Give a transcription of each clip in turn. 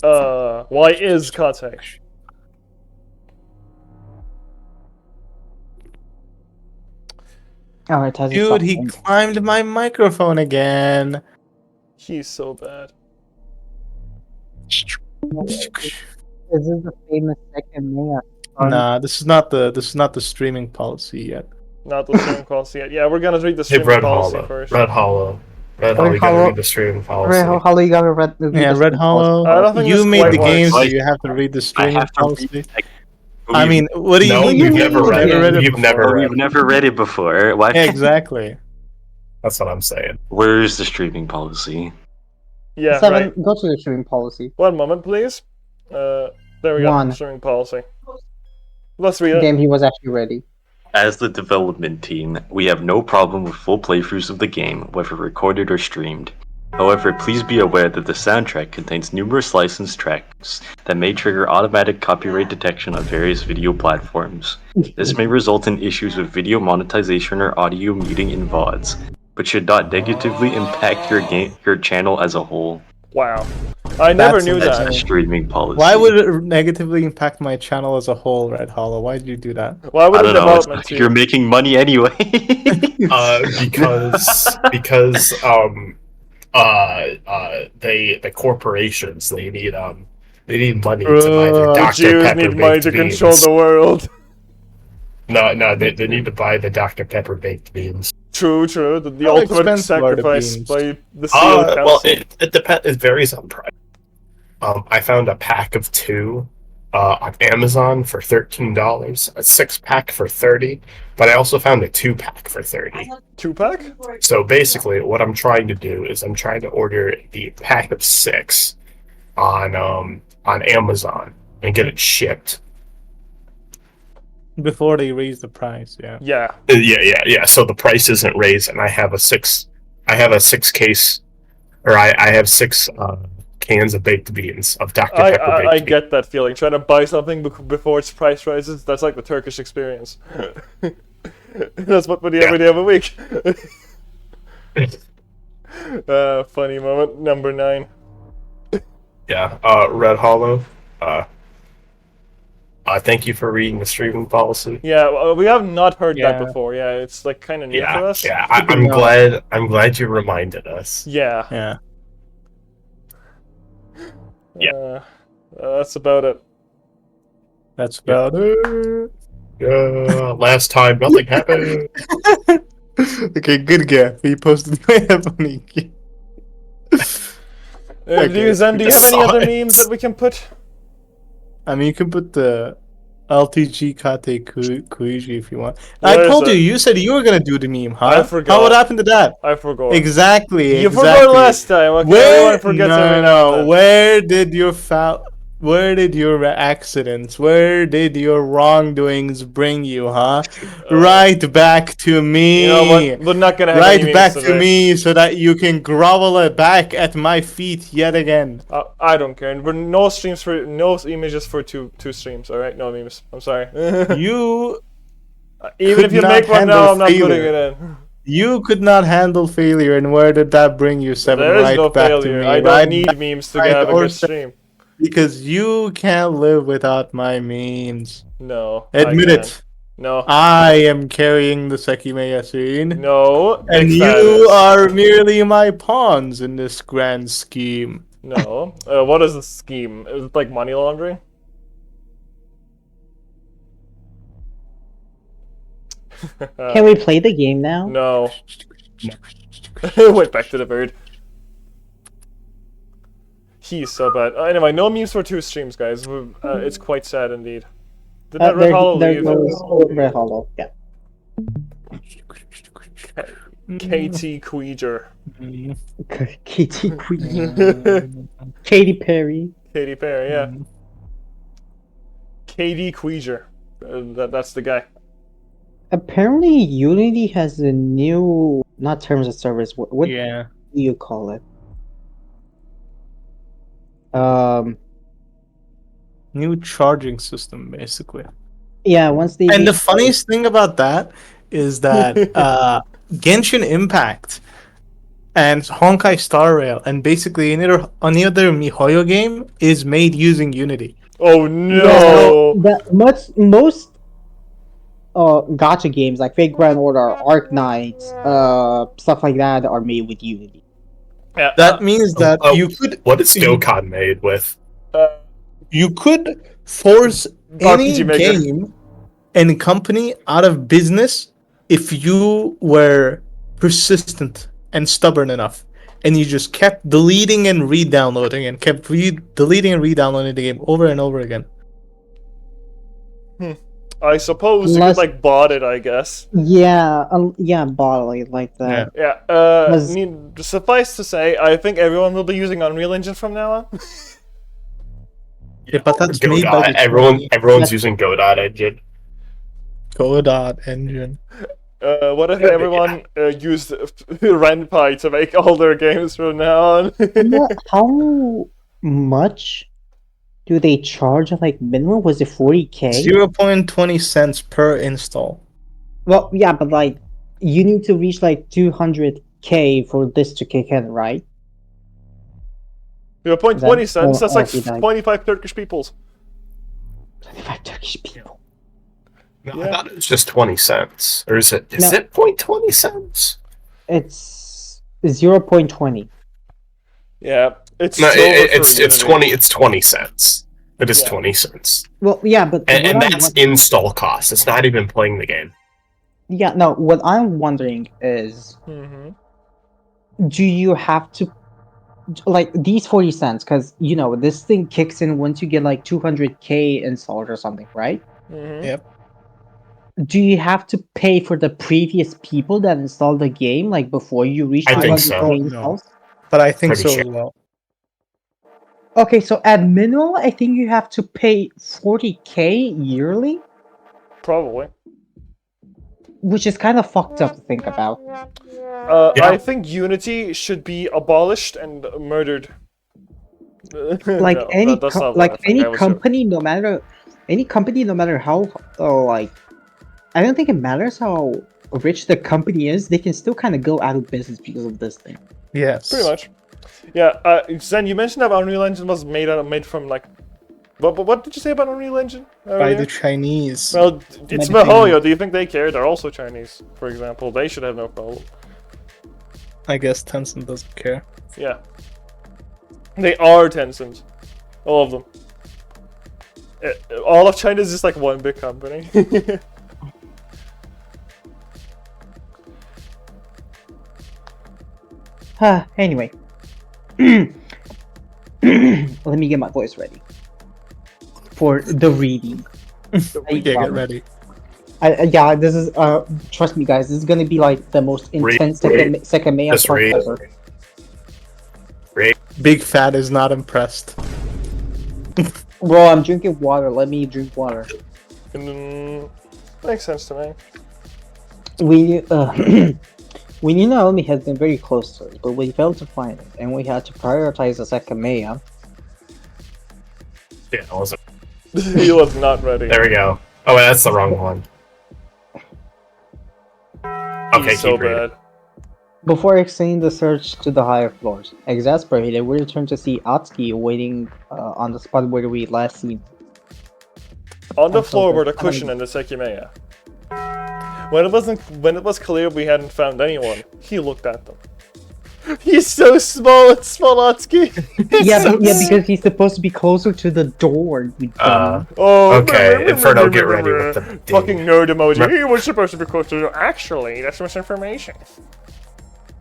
Why is Kate? Oh, it has its Dude, own he name. climbed my microphone again. He's so bad. This is the famous Sekimeiya. Nah, this is not the streaming policy yet. Not the streaming policy yet. Yeah, we're gonna read the Hey, streaming Red policy Hollow. first. Red Hollow. Red Hollow, you gotta Hollow- read the streaming policy. How you gotta read the Yeah, Red Hollow. I don't think You this made quite the game, works. so you have to read the I streaming have to policy. read. I mean, what do you No, mean? you've You never mean read you've it. never read it You've before? never read We've never read it before. Why? Yeah, exactly. That's what I'm saying. Where's the streaming policy? Yeah, Seven, right. go to the streaming policy. One moment, please. There we go. One. Streaming policy. Let's read it. Game he was actually ready. As the development team, we have no problem with full playthroughs of the game, whether recorded or streamed. However, please be aware that the soundtrack contains numerous licensed tracks that may trigger automatic copyright detection on various video platforms. This may result in issues with video monetization or audio muting in VODs, but should not negatively impact your channel as a whole. Wow. I never That's knew That's that. the streaming policy. Why would it negatively impact my channel as a whole, Red Hollow? Why did you do that? Why I would the don't know. It's development like you're team? making money anyway. Because the corporations they need money to buy their The Dr. Jews Pepper need money baked to beans. control the world. No, they need to buy the Dr. Pepper baked beans. True. The How ultimate expensive are the sacrifice beans? by the seal council. Well, it depends. It varies on price. I found a pack of 2 on Amazon for $13, a 6-pack for $30, but I also found a 2-pack for $30. 2-pack? So basically, what I'm trying to do is I'm trying to order the pack of 6 on Amazon and get it shipped. Before they raise the price, yeah. Yeah. Yeah. So the price isn't raised, and I have a 6 case, or I have 6 cans of baked beans of Dr. Pepper baked I beans. get that feeling. Trying to buy something before its price rises, that's like the Turkish experience. That's what we do every day of the week. Funny moment. Number 9. Yeah, Red Hollow. Thank you for reading the streaming policy. Yeah, we have not heard that Yeah. before. Yeah, it's like kind of new for us. Yeah. I'm glad. I'm glad you reminded us. Yeah. Yeah. That's about it. That's about it. Last time nothing happened. Okay, good guess. He posted my funny GIF. Do you have any other memes that we can put? I mean, you can put the LTG Kate Kuiji if you want. What I is told you, it? you said you were gonna do the meme, huh? I forgot. How what happened to that? I forgot. Exactly. You forgot last time. Okay, everyone forgets every now and then. Where did your Where did your accidents, where did your wrongdoings bring you, huh? Right back to me. You know what? We're not gonna have any Right memes back to today. me so that you can grovel it back at my feet yet again. I don't care. We're no streams for no images for two streams. All right, no memes. I'm sorry. You Even if could you not make one handle now, I'm not putting failure. it in. You could not handle failure, and where did that bring you, Seven? There is right no back failure. to me. I don't right need back- memes to right, have a or good se- stream. Because you can't live without my memes. No. Admit I it. can't. No. I am carrying the Sekimeiya scene. No. And Big fat you is. are merely my pawns in this grand scheme. No. What is the scheme? Is it like money laundering? Can we play the game now? No. Went back to the bird. He's so bad. Anyway, no memes for 2 streams, guys. It's quite sad indeed. Did that Red Hollow there leave? goes Red Hollow. Yeah. KT Queeger. Katy Queen. Katy Perry. Katy Perry, yeah. KD Queeger. That's the guy. Apparently, Unity has a new, not terms of service. What Yeah. do you call it? New charging system, basically. Yeah. Once they And the funniest thing about that is that Genshin Impact and Honkai Star Rail, and basically any other MiHoYo game is made using Unity. Oh Yeah, no! most gacha games like Fate Grand Order, Arc Knights, stuff like that are made with Unity. Yeah, That means that you could What is Dokkan made with? you could force any RPG Maker. game and company out of business if you were persistent and stubborn enough, and you just kept deleting and re-downloading and kept deleting and re-downloading the game over and over again. I suppose you Unless- could like bot it, I guess. Yeah, bodily like that. Yeah. Yeah. Was- Suffice to say, I think everyone will be using Unreal Engine from now on. Yeah, but that's made by Godot. the Everyone's That's- using Godot engine. Godot engine. What if everyone used RenPy to make all their games from now on? How much do they charge? Like minimum was it 40K? 0.20 cents per install. Well, yeah, but like you need to reach like 200K for this to kick in, right? 0.20 cents, that's like I'll be 25 Turkish peoples. 25 Turkish people. No, Yeah. I thought it was just 20 cents. Or is it No. it 0.20 cents? It's 0.20. Yeah, it's No, silver for it's Unity. 20 cents. It is Yeah. 20 cents. Well, yeah, but And what I'm that's wondering- install cost. It's not even playing the game. yeah, no. What I'm wondering is, Mhm. do you have to like these 40 cents? Because you know this thing kicks in once you get like 200K installed or something, right? Mhm. Yep. Do you have to pay for the previous people that installed the game, like before you reach I think 200K so. No. installs? But I think Pretty so sure. as well. Okay, so at minimum, I think you have to pay 40K yearly, Probably. which is kind of fucked up to think about. Yeah. I think Unity should be abolished and murdered. Like No, any that's co- not what like I think. any I was company, no matter how like, I don't think it matters how rich the company is, they can still kind of go out of business because of this thing. Yes. Pretty much. Yeah, Zen, you mentioned that Unreal Engine was made from like, what did you say about Unreal Engine? By earlier? the Chinese. Well, it's Meditate. MiHoYo. Do you think they care? They're also Chinese, for example. They should have no problem. I guess Tencent doesn't care. Yeah. They are Tencent. All of them. All of China is just like one big company. Anyway. Let me get my voice ready for the reading. Yeah, get ready. Yeah, this is trust me guys, this is gonna be like the most intense Sekimeiya Just part read. ever. Big Fat is not impressed. Bro, I'm drinking water, let me drink water. Makes sense to me. We knew Naomi has been very close to it, but we failed to find it, and we had to prioritize the Sekimeiya. Yeah, I wasn't. He was not ready. There we go. Oh, wait, that's the wrong one. Okay, He's so keep reading. bad. Before extending the search to the higher floors, exasperated, we returned to see Atsuki waiting on the spot where we last seen. On the I'm so floor were good. the cushion and the Sekimeiya. When it was clear we hadn't found anyone, he looked at them. He's so small and Smolatsky. Yeah, because he's supposed to be closer to the door. You dumb. Oh, Okay, Inferno, get ready with the ding. fucking nerd emoji. Re- He was supposed to be closer to. Actually, that's misinformation.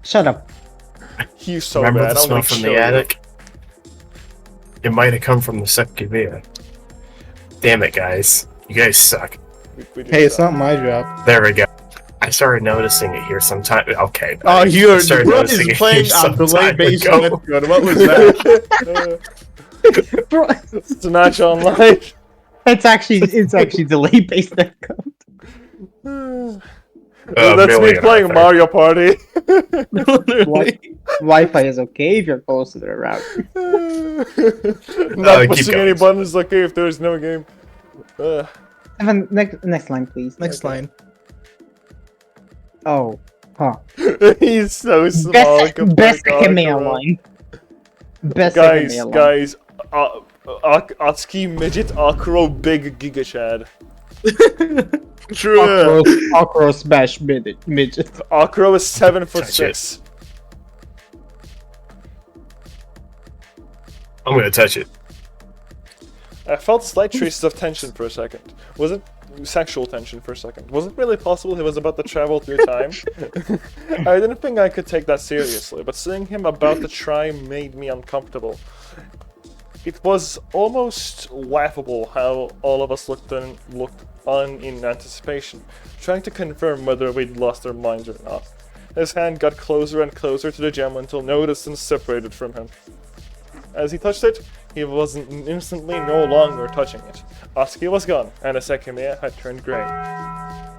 Shut up. He's so Remember bad. the I'm smell gonna from show the you. attic? It might have come from the Sekimeiya. Damn it, guys. You guys suck. We do Hey, it's that. not my job. There we go. I started noticing it here sometime. Okay. Oh, I you're started what noticing is it playing here on delay sometime based ago. netcode? What was that? Bro, Smash online. it's actually delay based netcode. That's me playing Mario Party. Literally. Wi-Fi is okay if you're close to the router. Not keep pushing going. any buttons is okay if there's no game. Evan, next line, please. Next line. Oh, Huh. He's so small compared Best to Sekimeiya Akuro. line. Best Guys, Sekimeiya line. guys, Atsuki midget Akuro big Giga Chad. True. Akuro smash midget. Akuro is 7'6". I'm gonna touch it. I felt slight traces of tension for a second. Was it sexual tension for a second? Was it really possible he was about to travel through time? I didn't think I could take that seriously, but seeing him about to try made me uncomfortable. It was almost laughable how all of us looked on in anticipation, trying to confirm whether we'd lost our minds or not. His hand got closer and closer to the gem until no distance separated from him. As he touched it, he was instantly no longer touching it. Atsuki was gone, and the Sekimeiya had turned grey.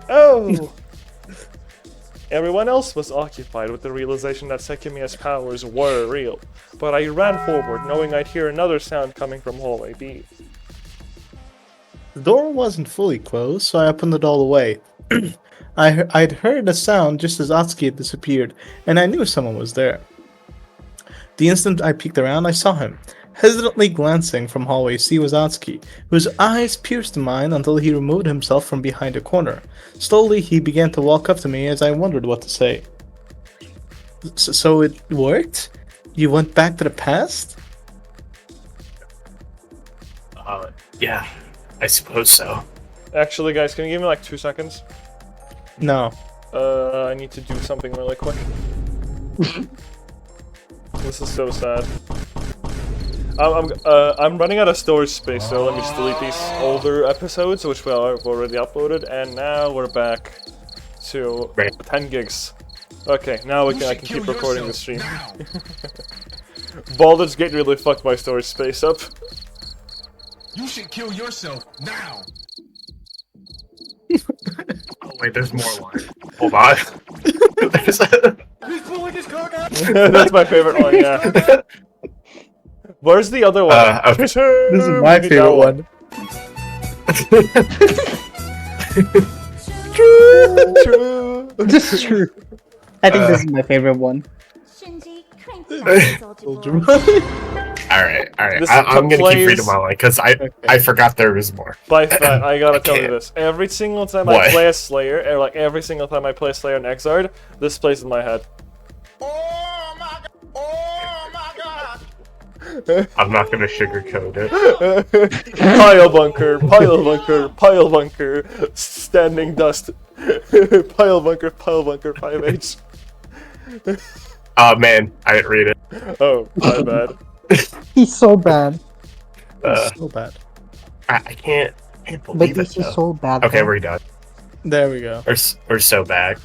Oh! Everyone else was occupied with the realization that Sekimeiya's powers were real, but I ran forward, knowing I'd hear another sound coming from hallway B. The door wasn't fully closed, so I opened it all the way. I'd heard a sound just as Atsuki had disappeared, and I knew someone was there. The instant I peeked around, I saw him. Hesitantly glancing from hallway C was Atsuki, whose eyes pierced mine until he removed himself from behind a corner. Slowly, he began to walk up to me as I wondered what to say. So it worked? You went back to the past? Yeah, I suppose so. Actually, guys, can you give me like 2 seconds? No. I need to do something really quick. This is so sad. I'm running out of storage space, so let me just delete these older episodes, which I've already uploaded, and now we're back to 10 gigs. Okay, now I can keep recording the stream. Baldur's Gate really fucked my storage space up. You should kill yourself now. Oh wait, there's more line. Hold on. There's He's pulling his cock out. That's my favorite one, yeah. Where's the other one? okay. This is my favorite one. True. This is true. I think this is my favorite one. Shinji, crank down the soldier boy. Alright. This I'm gonna keep reading plays- my line because I forgot there was more. By that, I gotta tell you can't. this. Every single time What? I play a Slayer, or like every single time I play a Slayer in Exard, this plays in my head. Oh my god! Oh my god! I'm not gonna sugarcoat it. Pile bunker, pile bunker, pile bunker, standing dust. Pile bunker, 5H. Oh man, I didn't read it. Oh, my bad. He's so bad. So bad. I can't But believe this it. is though. so bad. Okay, though. we're done. There we go. Or so bad.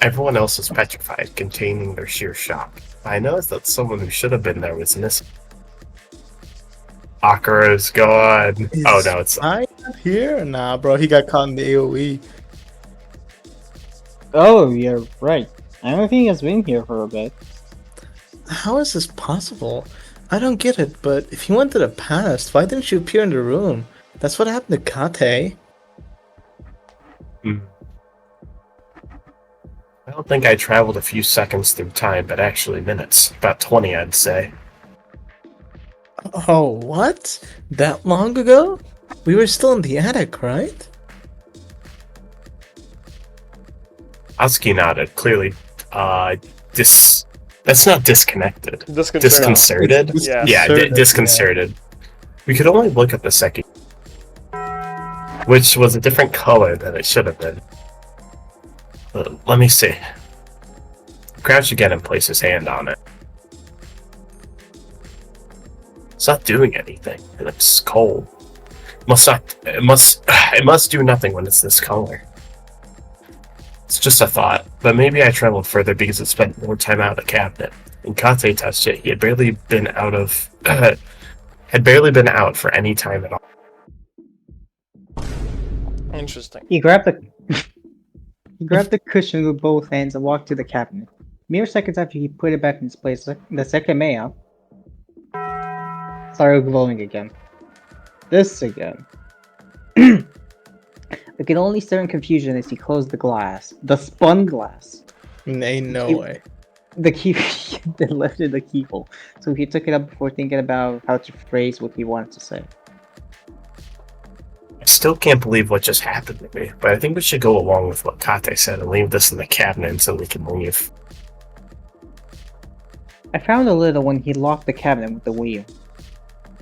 Everyone else is petrified, containing their sheer shock. I noticed that someone who should have been there was missing. Akira's gone. Oh no, it's I not here? Nah, bro, he got caught in the AoE. Oh, you're right. I don't think he's been here for a bit. How is this possible? I don't get it, but if you went to the past, why didn't you appear in the room? That's what happened to Kate. I don't think I traveled a few seconds through time, but actually minutes. About 20, I'd say. Oh, what? That long ago? We were still in the attic, right? Atsuki nodded, clearly. That's not disconnected. Disconcerted. Disconcerted? Yeah. Yeah, Disconcerted, disconcerted. We could only look at the second, which was a different color than it should have been. Let me see. Crouch again and place his hand on it. It's not doing anything, and it's cold. It must do nothing when it's this color. It's just a thought, but maybe I traveled further because it spent more time out of the cabinet. When Kate touched it, he had barely been out for any time at all. Interesting. He grabbed the cushion with both hands and walked to the cabinet. Mere seconds after he put it back in its place, the Sekimeiya started glowing again. This again. I could only stare in confusion as he closed the glass. The spun glass. Ain't no You- way. The key they left in the keyhole, so he took it up before thinking about how to phrase what he wanted to say. I still can't believe what just happened to me, but I think we should go along with what Kate said and leave this in the cabinet until we can leave. I found the lid when he locked the cabinet with the wheel.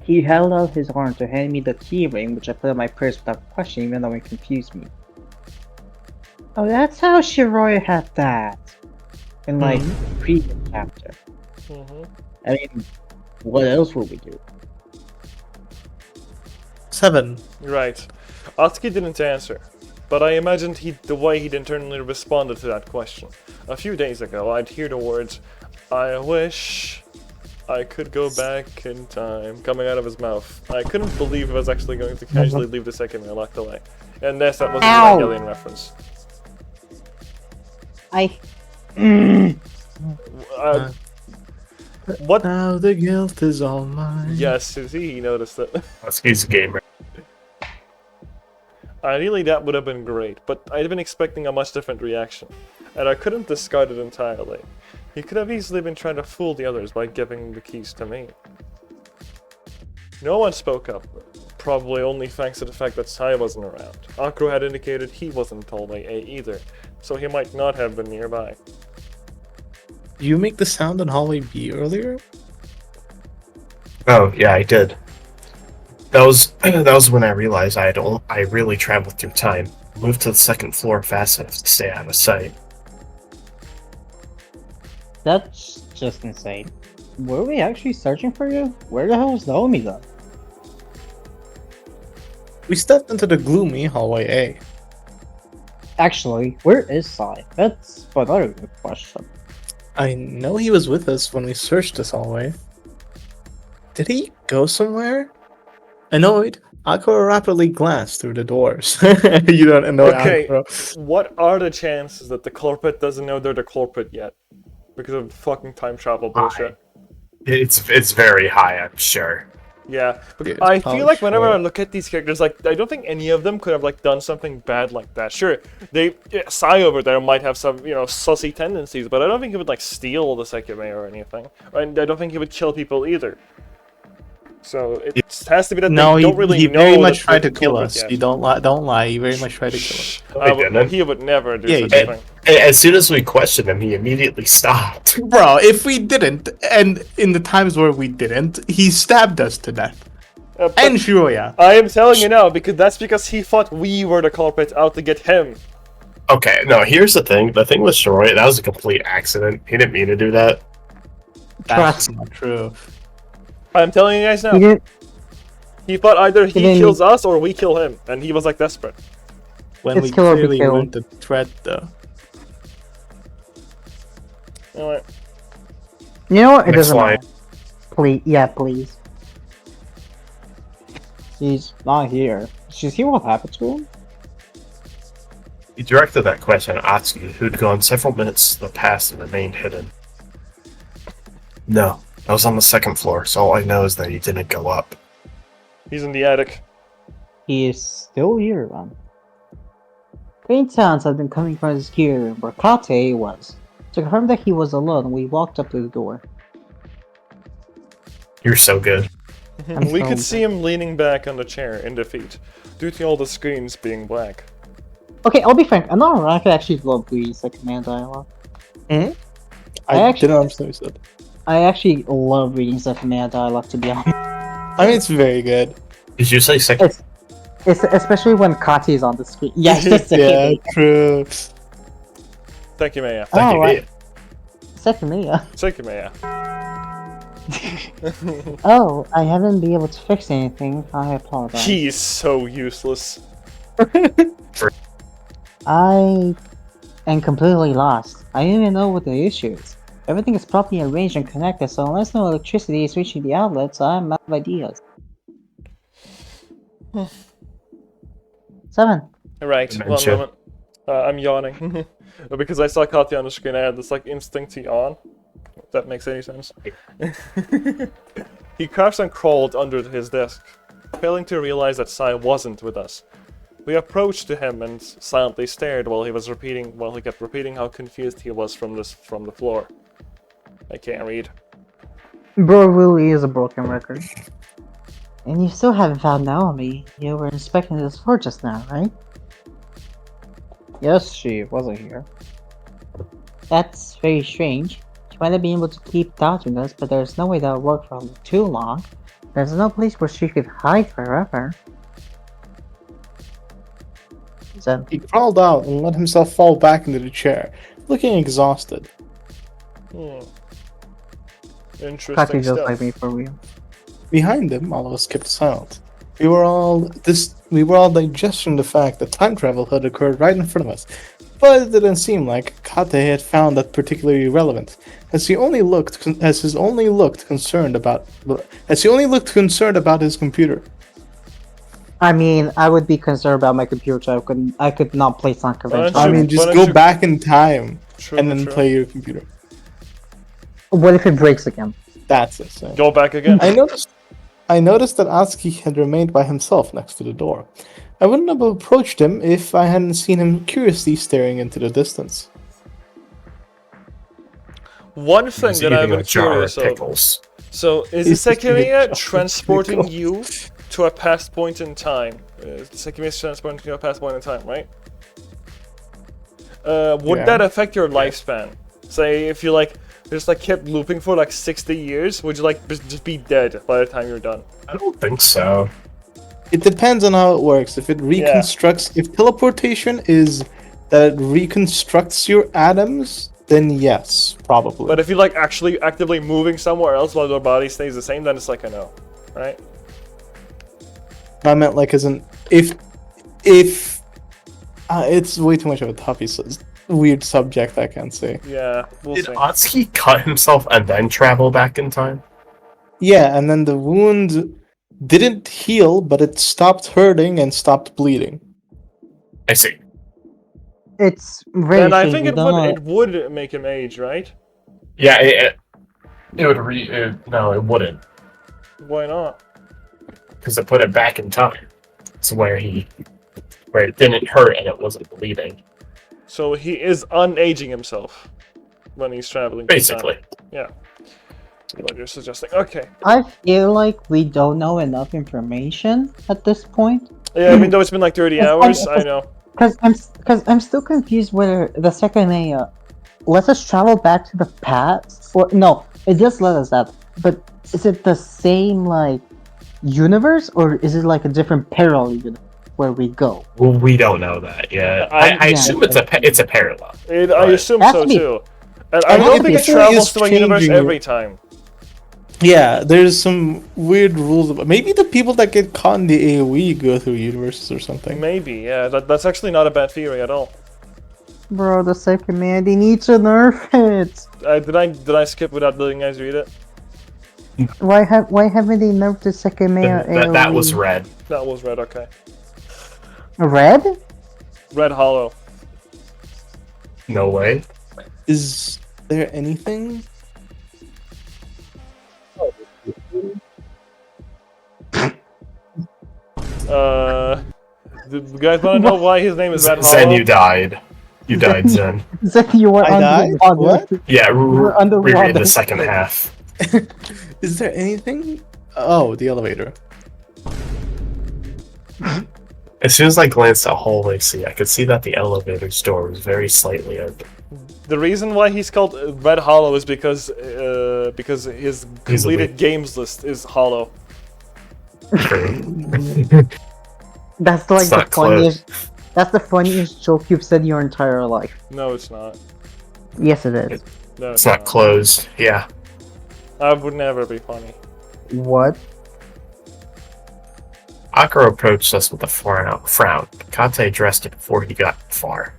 He held out his arm to hand me the key ring, which I put in my purse without question, even though it confused me. Oh, that's how Shiroya had that. In like the previous chapter. I mean, what else would we do? 7. Right. Atsuki didn't answer, but I imagined the way he'd internally responded to that question. A few days ago, I'd hear the words, "I wish I could go back in time," coming out of his mouth. I couldn't believe he was actually going to casually leave the Sekimeiya locked away. And yes, that was an Ow. Evangelion reference. What? Now the guilt is all mine. Yes, he noticed it. He's a gamer. Ideally, that would have been great, but I'd been expecting a much different reaction, and I couldn't discard it entirely. He could have easily been trying to fool the others by giving the keys to me. No one spoke up, probably only thanks to the fact that Sai wasn't around. Akro had indicated he wasn't hallway A either, so he might not have been nearby. Did you make the sound in hallway B earlier? Oh yeah, I did. That was when I realized I really traveled through time. Moved to the second floor fast enough to stay out of sight. That's just insane. Were we actually searching for you? Where the hell was Naomi then? We stepped into the gloomy hallway A. Actually, where is Sai? That's another good question. I know he was with us when we searched this hallway. Did he go somewhere? Annoyed, Akura rapidly glanced through the doors. You don't know Okay, Akura. what are the chances that the culprit doesn't know they're the culprit yet? Because of fucking time travel bullshit. It's very high, I'm sure. Yeah, but Dude, I it's feel like whenever I probably look at these characters, like, I don't think any of them could have, like, done something bad like that. Sure, Sai over there might have some, sussy tendencies, but I don't think he would, like, steal the Sekimeiya or anything. And I don't think he would kill people either. So, it has to be that No, they don't really he know very much that tried to the kill culprit us. yet. You don't lie. He very much tried to kill us. No, he didn't. He would never do Yeah, he such a did. thing. As soon as we questioned him, he immediately stopped. Bro, if we didn't, and in the times where we didn't, he stabbed us to death. But And Shiroya. I am telling you now, that's because he thought we were the culprit out to get him. Okay, no, here's the thing. The thing with Shoroy, that was a complete accident. He didn't mean to do that. That's not true. I'm telling you guys now. He didn't. He thought either he didn't- kills us or we kill him, and he was like desperate. When It's we kill or be clearly killed. weren't the threat, though. Anyway, You know what? It Next doesn't slide. matter. Please, yeah, please. He's not here. Did you see what happened to him? He directed that question at Atsuki, who'd gone several minutes to the past and remained hidden. No, I was on the second floor, so all I know is that he didn't go up. he's in the attic. He is still here, then. Faint sounds had been coming from his gear room where Kate was. To confirm that he was alone, we walked up to the door. You're so good. I'm We could so- see him leaning back on the chair in defeat, due to all the screens being black. Okay, I'll be frank. I'm not wrong. I actually love reading Sekimeiya dialogue. I actually- didn't understand what you said. I actually love reading Sekimeiya dialogue, to be honest. I mean, it's very good. Did you say second? It's especially when Kati is on the screen. Yeah, just Yeah, true. Thank you, Maya. Thank you, right. Mia. Sekimeiya. Thank you, Maya. Oh, I haven't been able to fix anything. I apologize. He is so useless. I am completely lost. I don't even know what the issue is. Everything is properly arranged and connected, so unless no electricity is reaching the outlets, I'm out of ideas. 7. Right, one Dementia. moment. I'm yawning. Because I saw Katya on the screen, I had this, like, instinct to yawn. If that makes any sense. He crouched and crawled under his desk, failing to realize that Sai wasn't with us. We approached to him and silently stared while he kept repeating how confused he was from the floor. I can't read. Bro really is a broken record. And you still haven't found Naomi. You were inspecting this floor just now, right? Yes, she wasn't here. That's very strange. She might have been able to keep dodging us, but there's no way that'll work for too long. There's no place where she could hide forever. So, He crawled out and let himself fall back into the chair, looking exhausted. Interesting Kaki just stuff. like me for real. Behind him, all of us kept silent. We were all digesting the fact that time travel had occurred right in front of us, but it didn't seem like Kate had found that particularly relevant, as he only looked concerned about his computer. I mean, I would be concerned about my computer. I could not play Sonic Adventure. I mean, just why go don't you- back in time True, and then true. play your computer. What if it breaks again? That's it. So. Go back again. I noticed that Atsuki had remained by himself next to the door. I wouldn't have approached him if I hadn't seen him curiously staring into the distance. One He thing was that I've eating a been jar of curious of. pickles. So, is He's just eating Sekimeiya chocolate transporting pickles. you to a past point in time? Sekimeiya transporting you to a past point in time, right? Would Yeah. that affect your lifespan? Say, if you just kept looping for 60 years, would you just be dead by the time you're done? I don't think so. It depends on how it works. If it reconstructs, if teleportation is that it reconstructs your atoms, then yes, probably. But if you actually actively moving somewhere else while your body stays the same, then it's a no, right? I meant as in if it's way too much of a topic, so it's a weird subject. I can't say. Yeah, we'll Did see. Atsuki cut himself and then travel back in time? Yeah, and then the wound didn't heal, but it stopped hurting and stopped bleeding. I see. It's very And I strange. think We it don't know- would make him age, right? Yeah, it would no, it wouldn't. Why not? Because it put it back in time. It's where it didn't hurt and it wasn't bleeding. So he is unaging himself when he's traveling. through time. Basically. Yeah. What you're suggesting. Okay. I feel like we don't know enough information at this point. Yeah, I mean, though it's been 30 hours, I know. Because I'm still confused whether the Sekimeiya lets us travel back to the past, or no, it just let us that. But is it the same universe, or is it a different parallel universe where we go? Well, we don't know that yet. I- I assume it's a parallel. I Right. assume Has so to be. too. And I don't think it Everything travels is to a universe changing. every time. Yeah, there's some weird rules about. Maybe the people that get caught in the AOE go through universes or something. Maybe, yeah. That's actually not a bad theory at all. Bro, the Sekimeiya, they need to nerf it. Did I skip without letting you guys read it? Why haven't they nerfed the Sekimeiya That was AoE? red. That was red. Okay. Red? Red Hollow. No way. Is there anything? Do you guys want to know why his name is Red Hollow? Zen, you died. You died, Zen. Zen, you were I died? underwater. What? Yeah, We're underwater. reread the second half. Is there anything? Oh, the elevator. As soon as I glanced at hallway C, I could see that the elevator's door was very slightly open. The reason why he's called Red Hollow is because his completed games list is hollow. That's It's the not close. funniest. That's the funniest joke you've said your entire life. No, it's not. Yes, it is. No, It's not closed. Yeah. That would never be funny. What? Akira approached us with a frown. Kate addressed it before he got far.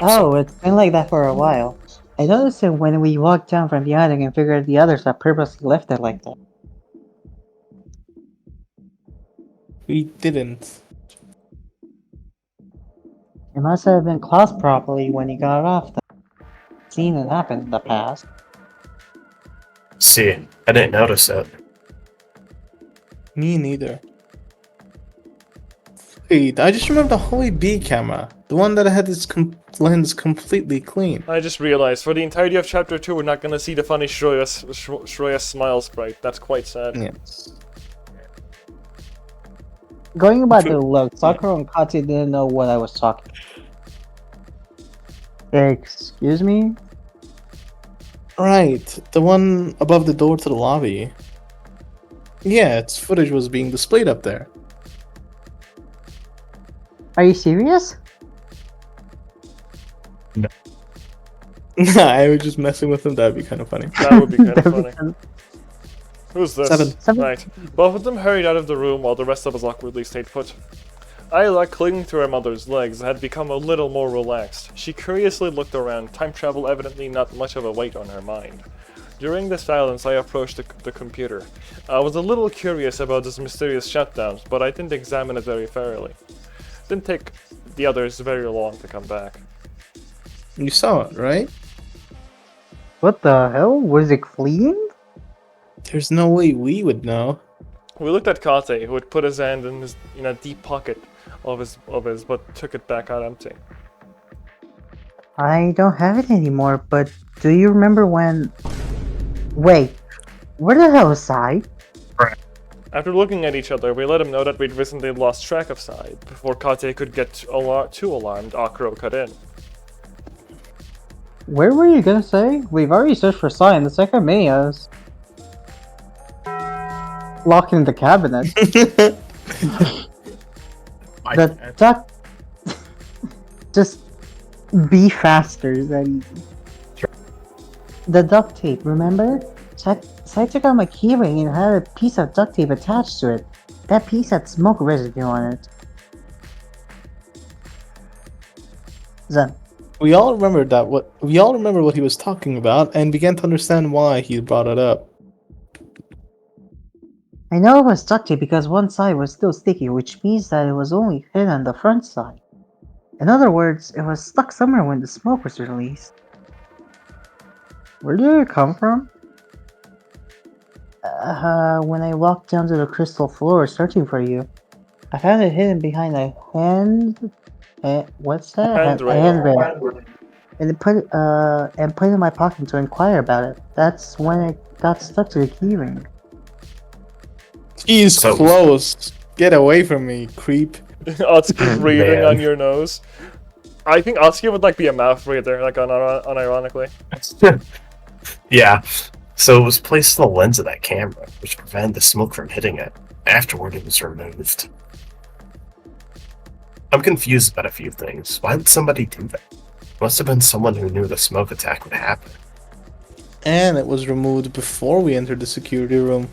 Oh, it's been like that for a while. I noticed it when we walked down from behind and figured the others had purposely left it like that. We didn't. It must have been closed properly when he got off. Seen it happen in the past. See, I didn't notice it. Me neither. Wait, I just remember the Holy Bee camera. The one that had its lens completely clean. I just realized, for the entirety of Chapter 2, we're not gonna see the funny Shreya smile sprite. That's quite sad. Yes. Going about True. the look, Sakura and Kati didn't know what I was talking. Excuse me? Right, the one above the door to the lobby. Yeah, its footage was being displayed up there. Are you serious? I was just messing with him. That'd be kind of funny. That would be kind of funny. Who's this? 7. Right. Both of them hurried out of the room while the rest of us awkwardly stayed put. Ayla, clinging to her mother's legs, had become a little more relaxed. She curiously looked around, time travel evidently not much of a weight on her mind. During the silence, I approached the computer. I was a little curious about this mysterious shutdown, but I didn't examine it very thoroughly. Didn't take the others very long to come back. You saw it, right? What the hell? Was it clean? There's no way we would know. We looked at Kate, who had put his hand in a deep pocket of his, but took it back out empty. I don't have it anymore, but do you remember when... Wait, where the hell is Sai? After looking at each other, we let him know that we'd recently lost track of Sai. Before Kate could get too alarmed, Akro cut in. Where were you gonna say? We've already searched for Sai in the Sekimeiya's. Locked in the cabinet. The duct... Just be faster, Zeddy. The duct tape, remember? Sai took out my keyring and had a piece of duct tape attached to it. That piece had smoke residue on it. Zen. We all remember what he was talking about and began to understand why he brought it up. I know it was duct tape because one side was still sticky, which means that it was only thin on the front side. In other words, it was stuck somewhere when the smoke was released. Where did it come from? When I walked down to the crystal floor searching for you, I found it hidden behind a what's that? Handrail. A handrail. And put it in my pocket to inquire about it. That's when it got stuck to the keyring. He's So- close. Get away from me, creep. Atsuki breathing Man. on your nose. I think Atsuki would like be a mouth breather, like unironically. Yeah. So it was placed in the lens of that camera, which prevented the smoke from hitting it. Afterward, it was removed. I'm confused about a few things. Why would somebody do that? Must have been someone who knew the smoke attack would happen. And it was removed before we entered the security room.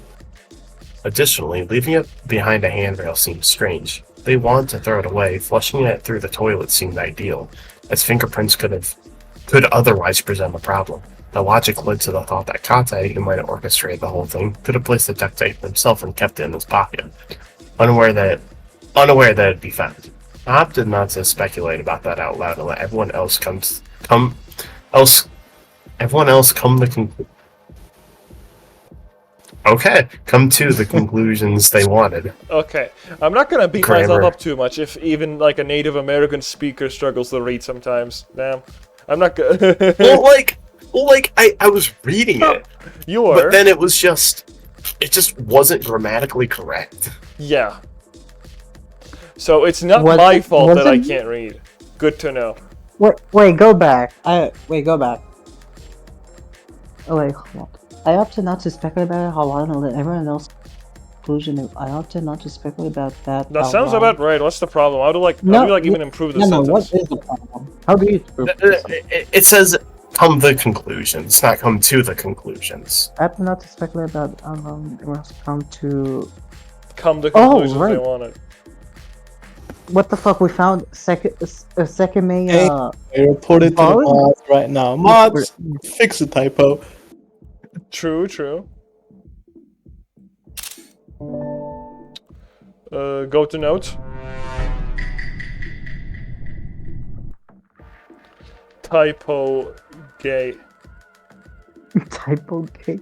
Additionally, leaving it behind a handrail seemed strange. They wanted to throw it away. Flushing it through the toilet seemed ideal, as fingerprints could otherwise present a problem. The logic led to the thought that Kate, who might have orchestrated the whole thing, could have placed the duct tape himself and kept it in his pocket, unaware that it'd be found. I opted not to speculate about that out loud and let everyone else come to the conclusions they wanted. Okay, I'm not gonna beat Grammar. myself up too much if even like a Native American speaker struggles to read sometimes. Damn, I'm not gonna. I was reading it, You are. but then it just wasn't grammatically correct. Yeah. So it's not Was my it- fault was that I it- can't read. Good to know. Wait, go back. Go back. Oh wait, hold on. I opted not to speculate about it. How long will let everyone else conclusion? I opted not to speculate about that. That out sounds loud. about right. What's the problem? How do No, you even improve the No, sentence? what is the problem? How do you prove this? It says come the conclusions, not come to the conclusions. I opted not to speculate about everyone else come to. Come to Oh, conclusions they right. wanted. What the fuck? We found Sekimeiya. I report it to the Mods? mods right now. Mods, fix the typo. True. Go to notes. Typo gay. Typo cake.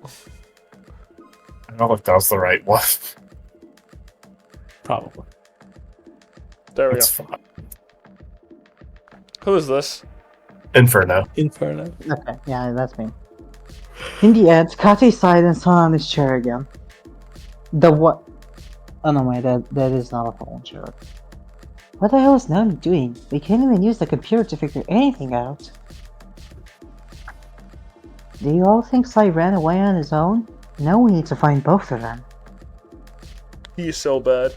I don't know if that was the right one. Probably. There we go. It's fine. Who is this? Inferno. Inferno. Okay, yeah, that's me. In the end, Kate sighed and sat on his chair again. The what? Oh no, wait, that is not a phone chair. What the hell is Nani doing? We can't even use the computer to figure anything out. Do you all think Sai ran away on his own? No, we need to find both of them. He's so bad.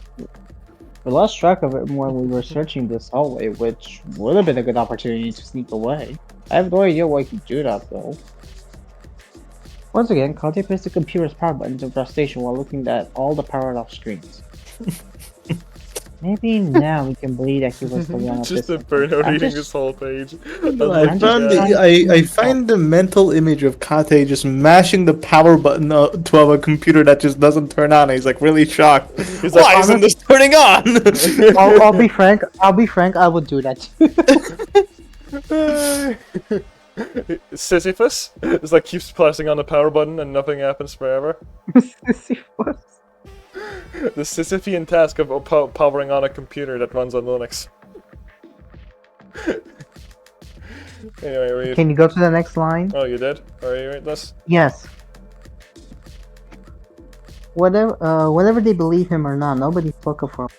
We lost track of it when we were searching this hallway, which would have been a good opportunity to sneak away. I have no idea why he'd do that though. Once again, Kate pressed the computer's power button to frustration while looking at all the powered off screens. Maybe now we can believe that he was the one of Just this. Inferno I'm reading just- this whole page. I found I find the mental image of Kate just mashing the power button to a computer that just doesn't turn on. He's like really shocked. He's like, Why isn't this turning on? I'll be frank. I would do that too. Sisyphus? It's like keeps pressing on the power button and nothing happens forever. The Sisyphean task of powering on a computer that runs on Linux. Anyway, read. Can you go to the next line? Oh, you did? Are you read this? Yes. Whatever they believe him or not, nobody spoke up for him.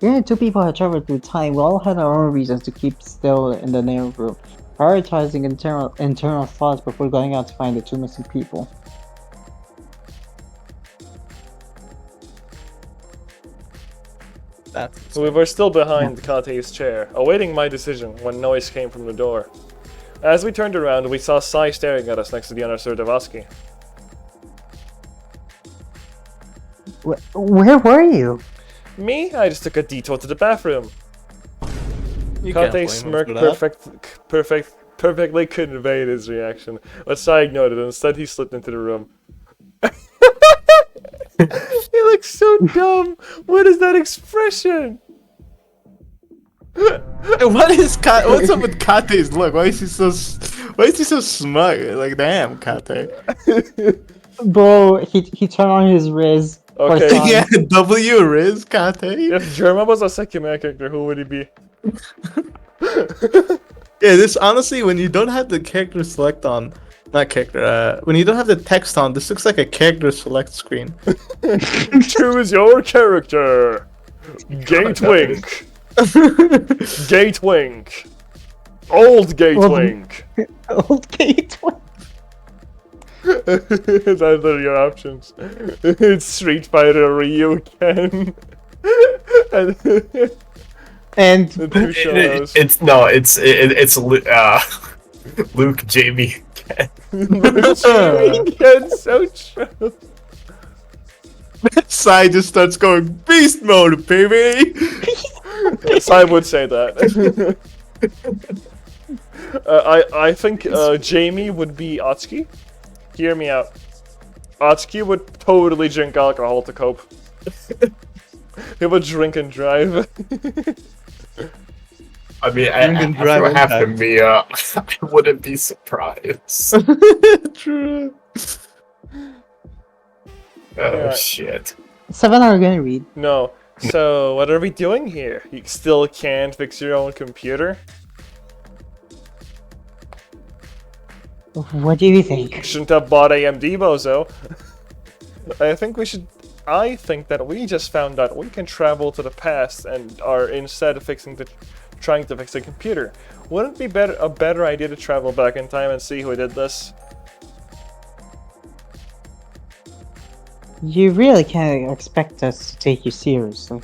Yeah, two people had traveled through time. We all had our own reasons to keep still in the narrow group, prioritizing internal thoughts before going out to find the two missing people. We were still behind Kate's chair, awaiting my decision when noise came from the door. As we turned around, we saw Sai staring at us next to the unassert Devasky. Where were you? Me? I just took a detour to the bathroom. You can't blame Kate him smirked for that. perfectly conveyed his reaction, but Sai ignored it and instead he slipped into the room. He looks so dumb! What is that expression? What's up with Kate's look? Why is he so smug? Like damn, Kate. Bro, he turned on his Riz. for Okay. Sai. Yeah, W Riz Kate. If Germa was a Sekimeiya character, who would he be? Yeah, this honestly, when you don't have the character select on, not character, when you don't have the text on, this looks like a character select screen. Choose your character! Gatewink! Gatewink! Old Gatewink! Old gateway. Those are your options. It's Street Fighter Ryu Ken. And The two shadows. It's Luke, Jamie, Ken. Ken's so true. Sai just starts going beast mode, baby. Yes, I would say that. I think Jamie would be Atsuki. Hear me out. Atsuki would totally drink alcohol to cope. He would drink and drive. I mean, Drink and after drive what happened impact. to me, I wouldn't be surprised. True. Oh shit! 7 are gonna read. No. So, what are we doing here? You still can't fix your own computer? What do you think? Shouldn't have bought AMD, bozo. I think that we just found out we can travel to the past and are instead trying to fix the computer. Wouldn't it be a better idea to travel back in time and see who did this? You really can't expect us to take you seriously.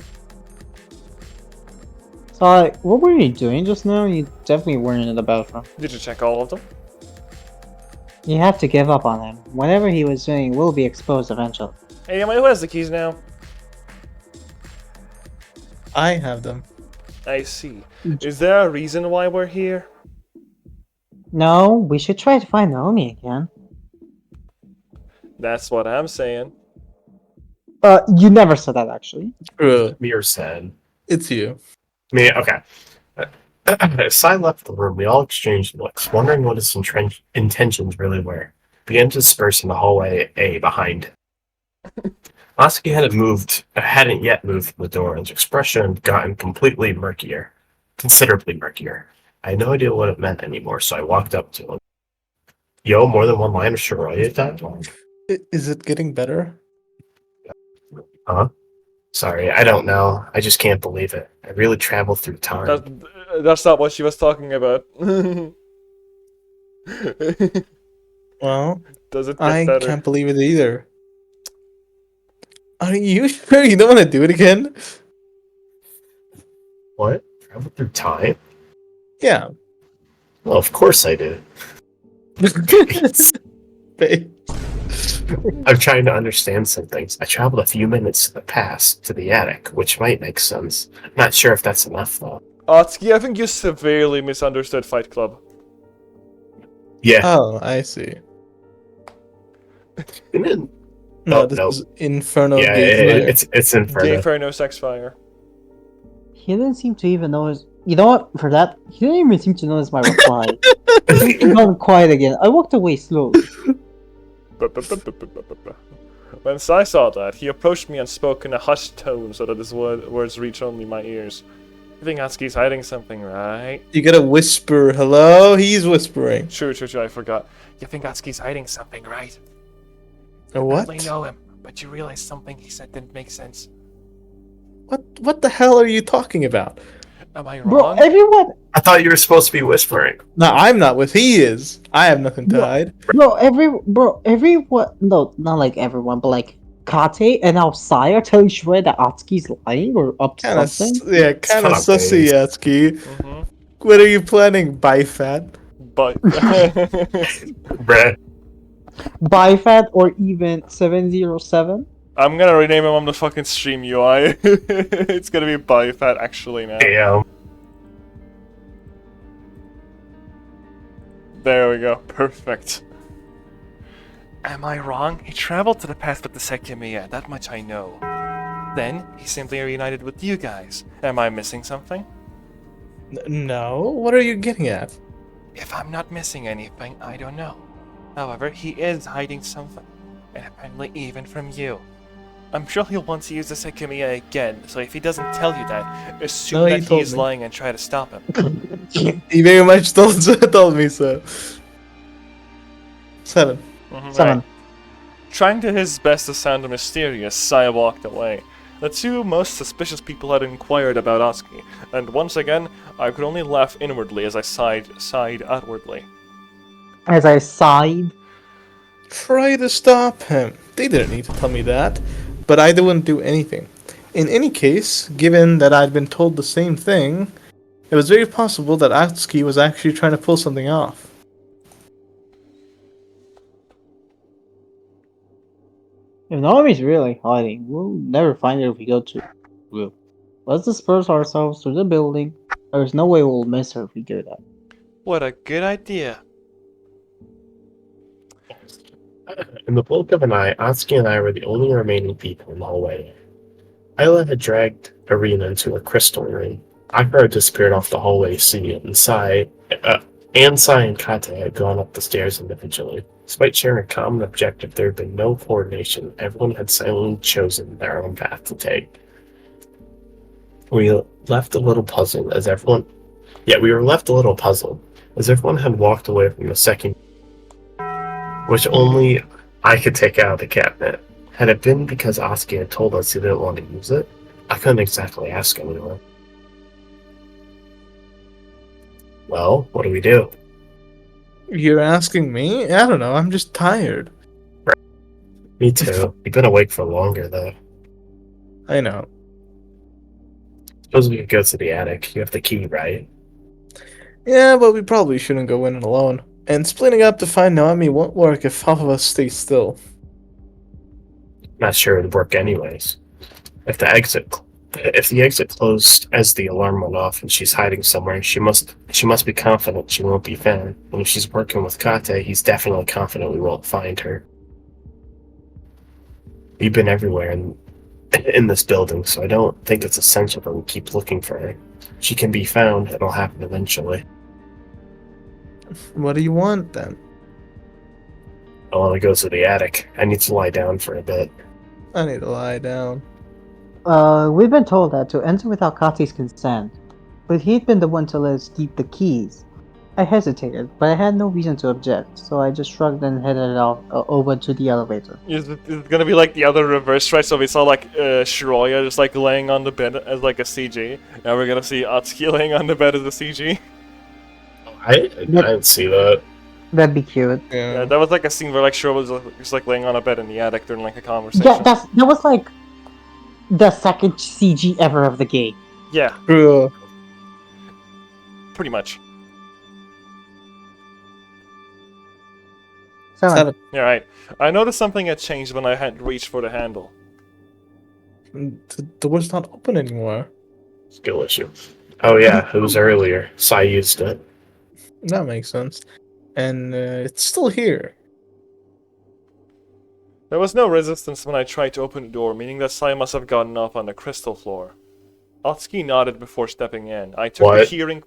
So, what were you doing just now? You definitely weren't in the bathroom. Did you check all of them? You have to give up on him. Whatever he was doing will be exposed eventually. Anyway, who has the keys now? I have them. I see. Is there a reason why we're here? No, we should try to find Naomi again. That's what I'm saying. You never said that actually. True. Mir said. It's you. Me, okay. As Sai left the room, we all exchanged looks, wondering what his intentions really were. Began to disperse in the hallway A behind him. Oski hadn't yet moved from the door, and his expression had gotten completely murkier. Considerably murkier. I had no idea what it meant anymore, so I walked up to him. Yo, more than one line of charade dialogue? Is it getting better? Huh? Sorry, I don't know. I just can't believe it. I really traveled through time. That's not what she was talking about. Well, Does it get I better? can't believe it either. Are you sure you don't want to do it again? What? Travel through time? Yeah. Well, of course I did. Babe. I'm trying to understand some things. I traveled a few minutes to the past, to the attic, which might make sense. Not sure if that's enough, though. Atsuki, I think you severely misunderstood Fight Club. Yeah. Oh, I see. No, No, this no. is Inferno Yeah, Gateway. it's Inferno. Gay Inferno Sex Fire. He didn't seem to even notice. You know what? For that, he didn't even seem to notice my reply. He got quiet again. I walked away slowly. When Sai saw that, he approached me and spoke in a hushed tone so that his words reached only my ears. You think Atsuki's hiding something, right? You gotta whisper, hello? He's whispering. True, I forgot. You think Atsuki's hiding something, right? What? I know him, but you realize something he said didn't make sense. What the hell are you talking about? Am I Bro, wrong? everyone. I thought you were supposed to be whispering. No, I'm not with he is. I have nothing to No. hide. Everyone. No, not like everyone, but like Kate and now Sai are telling Shrey that Atsuki's lying or up to Kinda, something. yeah, kinda kinda sussy, based. Atsuki. Mm-hmm. What are you planning, Bifat? But Brett. Bifat or even 707. I'm gonna rename him on the fucking stream UI. It's gonna be Bifat actually now. Damn. There we go. Perfect. Am I wrong? He traveled to the past with the Sekimeiya, that much I know. Then, he simply reunited with you guys. Am I missing something? No, what are you getting at? If I'm not missing anything, I don't know. However, he is hiding something. And apparently even from you. I'm sure he'll want to use the Sekimeiya again, so if he doesn't tell you that, assume No, he that he told is me. lying and try to stop him. He very much told me so. 7. Mhm, 7. right. Trying to his best to sound mysterious, Sai walked away. The two most suspicious people had inquired about Atsuki, and once again, I could only laugh inwardly as I sighed outwardly. As I sighed. Try to stop him. They didn't need to tell me that, but I wouldn't do anything. In any case, given that I'd been told the same thing, it was very possible that Atsuki was actually trying to pull something off. If Naomi's really hiding, we'll never find her if we go to Rue. Let's disperse ourselves through the building. There's no way we'll miss her if we do that. What a good idea. In the blink of an eye, Atsuki and I were the only remaining people in the hallway. Ayla had dragged Arena into a crystal room. Akira had disappeared off the hallway seat, and Sai and Kate had gone up the stairs individually. Despite sharing a common objective, there had been no coordination. Everyone had silently chosen their own path to take. We were left a little puzzled as everyone had walked away from the second, which only I could take out of the cabinet. Had it been because Asuka had told us he didn't want to use it, I couldn't exactly ask anyone. Well, what do we do? You're asking me? I don't know, I'm just tired. Me too. You've been awake for longer, though. I know. Suppose we could go to the attic. You have the key, right? Yeah, but we probably shouldn't go in alone. And splitting up to find Naomi won't work if half of us stay still. Not sure it'd work anyways. If the exit closed as the alarm went off and she's hiding somewhere, she must be confident she won't be found. And if she's working with Kate, he's definitely confident we won't find her. We've been everywhere in this building, so I don't think it's essential that we keep looking for her. She can be found, it'll happen eventually. What do you want, then? I want to go to the attic. I need to lie down for a bit. I need to lie down. We've been told that to enter without Kati's consent, but he'd been the one to let us keep the keys. I hesitated, but I had no reason to object, so I just shrugged and headed off over to the elevator. Is it gonna be like the other reverse, right? So we saw like Shiroya just like laying on the bed as like a CG. Now we're gonna see Atsuki laying on the bed as a CG. I didn't see that. That'd be cute. Yeah, Yeah. that was like a scene where like Shiro was just like laying on a bed in the attic during like a conversation. Yeah, that was like the second CG ever of the game. Yeah, True. pretty much. Seven. Yeah, right. I noticed something had changed when I had reached for the handle. The door's not open anymore. Skill issue. Oh yeah, it was earlier. Sai used it. That makes sense. And it's still here. There was no resistance when I tried to open the door, meaning that Sai must have gotten off on the crystal floor. Atsuki nodded before stepping in. I took the What? keyring.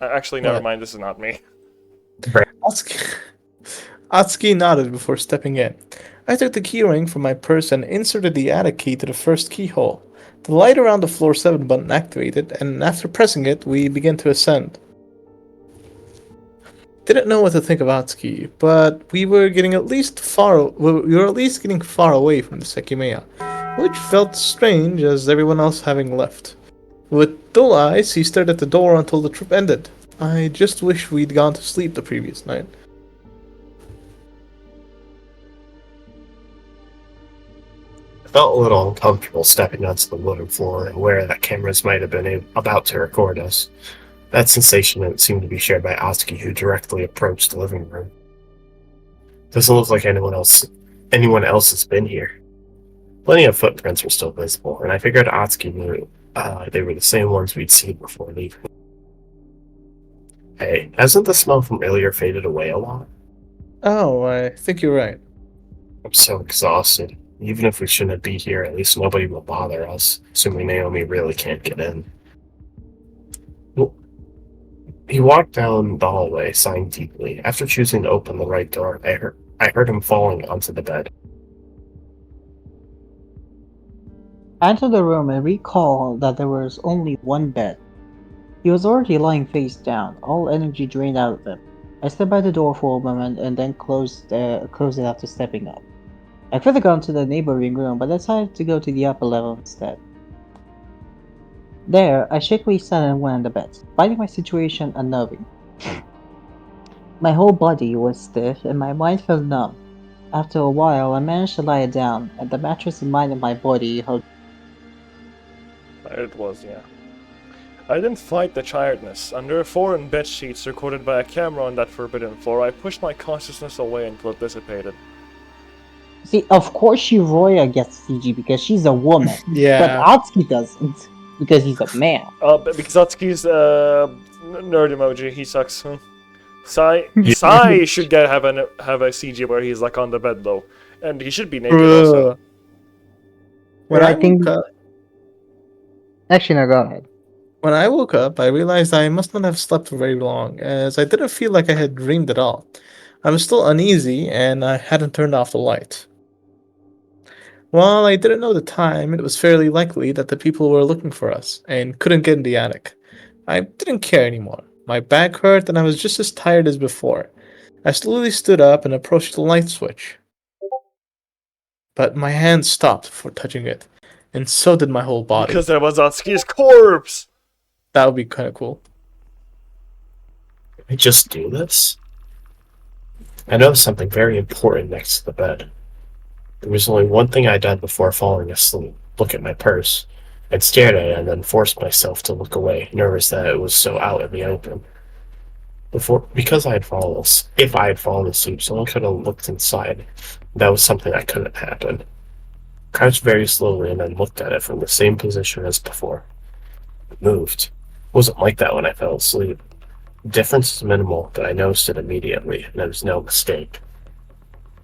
Actually, never What? mind. This is not me. Atsuki nodded before stepping in. I took the keyring from my purse and inserted the attic key to the first keyhole. The light around the floor 7 button activated, and after pressing it, we began to ascend. Didn't know what to think of Atsuki, but we were getting at least getting far away from the Sekimeiya, which felt strange as everyone else having left. With dull eyes, he stared at the door until the trip ended. I just wish we'd gone to sleep the previous night. I felt a little uncomfortable stepping onto the wooden floor, aware that cameras might have been about to record us. That sensation didn't seem to be shared by Atsuki, who directly approached the living room. Doesn't look like anyone else has been here. Plenty of footprints were still visible, and I figured Atsuki knew they were the same ones we'd seen before leaving. Hey, hasn't the smell from earlier faded away a lot? Oh, I think you're right. I'm so exhausted. Even if we shouldn't be here, at least nobody will bother us, assuming Naomi really can't get in. Well, he walked down the hallway, sighing deeply. After choosing to open the right door, I heard him falling onto the bed. I entered the room and recalled that there was only one bed. He was already lying face down, all energy drained out of him. I stood by the door for a moment and then closed it after stepping up. I could have gone to the neighboring room, but decided to go to the upper level instead. There, I shakily sat and went on the bed, finding my situation unnerving. My whole body was stiff and my mind felt numb. After a while, I managed to lie down, and the mattress and mind of my body held. It was, yeah. I didn't fight the tiredness. Under foreign bed sheets recorded by a camera on that forbidden floor, I pushed my consciousness away until it dissipated. See, of course Shiroya gets CG because she's a woman, Yeah. but Atsuki doesn't because he's a man. Because Atsuki's nerd emoji, he sucks. Sai should have a CG where he's like on the bed though, and he should be naked also. When Yeah, I I think- woke up, Actually, no, go ahead. when I woke up, I realized I must not have slept for very long, as I didn't feel like I had dreamed at all. I was still uneasy, and I hadn't turned off the light. While I didn't know the time, it was fairly likely that the people were looking for us and couldn't get in the attic. I didn't care anymore. My back hurt, and I was just as tired as before. I slowly stood up and approached the light switch. But my hand stopped before touching it, and so did my whole body. Because there was Atsuki's corpse! That would be kind of cool. Can I just do this? I noticed something very important next to the bed. There was only one thing I'd done before falling asleep: look at my purse. I'd stared at it and then forced myself to look away, nervous that it was so out in the open. Because if I had fallen asleep, someone could have looked inside. That was something that couldn't happen. Crouched very slowly and then looked at it from the same position as before. It moved. It wasn't like that when I fell asleep. The difference is minimal, but I noticed it immediately, and there was no mistake.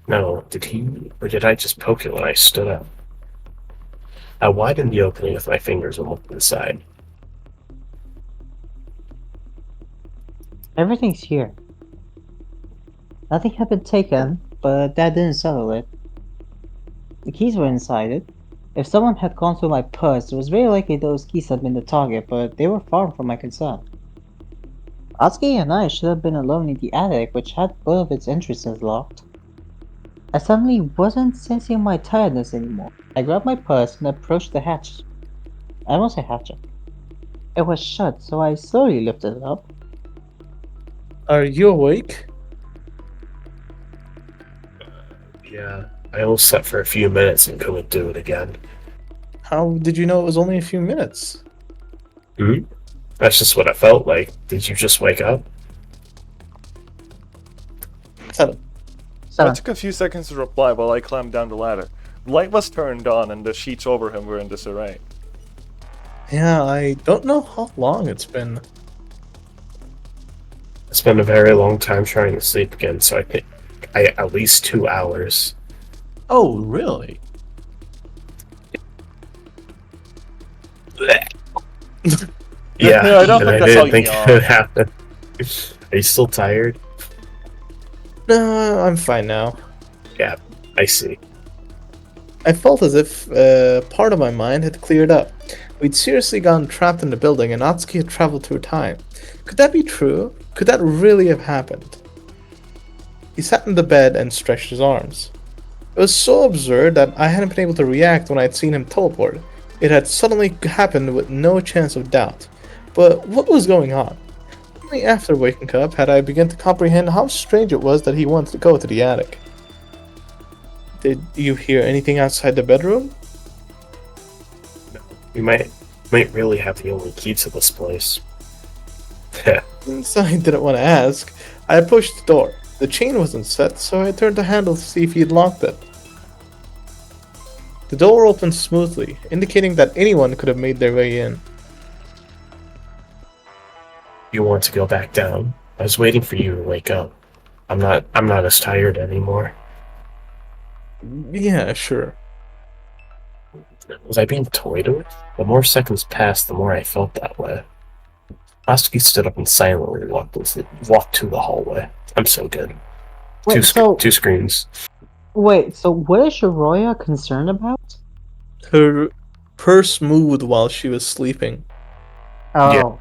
No, did I just poke it when I stood up? I widened the opening with my fingers and looked inside. Everything's here. Nothing had been taken, but that didn't settle it. The keys were inside it. If someone had gone through my purse, it was very likely those keys had been the target, but they were far from my concern. Atsuki and I should have been alone in the attic, which had both of its entrances locked. I suddenly wasn't sensing my tiredness anymore. I grabbed my purse and approached the hatch. I almost said hatchet. It was shut, so I slowly lifted it up. Are you awake? Yeah, I almost slept for a few minutes and couldn't do it again. How did you know it was only a few minutes? That's just what it felt like. Did you just wake up? 7. I 7. took a few seconds to reply while I climbed down the ladder. The light was turned on and the sheets over him were in disarray. Yeah, I don't know how long it's been. It's been a very long time trying to sleep again, so I think at least 2 hours. Oh, really? Yeah, I don't and think I that's how didn't think you it would happen. Are you still tired? No, I'm fine now. Yeah, I see. I felt as if part of my mind had cleared up. We'd seriously gotten trapped in the building and Atsuki had traveled through time. Could that be true? Could that really have happened? He sat in the bed and stretched his arms. It was so absurd that I hadn't been able to react when I'd seen him teleport. It had suddenly happened with no chance of doubt. But what was going on? Only after waking up had I begun to comprehend how strange it was that he wanted to go to the attic. Did you hear anything outside the bedroom? We might really have the only key to this place. Since I didn't want to ask, I approached the door. The chain wasn't set, so I turned the handle to see if he had locked it. The door opened smoothly, indicating that anyone could have made their way in. You want to go back down? I was waiting for you to wake up. I'm not as tired anymore. Yeah, sure. Was I being toyed with? The more seconds passed, the more I felt that way. Atsuki stood up and silently walked to the hallway. I'm so good. Wait, Two screens. Wait, so what is Shiroya concerned about? Her purse moved while she was sleeping. Oh.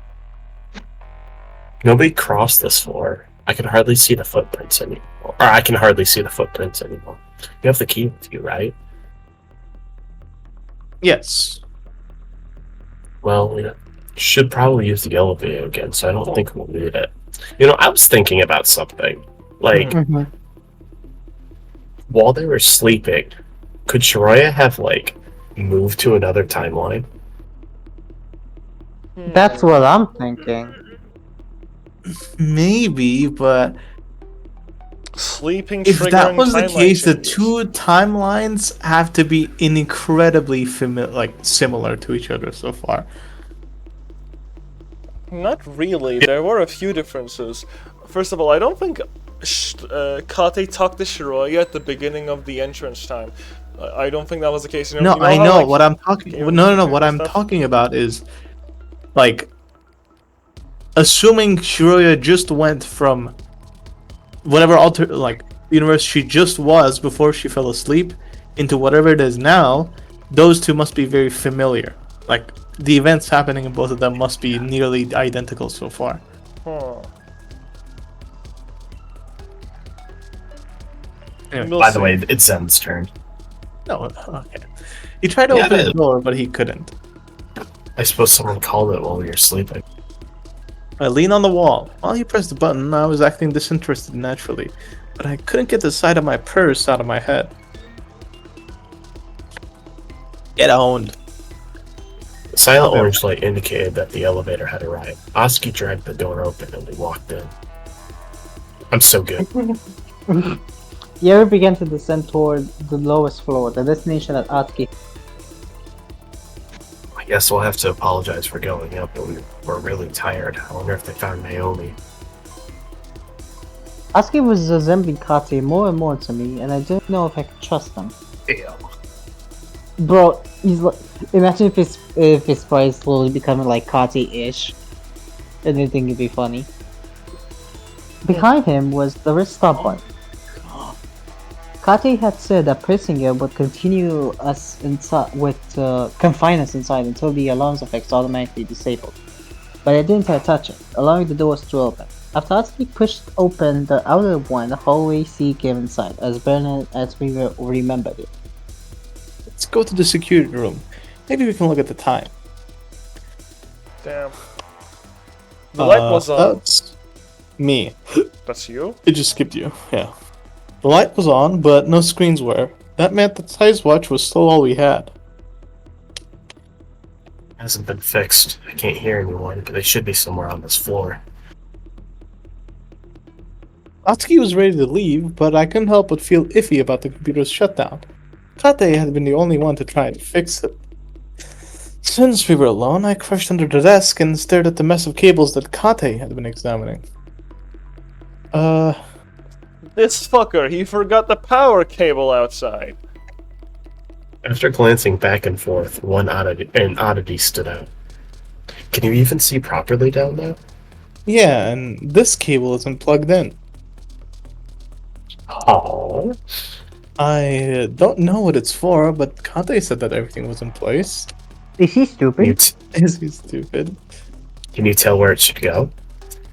Nobody crossed this floor. I can hardly see the footprints anymore. Or I can hardly see the footprints anymore. You have the key with you, right? Yes. Well, we should probably use the elevator again, so I don't think we'll need it. You know, I was thinking about something. Like, Mhm. while they were sleeping, could Shiroya have, like, moved to another timeline? That's what I'm thinking. Maybe, but Sleeping if that triggering was the timeline case, the changes. two timelines have to be incredibly similar to each other so far. Not really. There were a few differences. First of all, I don't think Kate talked to Shiroya at the beginning of the entrance time. I don't think that was the case. You know, No, I how, know like, what I'm talking. you- No. What and I'm stuff? talking about is, like, assuming Shiroya just went from whatever universe she just was before she fell asleep into whatever it is now. Those two must be very familiar. Like, the events happening in both of them must be nearly identical so far. Huh. Anyway, We'll By the see. way, it's Zen's turn. no, okay. He tried to Yeah, open the but- door, but he couldn't. I suppose someone called it while we were sleeping. I leaned on the wall. While he pressed the button, I was acting disinterested naturally, but I couldn't get the side of my purse out of my head. Get owned. The silent Okay. orange light indicated that the elevator had arrived. Atsuki dragged the door open and we walked in. I'm so good. You ever began to descend toward the lowest floor, the destination at Atsuki? I guess we'll have to apologize for going up, but we're really tired. I wonder if they found Naomi. Atsuki was resembling Kate more and more to me, and I didn't know if I could trust him. Damn. Bro, he's like, imagine if his voice slowly becoming like Kate-ish. I didn't think it'd be funny. Behind him was the restart button. Kate had said that pressing it would continue us inside confine us inside until the alarm's effects automatically disabled. But I didn't touch it, allowing the doors to open. After Atsuki pushed open the outer one, the hallway sea came inside, as brilliant as we remembered it. Let's go to the security room. Maybe we can look at the time. Damn. The light was on. That's me. That's you? It just skipped you, yeah. The light was on, but no screens were. That meant that size watch was still all we had. Hasn't been fixed. I can't hear anyone, but they should be somewhere on this floor. Atsuki was ready to leave, but I couldn't help but feel iffy about the computer's shutdown. Kate had been the only one to try and fix it. Since we were alone, I crouched under the desk and stared at the mess of cables that Kate had been examining. This fucker, he forgot the power cable outside. After glancing back and forth, an oddity stood out. Can you even see properly down there? Yeah, and this cable isn't plugged in. Oh. I don't know what it's for, but Kate said that everything was in place. Is he stupid? Is he stupid? Can you tell where it should go?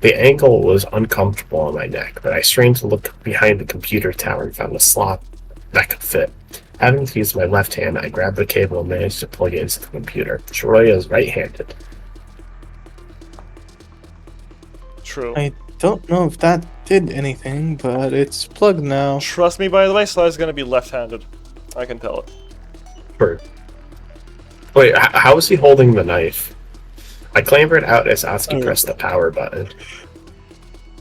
The angle was uncomfortable on my neck, but I strained to look behind the computer tower and found a slot that could fit. Having to use my left hand, I grabbed the cable and managed to plug it into the computer. Shiraya is right-handed. True. I don't know if that did anything, but it's plugged now. Trust me, by the way, Sly's gonna be left-handed. I can tell it. True. Wait, how is he holding the knife? I clambered out as Atsuki pressed the power button.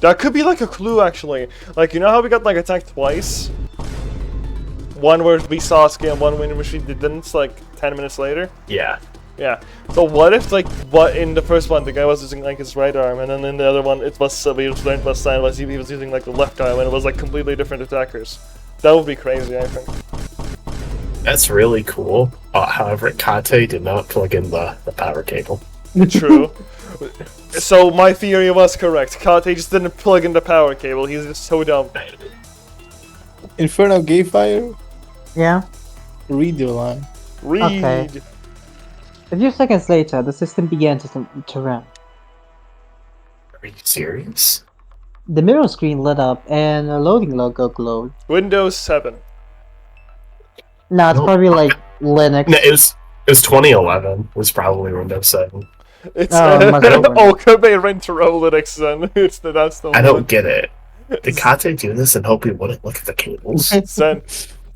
That could be like a clue, actually. Like, you know how we got like attacked twice? One where we saw Sasuke and one when we didn't, like 10 minutes later? Yeah. Yeah. So what if, like, what in the first one the guy was using like his right arm, and then in the other one it was he was using like the left arm, and it was like completely different attackers. That would be crazy, I think. That's really cool. However, Kate did not plug in the power cable. True. So my theory was correct. Kate just didn't plug in the power cable. He's just so dumb. Inferno Gay Fire? Yeah. Read your line. Read. Okay. A few seconds later, the system began to run. Are you serious? The mirror screen lit up and a loading logo glowed. Windows 7. Nah, it's No. probably like Linux. No, it was 2011. It was probably Windows 7. It's Oh, must have been. Okabe Rentaro Linux then. That's the I one. don't get it. Did Kate do this and hope we wouldn't look at the cables? Zen.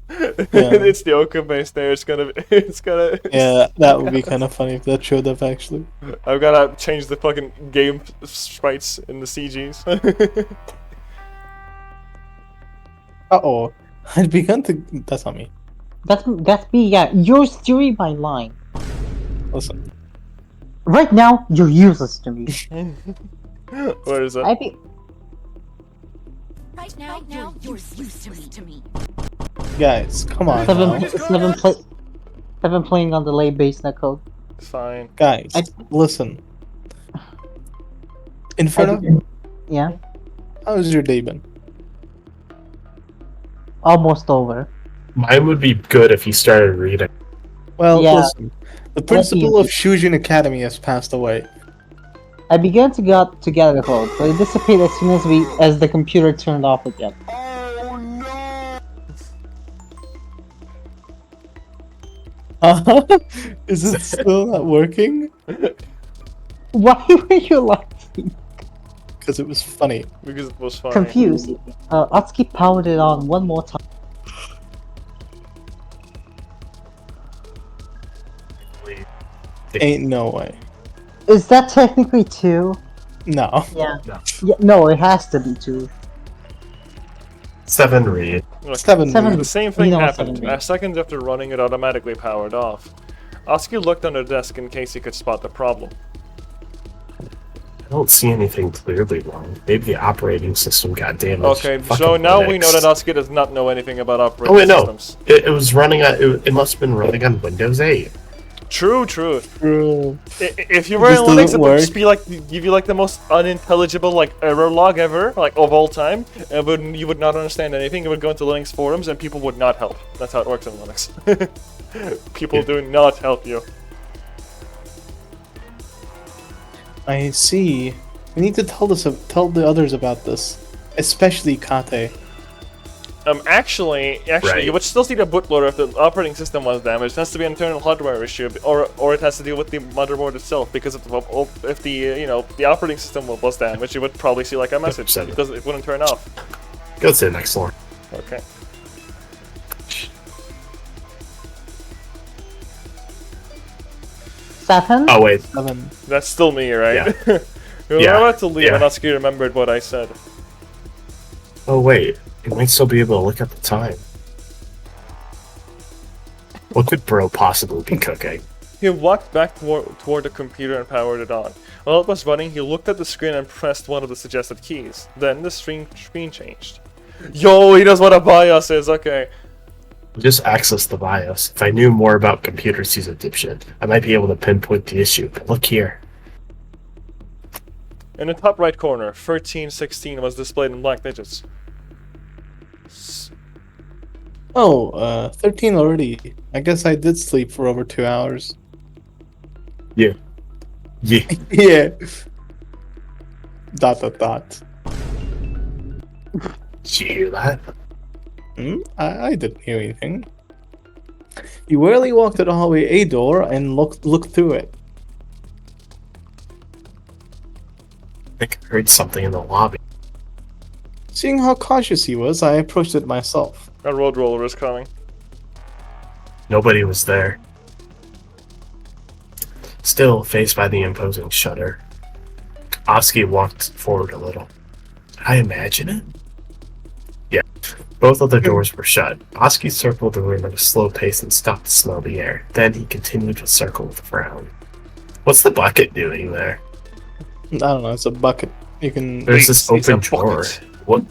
It's the Okabe there. It's gonna. Yeah, that would be kind of funny if that showed up actually. I've gotta change the fucking game sprites in the CGs. Uh-oh. I'd begun to... That's not me. That's me, yeah. You're steering my line. Listen. Right now, you're useless to me. Where is it? I be Right now, you're useless to me. Guys, come on now. seven playing on the lay base netcode. Fine. Guys, listen. Inferno, Yeah, how's your day been? almost over. Mine would be good if you started reading. Well, Yeah. listen. The principal of Shujin Academy has passed away. I began to get a hope, but it disappeared as soon as the computer turned off again. Oh no! Is it still not working? Why were you laughing? Because it was funny. Because it was fine. Confused. Atsuki powered it on one more time. Ain't no way. Is that technically 2? No. Yeah. Yeah. No, it has to be 2. 7 read. Look, Seven. Seven. the same thing You know what's happened. happening. A second after running, it automatically powered off. Atsuki looked under the desk in case he could spot the problem. I don't see anything clearly wrong. Maybe the operating system got damaged. Okay, Fucking so now we know Linux. that Atsuki does not know anything about operating Oh wait, no. systems. It was running on. It must have been running on Windows 8. True. Bro. If you were in This Linux, doesn't it would work. just be like give you like the most unintelligible like error log ever, like of all time. You would not understand anything. It would go into Linux forums and people would not help. That's how it works in Linux. People do not help you. I see. We need to tell the others about this, especially Kate. Actually, Right. you would still see the bootloader if the operating system was damaged. It has to be an internal hardware issue, or it has to deal with the motherboard itself. Because if the the operating system was damaged, you would probably see like a message Yep, because it wouldn't turn off. Go to the next floor. Okay. Seven? Oh wait, 7. That's still me, right? Yeah. We were Yeah, about to leave, yeah. and Atsuki remembered what I said. oh wait, you might still be able to look at the time. What could Bro possibly be cooking? He walked back toward the computer and powered it on. While it was running, he looked at the screen and pressed one of the suggested keys. Then the screen changed. Yo, he knows what a BIOS is, okay. Just access the BIOS. If I knew more about computers, he's a dipshit. I might be able to pinpoint the issue. But look here. In the top right corner, 1316 was displayed in black digits. Oh, 13 already. I guess I did sleep for over 2 hours. Yeah. Yeah. Yeah. ... Did you hear that? I didn't hear anything. You warily walked to the hallway A door and looked through it. I think I heard something in the lobby. Seeing how cautious he was, I approached it myself. A road roller is coming. Nobody was there. Still, faced by the imposing shutter, Oski walked forward a little. Did I imagine it? Yeah. Both of the doors were shut. Oski circled the room at a slow pace and stopped to smell the air. Then he continued to circle with a frown. What's the bucket doing there? I don't know, it's a bucket. You can... There's this It's a open drawer. bucket. What?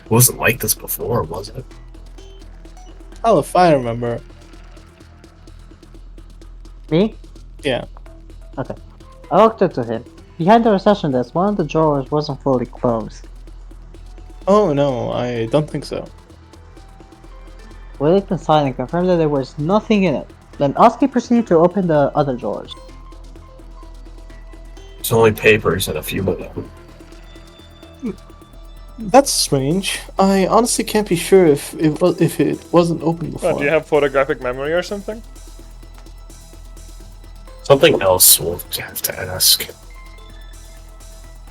It wasn't like this before, was it? Oh, if I remember. Me? Yeah. Okay. I walked up to him. Behind the reception desk, one of the drawers wasn't fully closed. Oh no, I don't think so. We looked inside and confirmed that there was nothing in it. Then Oski proceeded to open the other drawers. There's only papers and a few of them. That's strange. I honestly can't be sure if it wasn't open before. Do you have photographic memory or something? Something else we'll have to ask.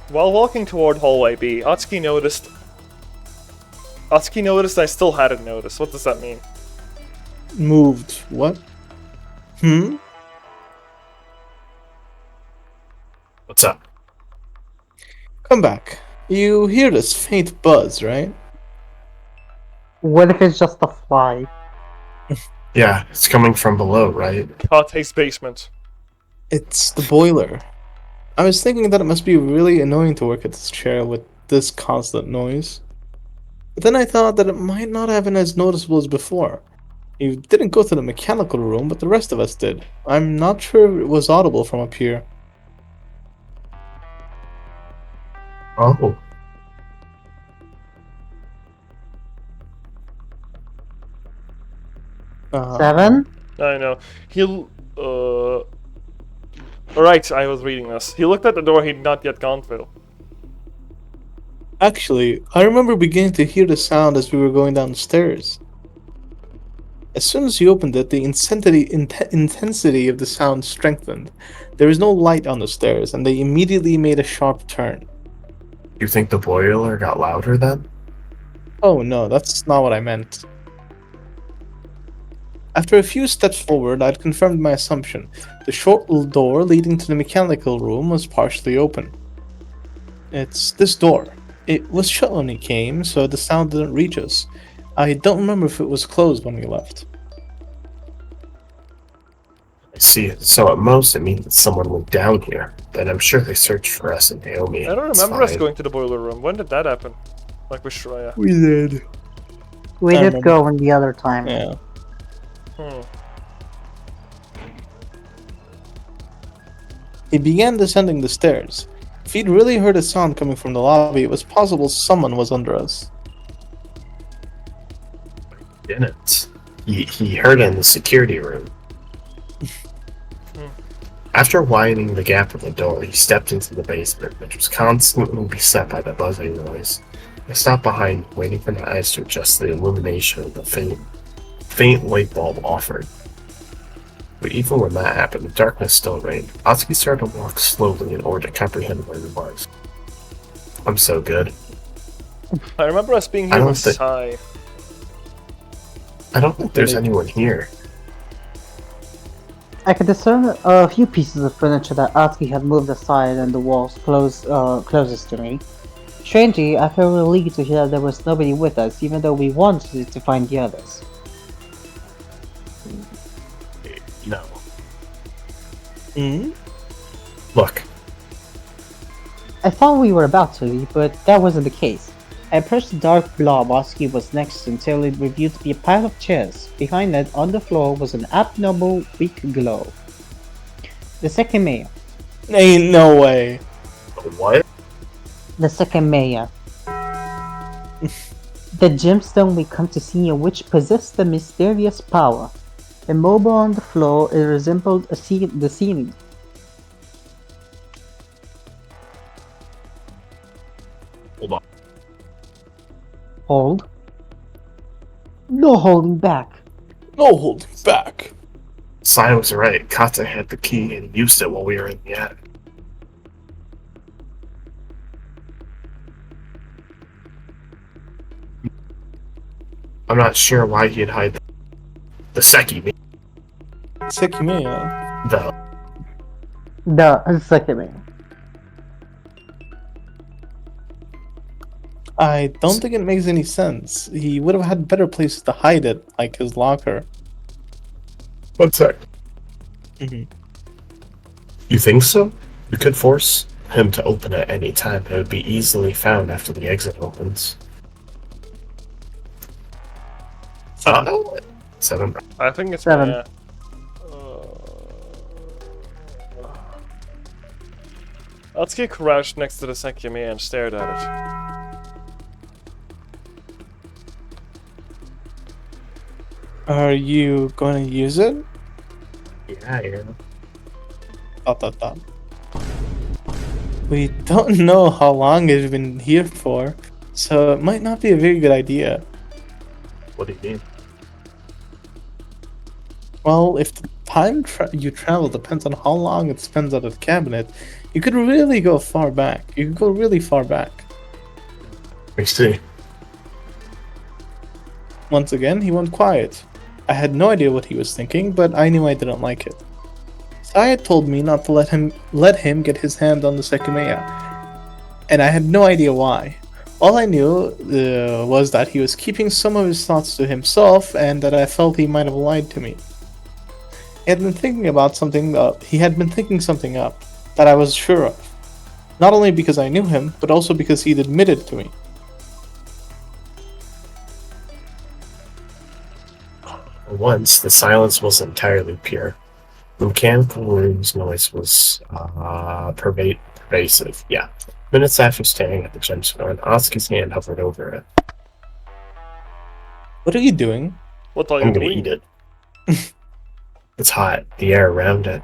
While walking toward hallway B, Atsuki noticed I still hadn't noticed. What does that mean? Moved. What? What's up? Come back. You hear this faint buzz, right? What if it's just a fly? Yeah, it's coming from below, right? Kate's basement. It's the boiler. I was thinking that it must be really annoying to work at this chair with this constant noise. But then I thought that it might not have been as noticeable as before. You didn't go to the mechanical room, but the rest of us did. I'm not sure it was audible from up here. Oh. Seven? I know. Alright, I was reading this. He looked at the door he'd not yet gone through. Actually, I remember beginning to hear the sound as we were going down the stairs. As soon as you opened it, the intensity of the sound strengthened. There was no light on the stairs, and they immediately made a sharp turn. You think the boiler got louder then? Oh no, that's not what I meant. After a few steps forward, I'd confirmed my assumption. The short door leading to the mechanical room was partially open. It's this door. It was shut when we came, so the sound didn't reach us. I don't remember if it was closed when we left. I see it. So at most it means that someone went down here. Then I'm sure they searched for us and Naomi. I don't It's remember us fine. going to the boiler room. When did that happen? Like with Shreya. We did. We I did remember. go in the other time. Yeah. He began descending the stairs. If he'd really heard a sound coming from the lobby, it was possible someone was under us. Didn't. He heard it in the security room. After widening the gap in the door, he stepped into the basement, which was constantly beset by the buzzing noise. I stopped behind, waiting for my eyes to adjust to the illumination the faint light bulb offered. But even when that happened, the darkness still reigned. Atsuki started to walk slowly in order to comprehend where he was. I'm so good. I remember us being I here don't with thi- Sai. I don't think there's anyone here. I could discern a few pieces of furniture that Atsuki had moved aside and the walls closest to me. Strangely, I felt relieved to hear that there was nobody with us, even though we wanted to find the others. No. Hmm? Look, I thought we were about to, but that wasn't the case. I approached the dark blob Atsuki was next to until it revealed to be a pile of chairs. Behind it, on the floor, was an abnormal, weak glow. The Sekimeiya. Ain't no way. what? The Sekimeiya. The gemstone we come to see in which possessed the mysterious power. Immobile on the floor, it resembled the ceiling. Hold on. Hold. No holding back. No holding back. Sai was right. Kata had the key and used it while we were in the attic. I'm not sure why he'd hide the Sekimeiya, Sekimeiya. though. The Sekimeiya. I don't think it makes any sense. He would have had better places to hide it, like his locker. 1 sec. Mhm. You think so? We could force him to open at any time. It would be easily found after the exit opens. Oh, 7. I think it's 7. yeah. Atsuki crouched next to the Sekimeiya and stared at it. Are you going to use it? Yeah. Dot dot dot. We don't know how long it's been here for, so it might not be a very good idea. What do you mean? Well, if the time you travel depends on how long it spends out of the cabinet, you could really go far back. You could go really far back. I see. Once again, he went quiet. I had no idea what he was thinking, but I knew I didn't like it. Sai had told me not to let him get his hand on the Sekimeiya, and I had no idea why. All I knew was that he was keeping some of his thoughts to himself, and that I felt he might have lied to me. He had been thinking something up that I was sure of. Not only because I knew him, but also because he'd admitted to me. Once, the silence was entirely pure. The mechanical room's noise was pervasive. Yeah. Minutes after staring at the gemstone, Asuka's hand hovered over it. What are you doing? What are I'm you gonna doing? eat it. It's hot. The air around it.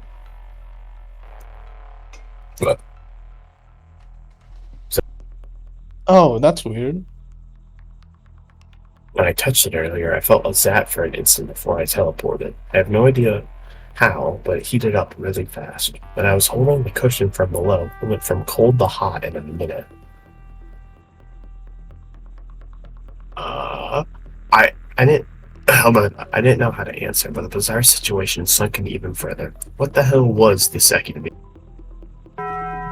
Oh, that's weird. When I touched it earlier, I felt a zap for an instant before I teleported. I have no idea how, but it heated up really fast. When I was holding the cushion from below, it went from cold to hot in a minute. I didn't. Hold on. I didn't know how to answer, but the bizarre situation sunk in even further. What the hell was the second?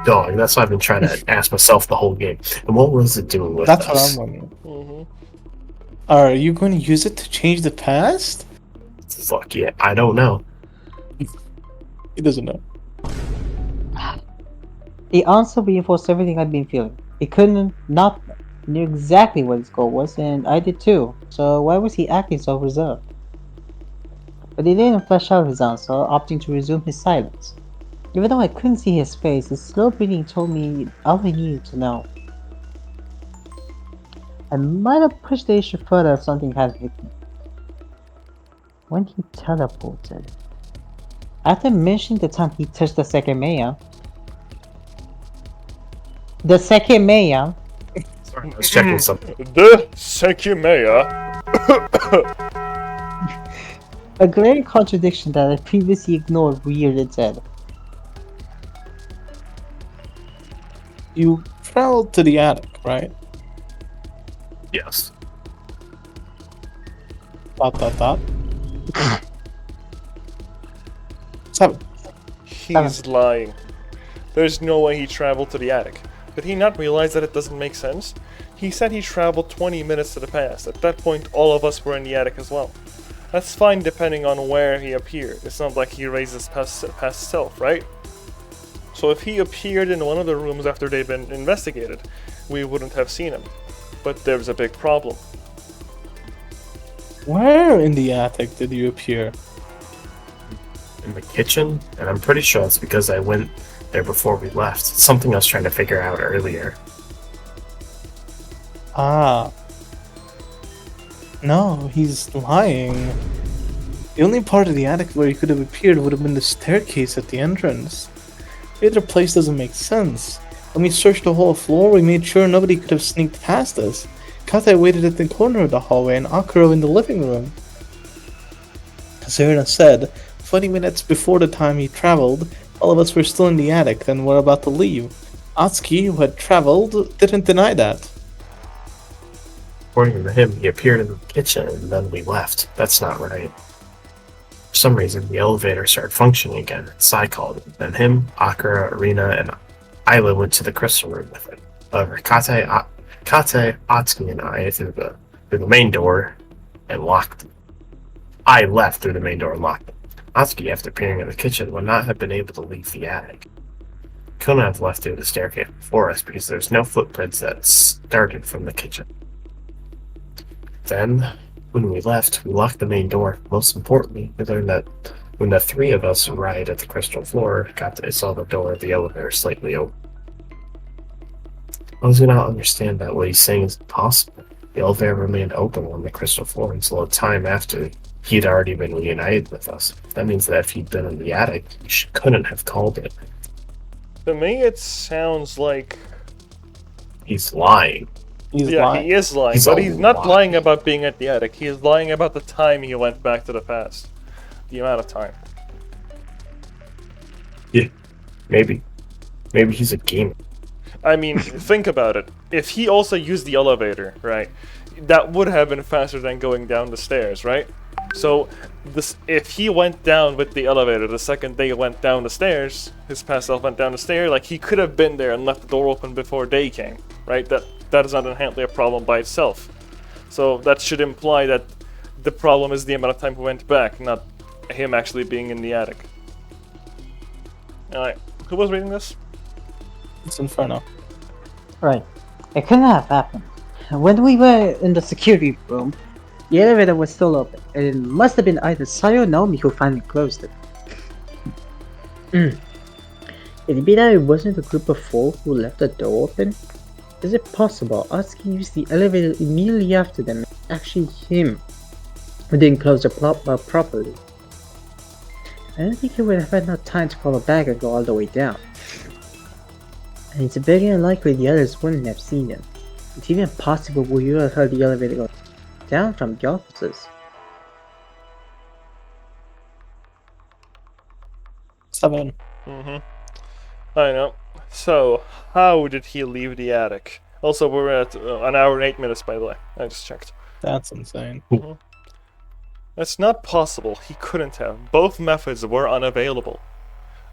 Dog. That's what I've been trying to ask myself the whole game. And what was it doing with That's us? what I'm wondering. Mm-hmm. Are you going to use it to change the past? Fuck yeah. I don't know. He doesn't know. The answer reinforced everything I'd been feeling. He couldn't not knew exactly what his goal was, and I did too. So why was he acting so reserved? But he didn't flesh out his answer, opting to resume his silence. Even though I couldn't see his face, his slow breathing told me all I needed to know. I might have pushed the issue further if something hadn't hit me. When he teleported. After mentioning the time he touched the Sekimeiya. The Sekimeiya. Sorry, I was checking something. The Sekimeiya. A glaring contradiction that I previously ignored reared its head. You traveled to the attic, right? Yes. Dot dot dot. 7. He's lying. There's no way he traveled to the attic. Did he not realize that it doesn't make sense? He said he traveled 20 minutes to the past. At that point, all of us were in the attic as well. That's fine depending on where he appeared. It's not like he raised his past self, right? So if he appeared in one of the rooms after they'd been investigated, we wouldn't have seen him. But there's a big problem. Where in the attic did you appear? In the kitchen, and I'm pretty sure it's because I went there before we left. It's something I was trying to figure out earlier. Ah. No, he's lying. The only part of the attic where he could have appeared would have been the staircase at the entrance. The other place doesn't make sense. When we searched the whole floor, we made sure nobody could have sneaked past us. Kata waited at the corner of the hallway and Akuro in the living room. As Erina said, 20 minutes before the time he traveled, all of us were still in the attic, then were about to leave. Atsuki, who had traveled, didn't deny that. According to him, he appeared in the kitchen and then we left. That's not right. For some reason, the elevator started functioning again. Sai called it. Then him, Akira, Arena, and Ayla went to the crystal room with it. However, Kate, Atsuki, and I through the main door and locked it. I left through the main door and locked it. Atsuki, after appearing in the kitchen, would not have been able to leave the attic. Couldn't have left through the staircase before us because there's no footprints that started from the kitchen. Then, when we left, we locked the main door. Most importantly, we learned that when the three of us arrived at the crystal floor, saw the door of the elevator slightly open. I do not understand that what he's saying is impossible. The elevator remained open on the crystal floor until a time after he'd already been reunited with us. That means that if he'd been in the attic, he couldn't have called it. To me, it sounds like... He's lying. He's yeah, lying. he is lying, He's but a he's not liar. lying about being at the attic. He is lying about the time he went back to the past. The amount of time. Yeah, maybe. Maybe he's a gamer. I mean, think about it. If he also used the elevator, right, that would have been faster than going down the stairs, right? So, if he went down with the elevator the second they went down the stairs, his past self went down the stair, like, he could have been there and left the door open before they came, right? That is not inherently a problem by itself. So, that should imply that the problem is the amount of time he went back, not him actually being in the attic. Alright, who was reading this? It's Inferno. Right. It couldn't have happened. When we were in the security room, the elevator was still open, and it must have been either Sai or Naomi who finally closed it. Could it be that it wasn't the group of four who left the door open? Is it possible Atsuki used the elevator immediately after them, actually him, who didn't close it properly? I don't think he would have had enough time to call back and go all the way down. And it's very unlikely the others wouldn't have seen him. It's even possible we would have heard the elevator go down from the offices. 7. I know. So, how did he leave the attic? Also, we're at an hour and 8 minutes, by the way. I just checked. That's insane. That's not possible. He couldn't have. Both methods were unavailable.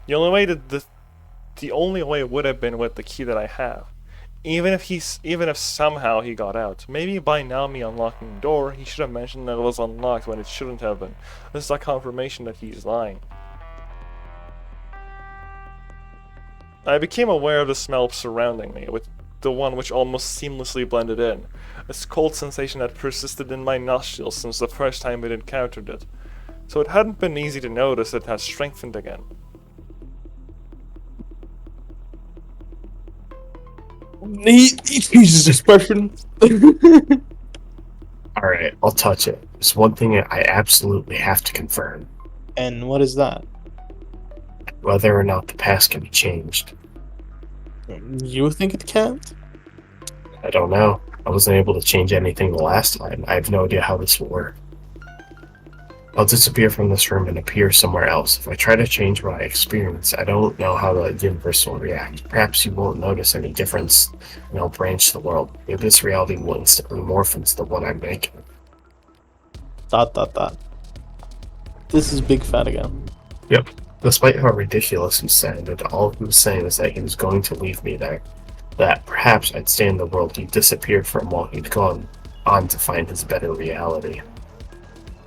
The only way the only way would have been with the key that I have. Even if somehow he got out, maybe by now me unlocking the door, he should have mentioned that it was unlocked when it shouldn't have been. This is a confirmation that he's lying. I became aware of the smell surrounding me, with the one which almost seamlessly blended in. A cold sensation that persisted in my nostrils since the first time we'd encountered it. So it hadn't been easy to notice it had strengthened again. He changes expression. Alright, I'll touch it. There's one thing I absolutely have to confirm. And what is that? Whether or not the past can be changed. You think it can't? I don't know. I wasn't able to change anything the last time. I have no idea how this will work. I'll disappear from this room and appear somewhere else. If I try to change what I experience, I don't know how the universe will react. Perhaps you won't notice any difference, and I'll branch the world. Maybe this reality will instantly morph into the one I'm making. ... This is Big Fat again. Yep. Despite how ridiculous he sounded, all he was saying is that he was going to leave me there. That perhaps I'd stay in the world he disappeared from while he'd gone on to find his better reality.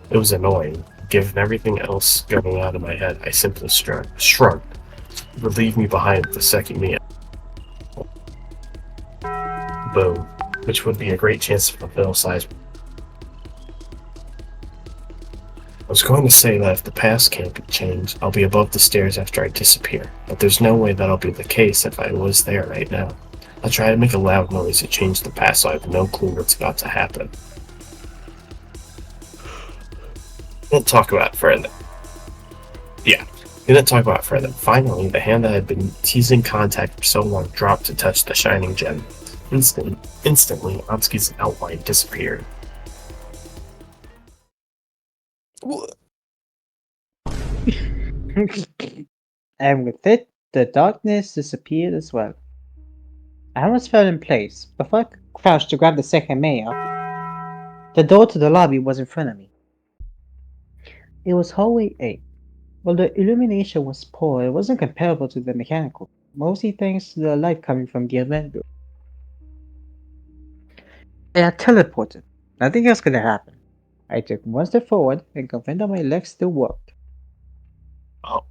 It was annoying. Given everything else going on in my head, I simply shrugged. He would leave me behind with the Sekimeiya. Boom. Which would be a great chance to fulfill size. I was going to say that if the past can't be changed, I'll be above the stairs after I disappear, but there's no way that'll be the case if I was there right now. I'll try to make a loud noise to change the past so I have no clue what's about to happen. We'll talk about it further. Yeah, we didn't talk about it further. Finally, the hand that had been teasing contact for so long dropped to touch the shining gem. Instantly, Atsuki's outline disappeared. And with it, the darkness disappeared as well. I almost fell in place. Before I could crouch to grab the second mayor, the door to the lobby was in front of me. It was hallway 8. While the illumination was poor, it wasn't comparable to the mechanical, mostly thanks to the light coming from the event room. I had teleported. Nothing else could have happened. I took one step forward and confirmed that my legs still worked. Oh,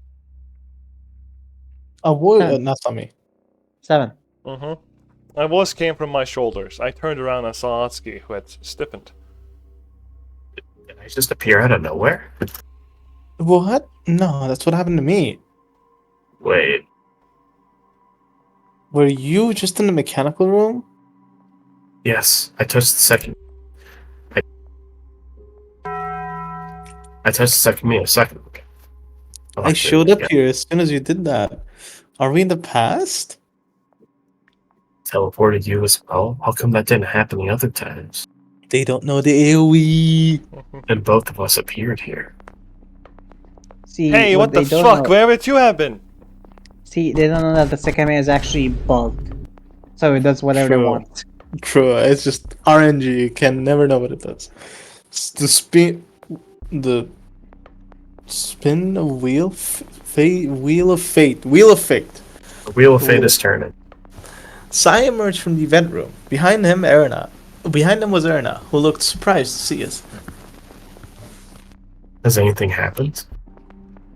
A voice, Ten. not on me. 7. My voice came from my shoulders. I turned around and saw Atsuki, who had stiffened. did I just appear out of nowhere? What? No, that's what happened to me. Wait, Were you just in the mechanical room? yes, I touched the second. I touched the Sekimeiya a second ago. I showed up here as soon as you did that. Are we in the past? Teleported you as well? How come that didn't happen the other times? They don't know the AoE. And both of us appeared here. See, Hey, what the they don't fuck? know- Where would you have been? See, they don't know that the second mayor is actually bugged. So it does whatever they True. want. True, it's just RNG. You can never know what it does. The spin of wheel, wheel of fate. The wheel of fate Ooh. is turning. Sai emerged from the event room. Behind him, Erna. Behind him was Erna, who looked surprised to see us. Has anything happened?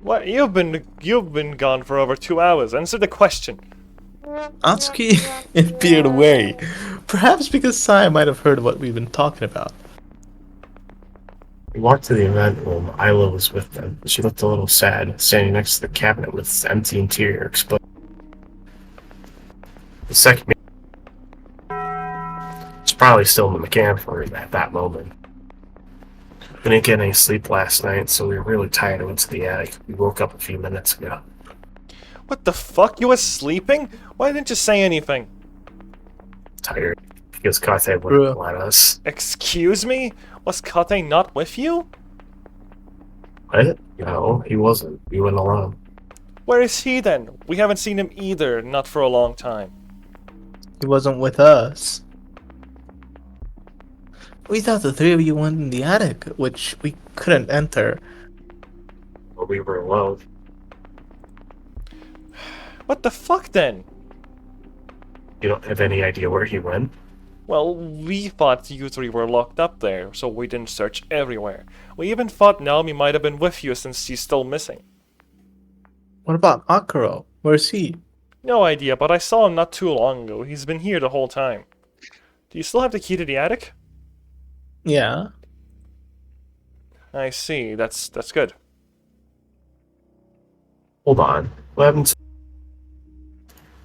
What? You've been gone for over 2 hours. Answer the question. Atsuki appeared wary, perhaps because Sai might have heard what we've been talking about. We walked to the event room. Isla was with them. She looked a little sad, standing next to the cabinet with its empty interior exposed. The second was probably still in the mechanical room at that moment. We didn't get any sleep last night, so we were really tired and went to the attic. We woke up a few minutes ago. What the fuck? You were sleeping? Why didn't you say anything? Tired. Because Kate Bro. wouldn't let us. Excuse me? Was Kate not with you? What? No, he wasn't. We went alone. Where is he then? We haven't seen him either, not for a long time. He wasn't with us. We thought the three of you went in the attic, which we couldn't enter. But we were alone. What the fuck then? You don't have any idea where he went? Well, we thought you three were locked up there, so we didn't search everywhere. We even thought Naomi might have been with you since she's still missing. What about Akuro? Where's he? No idea, but I saw him not too long ago. He's been here the whole time. Do you still have the key to the attic? Yeah. I see. That's good. Hold on. What happened to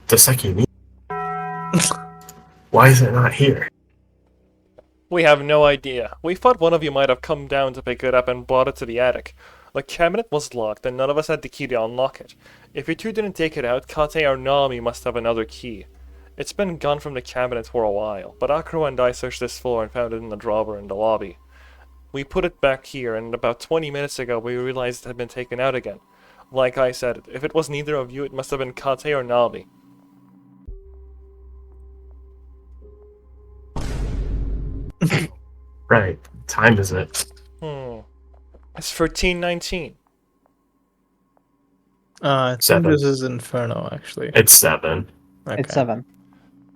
the Sekimeiya? Why is it not here? We have no idea. We thought one of you might have come down to pick it up and brought it to the attic. The cabinet was locked and none of us had the key to unlock it. If you two didn't take it out, Kate or Nami must have another key. It's been gone from the cabinet for a while, but Akro and I searched this floor and found it in the drawer in the lobby. We put it back here, and about 20 minutes ago we realized it had been taken out again. Like I said, if it was neither of you, it must have been Kate or Nami. Right. Time is it? It's 13:19. I think 7. this is Inferno, actually. It's 7. Okay. It's 7.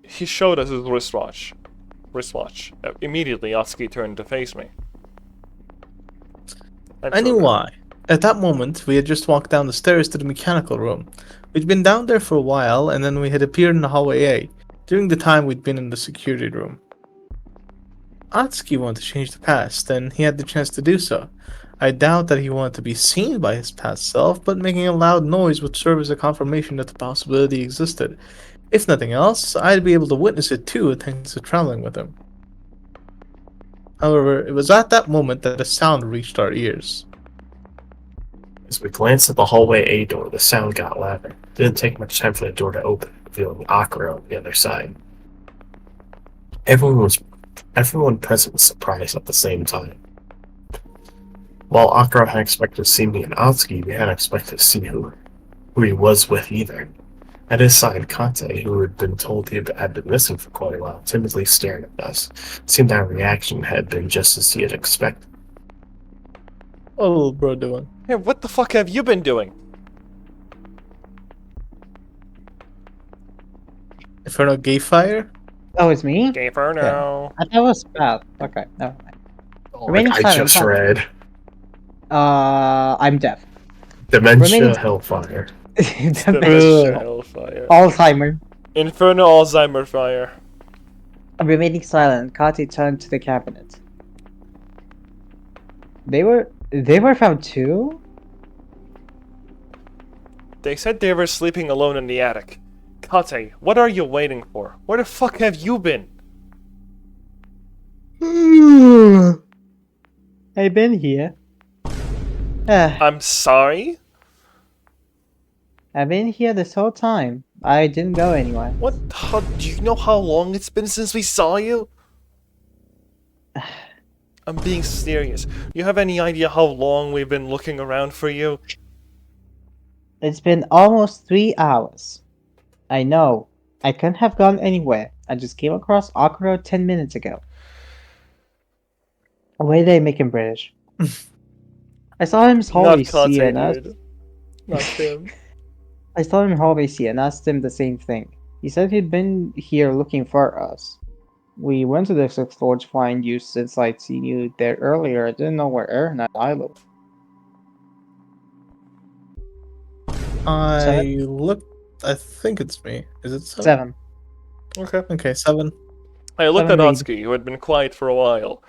He showed us his wristwatch. Immediately, Atsuki turned to face me. I knew why. At that moment, we had just walked down the stairs to the mechanical room. We'd been down there for a while, and then we had appeared in the hallway A, during the time we'd been in the security room. Atsuki wanted to change the past, and he had the chance to do so. I doubt that he wanted to be seen by his past self, but making a loud noise would serve as a confirmation that the possibility existed. If nothing else, I'd be able to witness it too, thanks to traveling with him. However, it was at that moment that a sound reached our ears. As we glanced at the hallway A door, the sound got louder. It didn't take much time for the door to open, revealing Akira on the other side. Everyone present was surprised at the same time. While Akira had expected to see me and Atsuki, we hadn't expected to see who he was with either. At his side, Kate, who had been told he had been missing for quite a while, timidly stared at us. It seemed our reaction had been just as he had expected. What little bro doing? Hey, what the fuck have you been doing? Inferno gay fire? Oh, it's me? Gay for now. I thought it was Beth. Okay, never mind. Oh, Remaining I silent, just huh? read I'm deaf. Dementia Remaining- Hellfire. Dementia Hellfire. Alzheimer. Inferno Alzheimer fire. Remaining silent, Kati turned to the cabinet. They were found too? They said they were sleeping alone in the attic. Kate, what are you waiting for? Where the fuck have you been? I've been here. Ah, I'm sorry? I've been here this whole time. I didn't go anywhere. What? Do you know how long it's been since we saw you? I'm being serious. You have any idea how long we've been looking around for you? It's been almost 3 hours. I know. I couldn't have gone anywhere. I just came across Akira 10 minutes ago. Why did they make him British? I saw him in hallway Not Kate, C and asked, dude. Not him. I saw him in hallway C and asked him the same thing. He said he'd been here looking for us. We went to the 6th floor to find you since I'd seen you there earlier. I didn't know where Aaron and I lived. I looked. I think it's me. Is it 7? 7. Okay. Okay, 7. I looked at Seven read. Atsuki, who had been quiet for a while.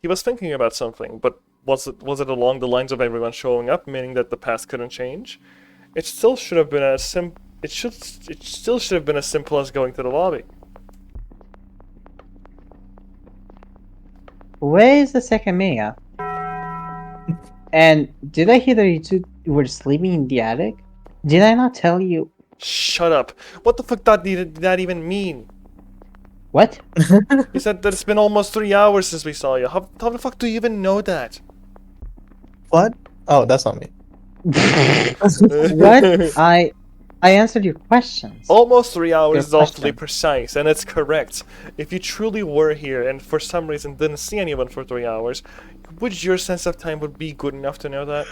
He was thinking about something, but was it along the lines of everyone showing up, meaning that the past couldn't change? It still should have been as still should have been as simple as going to the lobby. Where is the Sekimeiya? And did I hear that you two were sleeping in the attic? Did I not tell you? Shut up. What the fuck did that even mean? What? You said that it's been almost 3 hours since we saw you. How the fuck do you even know that? What? Oh, that's not me. What? I answered your questions. Almost 3 hours is Good awfully question. precise, and it's correct. If you truly were here and for some reason didn't see anyone for 3 hours, would your sense of time would be good enough to know that?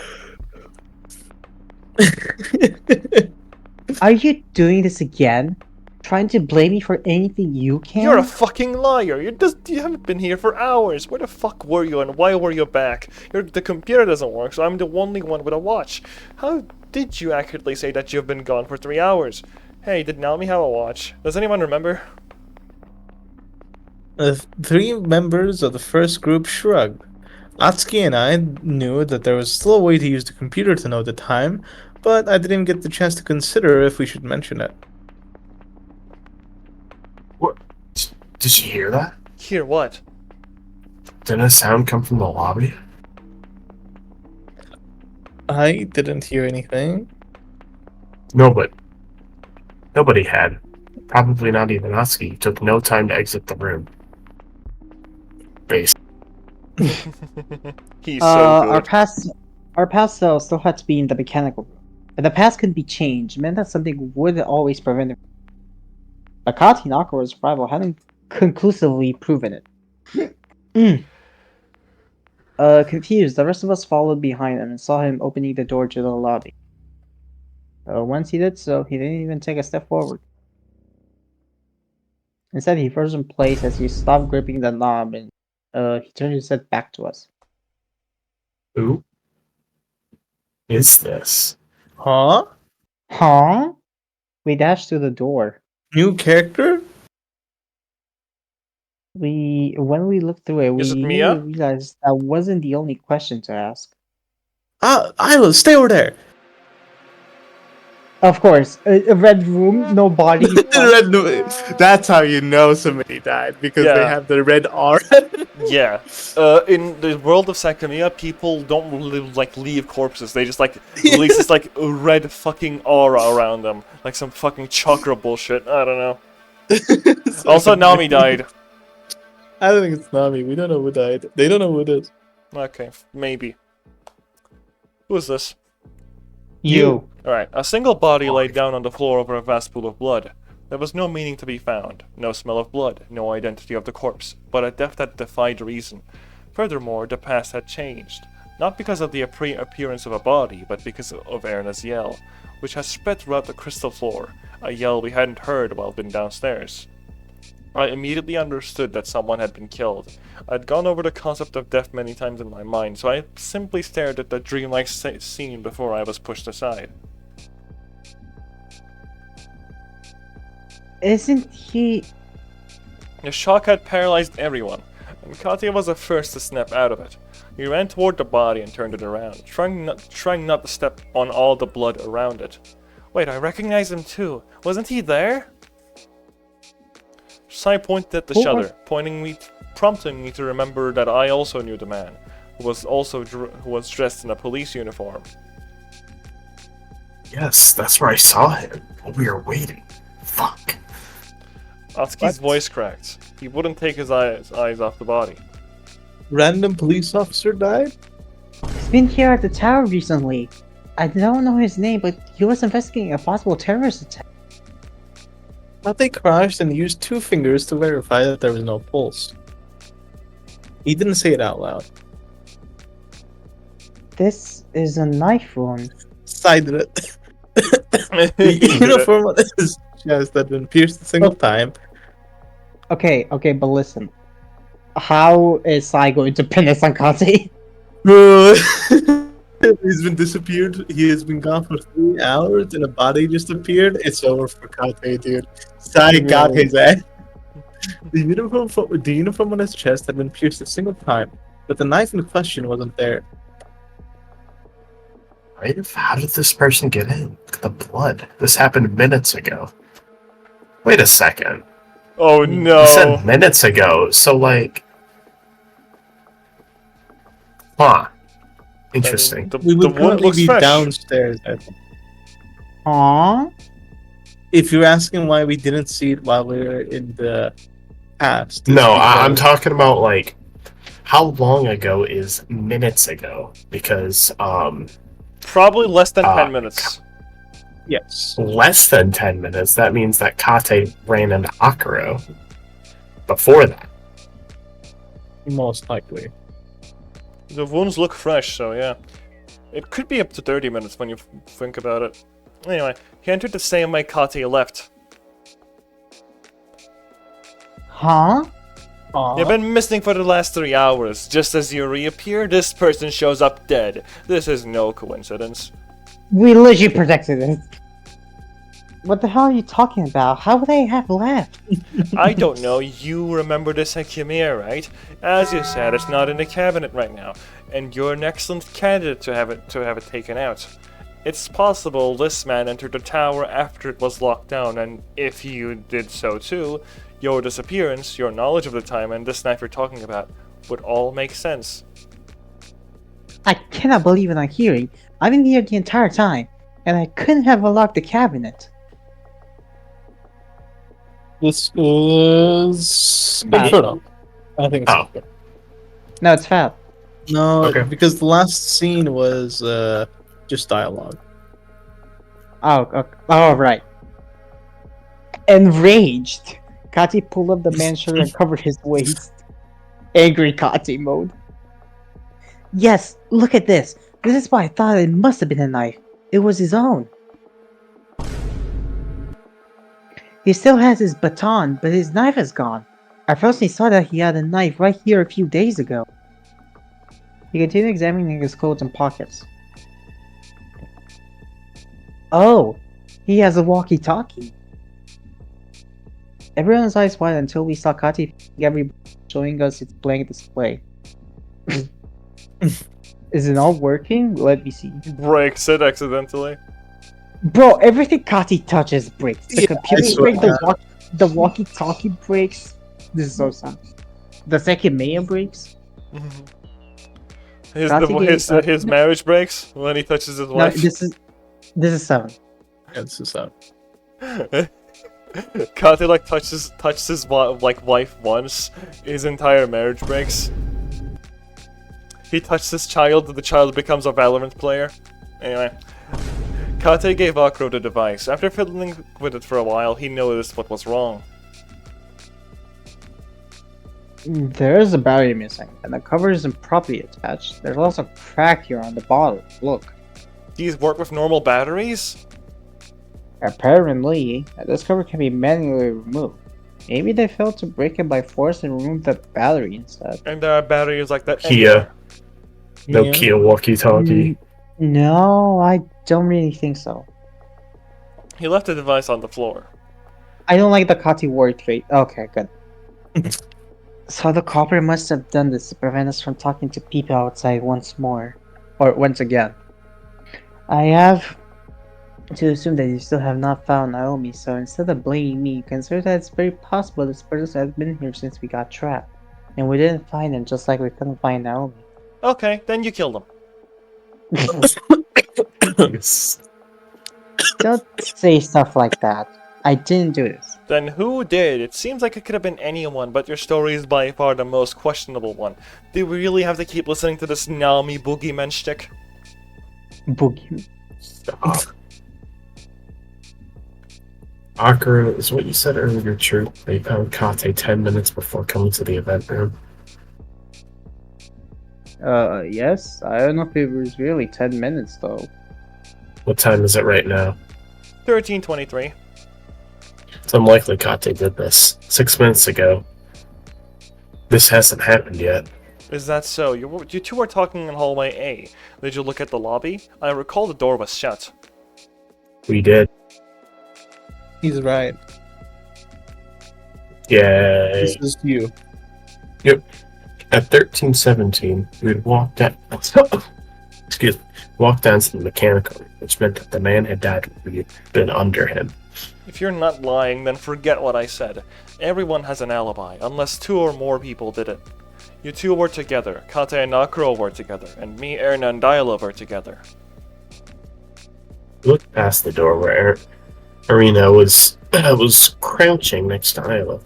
Are you doing this again? Trying to blame me for anything you can? You're a fucking liar. You haven't been here for hours. Where the fuck were you and why were you back? The computer doesn't work, so I'm the only one with a watch. How did you accurately say that you've been gone for 3 hours? Hey, did Naomi have a watch? Does anyone remember? The 3 members of the first group shrugged. Atsuki and I knew that there was still a way to use the computer to know the time, but I didn't even get the chance to consider if we should mention it. Did you hear that? Hear what? Didn't a sound come from the lobby? I didn't hear anything. No, but nobody had. Probably not even Husky. He took no time to exit the room. Base. He's so Our good. past self still had to be in the mechanical room. If the past could be changed, it meant that something would always prevent it. But Kati Nakara's rival hadn't conclusively proven it. Confused, the rest of us followed behind him and saw him opening the door to the lobby. Once he did so, he didn't even take a step forward. Instead, he froze in place as he stopped gripping the knob and he turned his head back to us. Who is this? Huh? Huh? We dashed to the door. New character? When we looked through it, Is we it Mia? immediately realized that wasn't the only question to ask. Isla, stay over there. Of course, a red room, no body. That's how you know somebody died, because they Yeah. have the red R. Yeah. In the world of Sekimeiya, people don't leave corpses. They just release this red fucking aura around them, like some fucking chakra bullshit. I don't know. Also, Nami died. I don't think it's Nami. We don't know who died. They don't know who it is. Okay, maybe. Who is this? You. Alright, a single body laid down on the floor over a vast pool of blood. There was no meaning to be found, no smell of blood, no identity of the corpse, but a death that defied reason. Furthermore, the past had changed. Not because of the appearance of a body, but because of Erna's yell, which had spread throughout the crystal floor, a yell we hadn't heard while been downstairs. I immediately understood that someone had been killed. I'd gone over the concept of death many times in my mind, so I simply stared at the dreamlike scene before I was pushed aside. Isn't he... The shock had paralyzed everyone, and Katya was the first to snap out of it. He ran toward the body and turned it around, trying not to step on all the blood around it. Wait, I recognize him too. Wasn't he there? Sai pointed at the shutter, prompting me to remember that I also knew the man, who was dressed in a police uniform. Yes, that's where I saw him. While we were waiting. Fuck. Atsuki's voice cracked. He wouldn't take his eyes off the body. Random police officer died? He's been here at the tower recently. I don't know his name, but he was investigating a possible terrorist attack. But they crashed and used 2 fingers to verify that there was no pulse. He didn't say it out loud. This is a knife wound. Sided it. The uniform on his chest had been pierced a single time. Okay, but listen. How is Sai going to pin this on Kati? He's been disappeared. He has been gone for 3 hours and a body just appeared. It's over for Kate, dude. Sai got his ass. The uniform on his chest had been pierced a single time, but the knife in question wasn't there. Right? How did this person get in? Look at the blood. This happened minutes ago. Wait a second. Oh no! You said minutes ago, so Huh. Interesting. The We would wound currently looks be fresh. downstairs, I think. Aww. If you're asking why we didn't see it while we were in the past. No, it's I'm because- talking about, how long ago is minutes ago? Because, Probably less than 10 minutes. Yes. less than 10 minutes, that means that Kate ran into Akuro before that. Most likely. The wounds look fresh, so yeah. It could be up to 30 minutes when you think about it. Anyway, he entered the same way Kate left. Huh? You've been missing for the last 3 hours. Just as you reappear, this person shows up dead. This is no coincidence. We literally protected it. What the hell are you talking about? How would they have left? I don't know, you remember this Sekimeiya, right? As you said, it's not in the cabinet right now, and you're an excellent candidate to have it taken out. It's possible this man entered the tower after it was locked down, and if you did so too, your disappearance, your knowledge of the time, and this knife you're talking about would all make sense. I cannot believe what I'm hearing. I've been here the entire time, and I couldn't have unlocked the cabinet. This is Bad. shut up. I think it's Oh. okay. No, it's foul. No, Okay. because the last scene was just dialogue. Oh, right. Enraged, Kati pulled up the man's shirt and covered his waist. Angry Kati mode. Yes, look at this. This is why I thought it must have been a knife. It was his own. He still has his baton, but his knife is gone. I firstly saw that he had a knife right here a few days ago. He continued examining his clothes and pockets. Oh, he has a walkie-talkie. Everyone's eyes wide until we saw Kati showing us its blank display. Is it all working? Let me see. Breaks it accidentally. Bro, everything Kati touches breaks. The Yeah, computer I swear breaks, to the walkie-talkie breaks. This is so sad. The Sekimeiya breaks. His marriage breaks when he touches his No, wife. this is 7. Yeah, this is that. Kate like touches his wife once, his entire marriage breaks. He touched his child, the child becomes a Valorant player. Anyway, Kate gave Akro the device. After fiddling with it for a while, he noticed what was wrong. There is a battery missing, and the cover isn't properly attached. There's also a crack here on the bottle. Look. These work with normal batteries? Apparently, this cover can be manually removed. Maybe they failed to break it by force and remove the battery instead. And there are batteries like that. Kia. No Yeah. Kia walkie-talkie. No, I don't really think so. He left the device on the floor. I don't like the Kati word trait. Okay, good. So the copper must have done this to prevent us from talking to people outside once more. Or once again. I have to assume that you still have not found Naomi, so instead of blaming me, consider that it's very possible this person has been here since we got trapped. And we didn't find him just like we couldn't find Naomi. Okay, then you killed him. Don't say stuff like that. I didn't do this. Then who did? It seems like it could have been anyone, but your story is by far the most questionable one. Do we really have to keep listening to this Naomi boogeyman shtick? Boogie. Stop. Akira, is what you said earlier true? They found Kate 10 minutes before coming to the event room. Yes. I don't know if it was really 10 minutes though. What time is it right now? 13:23. It's unlikely Kate did this. 6 minutes ago. This hasn't happened yet. Is that so? You two were talking in hallway A. Did you look at the lobby? I recall the door was shut. We did. He's right. Yay. This is you. At 13:17, we had walked down. Excuse me. Walked down to the mechanical room, which meant that the man had died when we had been under him. If you're not lying, then forget what I said. Everyone has an alibi, unless 2 or more people did it. You two were together, Kate and Nakuro were together, and me, Erna, and Diala were together. We looked past the door where Arena was crouching next to Isla,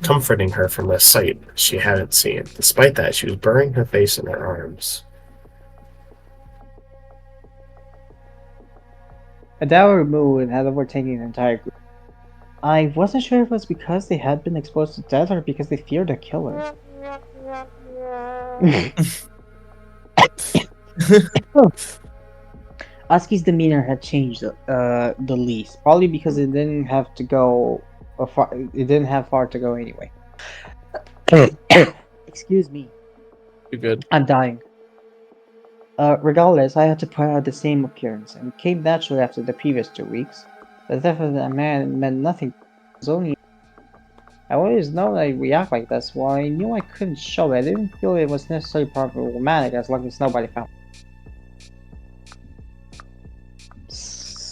comforting her from a sight she hadn't seen. Despite that, she was burying her face in her arms. A dour mood had overtaken the entire group. I wasn't sure if it was because they had been exposed to death or because they feared the killer. Aski's demeanor had changed the least, probably because it didn't have to go far. It didn't have far to go anyway. Excuse me, You're good. I'm dying. Regardless, I had to point out the same appearance, and it came naturally after the previous 2 weeks. The death of that man meant nothing. It was only I always known I'd react like this. While I knew I couldn't show it, I didn't feel it was necessarily problematic as long as nobody found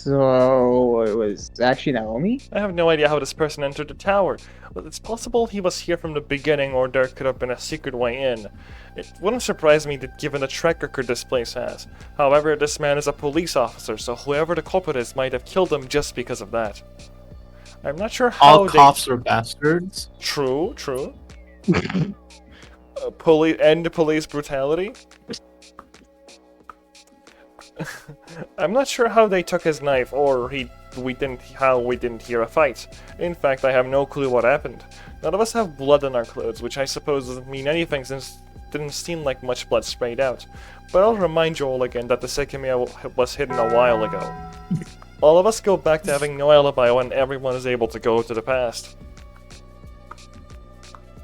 So it was actually Naomi? I have no idea how this person entered the tower, but it's possible he was here from the beginning or there could have been a secret way in. It wouldn't surprise me that given the track record this place has. However, this man is a police officer, so whoever the culprit is might have killed him just because of that. I'm not sure how All cops are bastards. True. End police brutality. I'm not sure how they took his knife, or we didn't hear a fight. In fact, I have no clue what happened. None of us have blood on our clothes, which I suppose doesn't mean anything since it didn't seem like much blood sprayed out. But I'll remind you all again that the Sekimeiya was hidden a while ago. All of us go back to having no alibi when everyone is able to go to the past.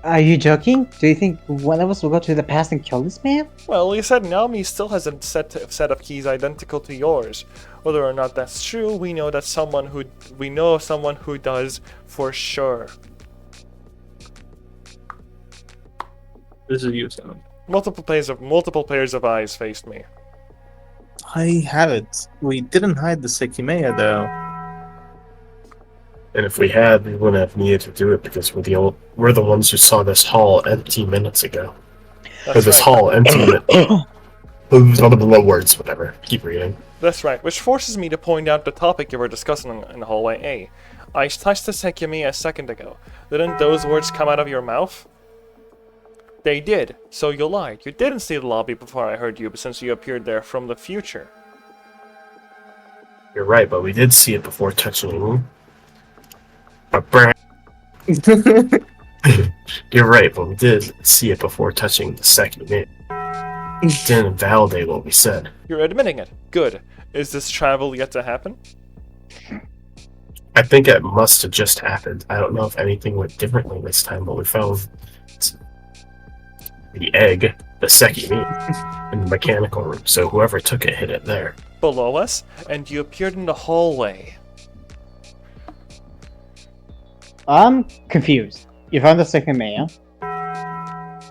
Are you joking? Do you think one of us will go to the past and kill this man? Well, you said Naomi still has a set of keys identical to yours. Whether or not that's true, we know of someone who does for sure. This is you, Sam. Multiple pairs of eyes faced me. I have it. We didn't hide the Sekimeiya, though. And if we had, we wouldn't have needed to do it because we're the ones who saw this hall empty minutes ago. That's right. Hall empty words, whatever. Keep reading. That's right, which forces me to point out the topic you were discussing in hallway A. I touched the Sekimeiya a second ago. Didn't those words come out of your mouth? They did, so you lied. You didn't see the lobby before I heard you, since you appeared there from the future. You're right, but we did see it before touching. You're right, but we did see it before touching the second minute. Didn't validate what we said. You're admitting it. Good. Is this travel yet to happen? I think it must have just happened. I don't know if anything went differently this time, but we found the egg, the second meat, in the mechanical room, so whoever took it hid it there. Below us, and you appeared in the hallway. I'm confused. You found the Sekimeiya,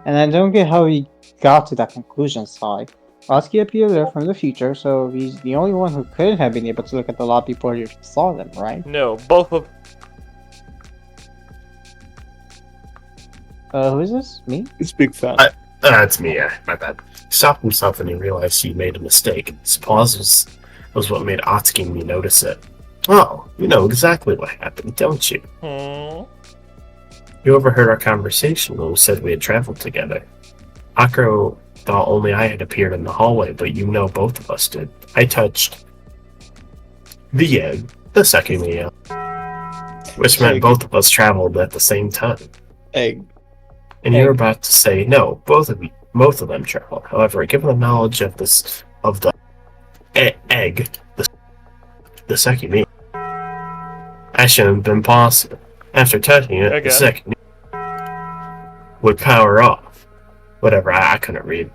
and I don't get how he got to that conclusion side. Oski appeared there from the future, so he's the only one who could have been able to look at the lobby before you saw them, right? No, both of... Who is this? Me? It's big fat. It's me, yeah, my bad. He stopped himself and he realized he made a mistake. His pause was what made Atsuki and me notice it. Oh, you know exactly what happened, don't you? You overheard our conversation when we said we had traveled together. Akro thought only I had appeared in the hallway, but you know both of us did. I touched the egg, the Sekimeiya, which meant both of us traveled at the same time. Egg. And you're about to say, no, both of them traveled. However, given the knowledge of the egg, the Sekimeiya, that shouldn't have been possible. After touching it, the second would power off. Whatever, I couldn't read.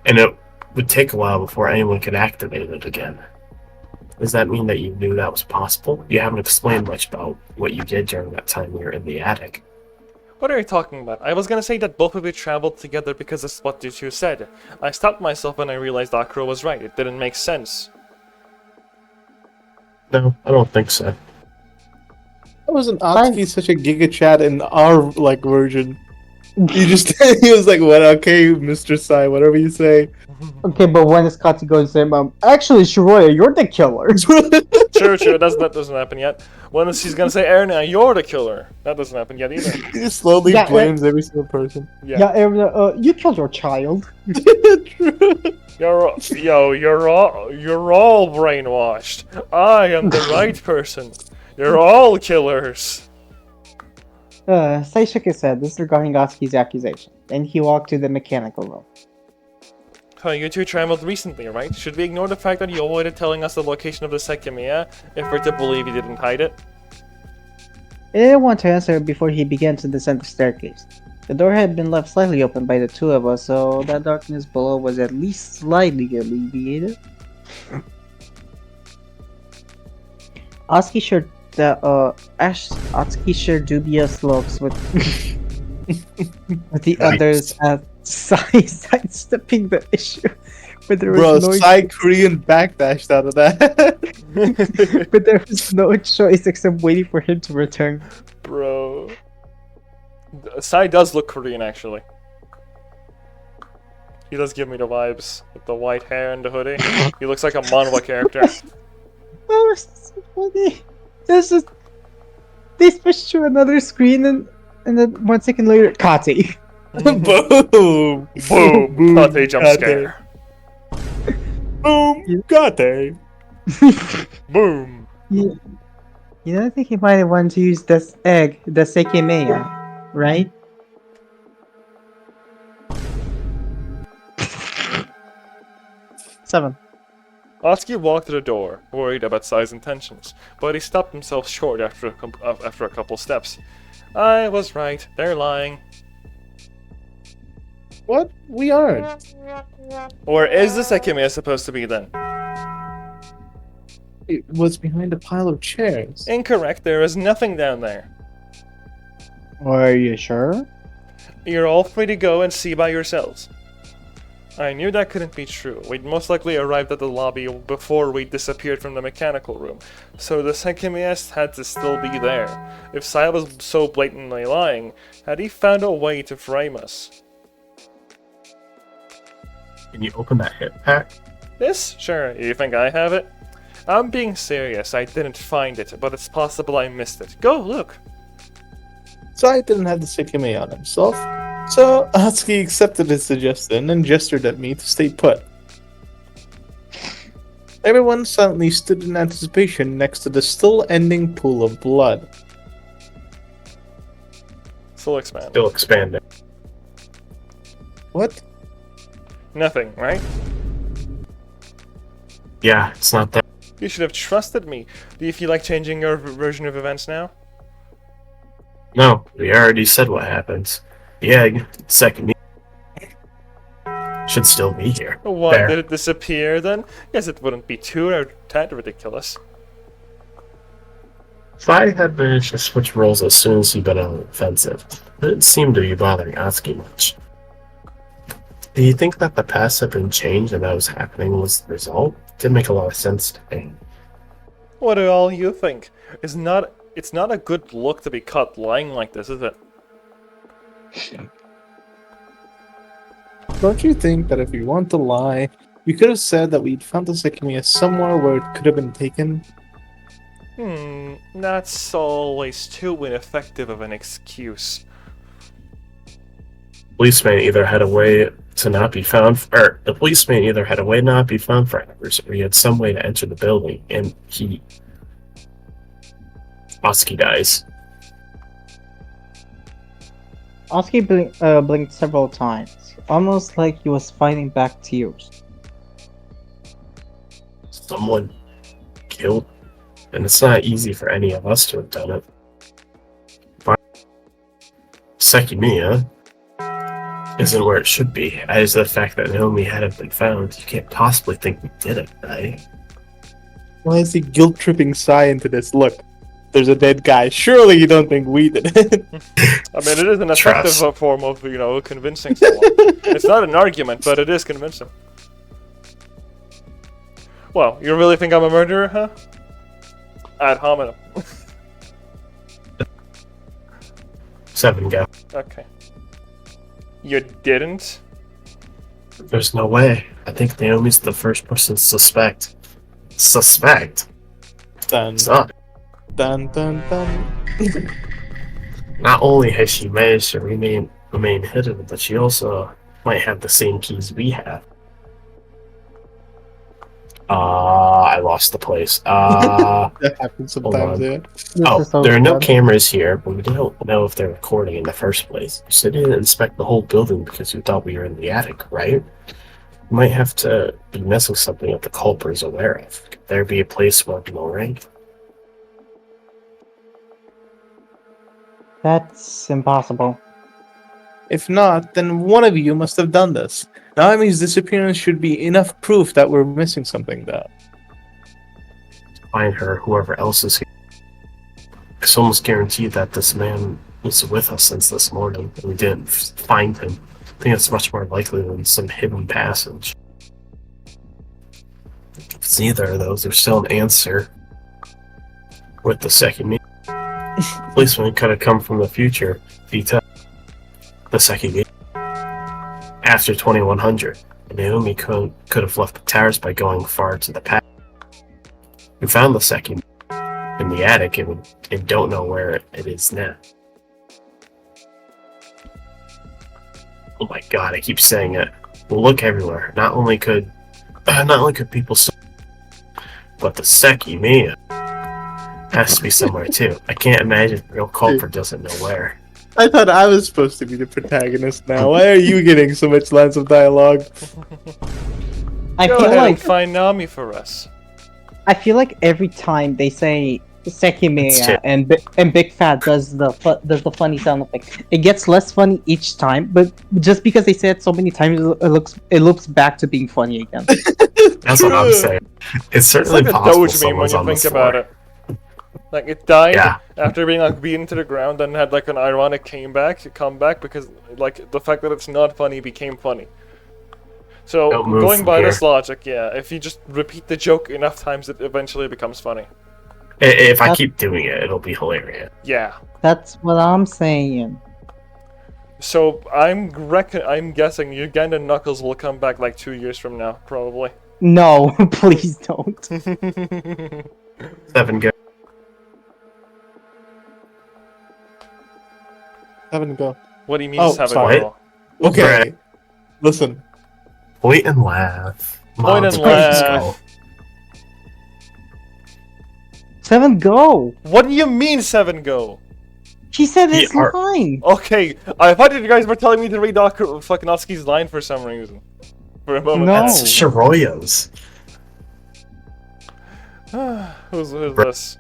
And it would take a while before anyone could activate it again. Does that mean that you knew that was possible? You haven't explained much about what you did during that time you were in the attic. What are you talking about? I was gonna say that both of you traveled together because that's what you two said. I stopped myself when I realized Akro was right. It didn't make sense. No, I don't think so. That wasn't Atsuki such a giga chat in our version. He just he was like, "What? Okay, Mr. Sai, whatever you say." Okay, but when is Katsu going to say, actually, Shiroya, you're the killer. True, that doesn't happen yet. When is he's gonna say, Erna, you're the killer? That doesn't happen yet either. He just slowly blames every single person. Yeah. Erna, you killed your child. You're all brainwashed. I am the right person. You're all killers. Sai shook his head, disregarding Atsuki's accusation. Then he walked to the mechanical room. You two traveled recently, right? Should we ignore the fact that you avoided telling us the location of the Sekimeiya if we're to believe you didn't hide it? He didn't want to answer before he began to descend the staircase. The door had been left slightly open by the two of us, so that darkness below was at least slightly alleviated. Atsuki shared dubious looks with with the others at sidestepping the issue. But there Bro, was no Psy Korean backdashed out of that. but there was no choice except waiting for him to return. Bro. Sai does look Korean, actually. He does give me the vibes with the white hair and the hoodie. He looks like a manhwa character. Oh, it's so funny. There's just they switched to another screen and then 1 second later, Kati. Boom! Boom! Kate jump Kate. scare. Boom! Kate. Boom! You know, I think he might have wanted to use this egg, the Sekimeiya, right? Seven. Atsuki walked to the door, worried about Sai's intentions, but he stopped himself short after a couple steps. I was right. They're lying. What? We aren't. Or is the Sekimeiya supposed to be then? It was behind a pile of chairs. Incorrect. There is nothing down there. Are you sure? You're all free to go and see by yourselves. I knew that couldn't be true. We'd most likely arrived at the lobby before we disappeared from the mechanical room, so the Sekimeiya had to still be there. If Sai was so blatantly lying, had he found a way to frame us? Can you open that hip pack? This? Sure. You think I have it? I'm being serious. I didn't find it, but it's possible I missed it. Go look. Sai didn't have the Sekimeiya on himself, so Atsuki accepted his suggestion and gestured at me to stay put. Everyone silently stood in anticipation next to the still-ending pool of blood. Still expand. Still expanding. What? Nothing, right? Yeah, it's not that. You should have trusted me. Do you feel like changing your version of events now? No, we already said what happens. The egg, second should still be here. What, There. did it disappear then? Guess it wouldn't be too that ridiculous. Sai had managed to switch roles as soon as he got on the offensive. It didn't seem to be bothering Atsuki much. Do you think that the past had been changed and that was happening was the result? Didn't make a lot of sense to me. What do all you think? It's not a good look to be caught lying like this, is it? Don't you think that if we want to lie, we could have said that we'd found the Sekimeiya somewhere where it could have been taken? That's always too ineffective of an excuse. Policeman either had a way to not be found, or the policeman either had a way to not be found for hours, or he had some way to enter the building, and Atsuki dies. Atsuki blinked several times, almost like he was fighting back tears. Someone killed, and it's not easy for any of us to have done it. But Sekimeiya isn't where it should be. As the fact that Naomi hadn't been found, you can't possibly think we did it, right? Why is he guilt-tripping Sai into this? Look, there's a dead guy. Surely you don't think we did it. I mean, it is an effective Trust. form of, convincing someone. It's not an argument, but it is convincing. Well, you really think I'm a murderer, huh? Ad hominem. 7 go. Okay. You didn't? There's no way. I think Naomi's the first person to suspect. Suspect? Dun, It's not. dun, dun, dun. Not only has she managed to remain hidden, but she also might have the same keys we have. I lost the place. That happens sometimes, on. yeah. There are no cameras here, but we don't know if they're recording in the first place. You said you didn't inspect the whole building because you thought we were in the attic, right? You might have to be missing something that the culprit is aware of. Could there be a place marked no rank? That's impossible. If not, then one of you must have done this. Naomi's disappearance should be enough proof that we're missing something, though. Find her, whoever else is here. It's almost guaranteed that this man was with us since this morning, and we didn't find him. I think it's much more likely than some hidden passage. it's neither of those, there's still an answer with the Sekimeiya. Policeman could have come from the future, Vita. The Sekimeiya. After 2100, Naomi could have left the towers by going far to the past. We found the Sekimeiya in the attic and don't know where it is now. Oh my god, I keep saying it. We'll look everywhere. Not only could people see, but the Sekimeiya has to be somewhere too. I can't imagine the real culprit doesn't know where. I thought I was supposed to be the protagonist now. Why are you getting so much lines of dialogue? I Go feel ahead and like find Nami for us. I feel like every time they say It's Sekimeiya true. and Big Fat does the funny sound effect, it gets less funny each time. But just because they say it so many times, it looks back to being funny again. That's what I'm saying. It's certainly It's like a possible Doge meme when someone's you on the think about floor. it. Like it died Yeah. after being like beaten to the ground, then had like an ironic comeback because like the fact that it's not funny became funny. So Don't move going from by here. this logic, yeah, if you just repeat the joke enough times, it eventually becomes funny. If I keep doing it, it'll be hilarious. Yeah. That's what I'm saying. So I'm guessing Uganda Knuckles will come back like 2 years from now, probably. No, please don't. 7 go. 7 go. What do you mean Oh, 7 sorry. go? Okay. Listen. Point and laugh. Point Mom's and brains laugh. go. 7 go. What do you mean 7 go? She said this Yeah, line. Okay, I thought you guys were telling me to read fucking Oski's line for some reason. For a moment. No. That's Shiroya's. Who's this?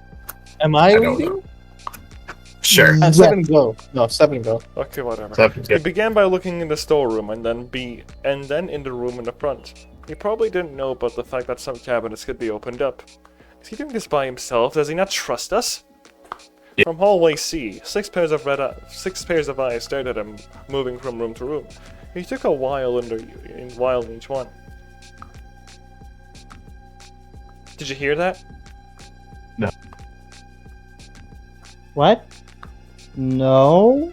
Am I I don't reading? know. Sure. 7 go. No, 7 go. Okay, whatever. 7 He go. began by looking in the storeroom and then in the room in the front. He probably didn't know about the fact that some cabinets could be opened up. Is he doing this by himself? Does he not trust us? Yeah. From hallway C, 6 pairs of eyes stared at him, moving from room to room. He took a while in each one. Did you hear that? What? No.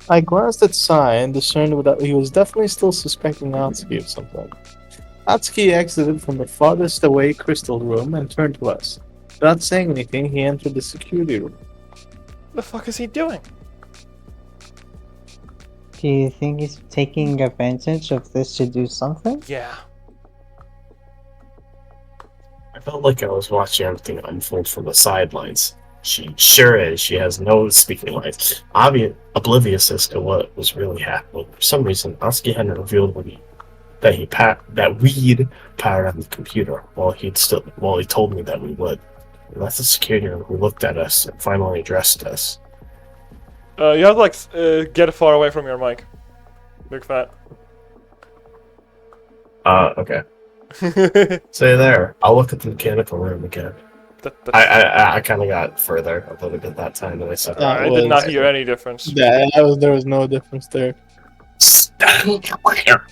I glanced at Sai and discerned that he was definitely still suspecting Atsuki of something. Atsuki exited from the farthest away crystal room and turned to us. Without saying anything, he entered the security room. What the fuck is he doing? Do you think he's taking advantage of this to do something? Yeah. I felt like I was watching everything unfold from the sidelines. She sure is. She has no speaking lines. Oblivious as to what was really happening. For some reason, Atsuki hadn't revealed that we'd powered on the computer while he told me that we would. We left the security room who looked at us and finally addressed us. You have to like get far away from your mic. Big fat. Okay. Stay there. I'll look at the mechanical room again. That- I kind of got further a little bit that time than I said. That I did not was- hear any difference. Yeah, there was no difference there. Stand clear.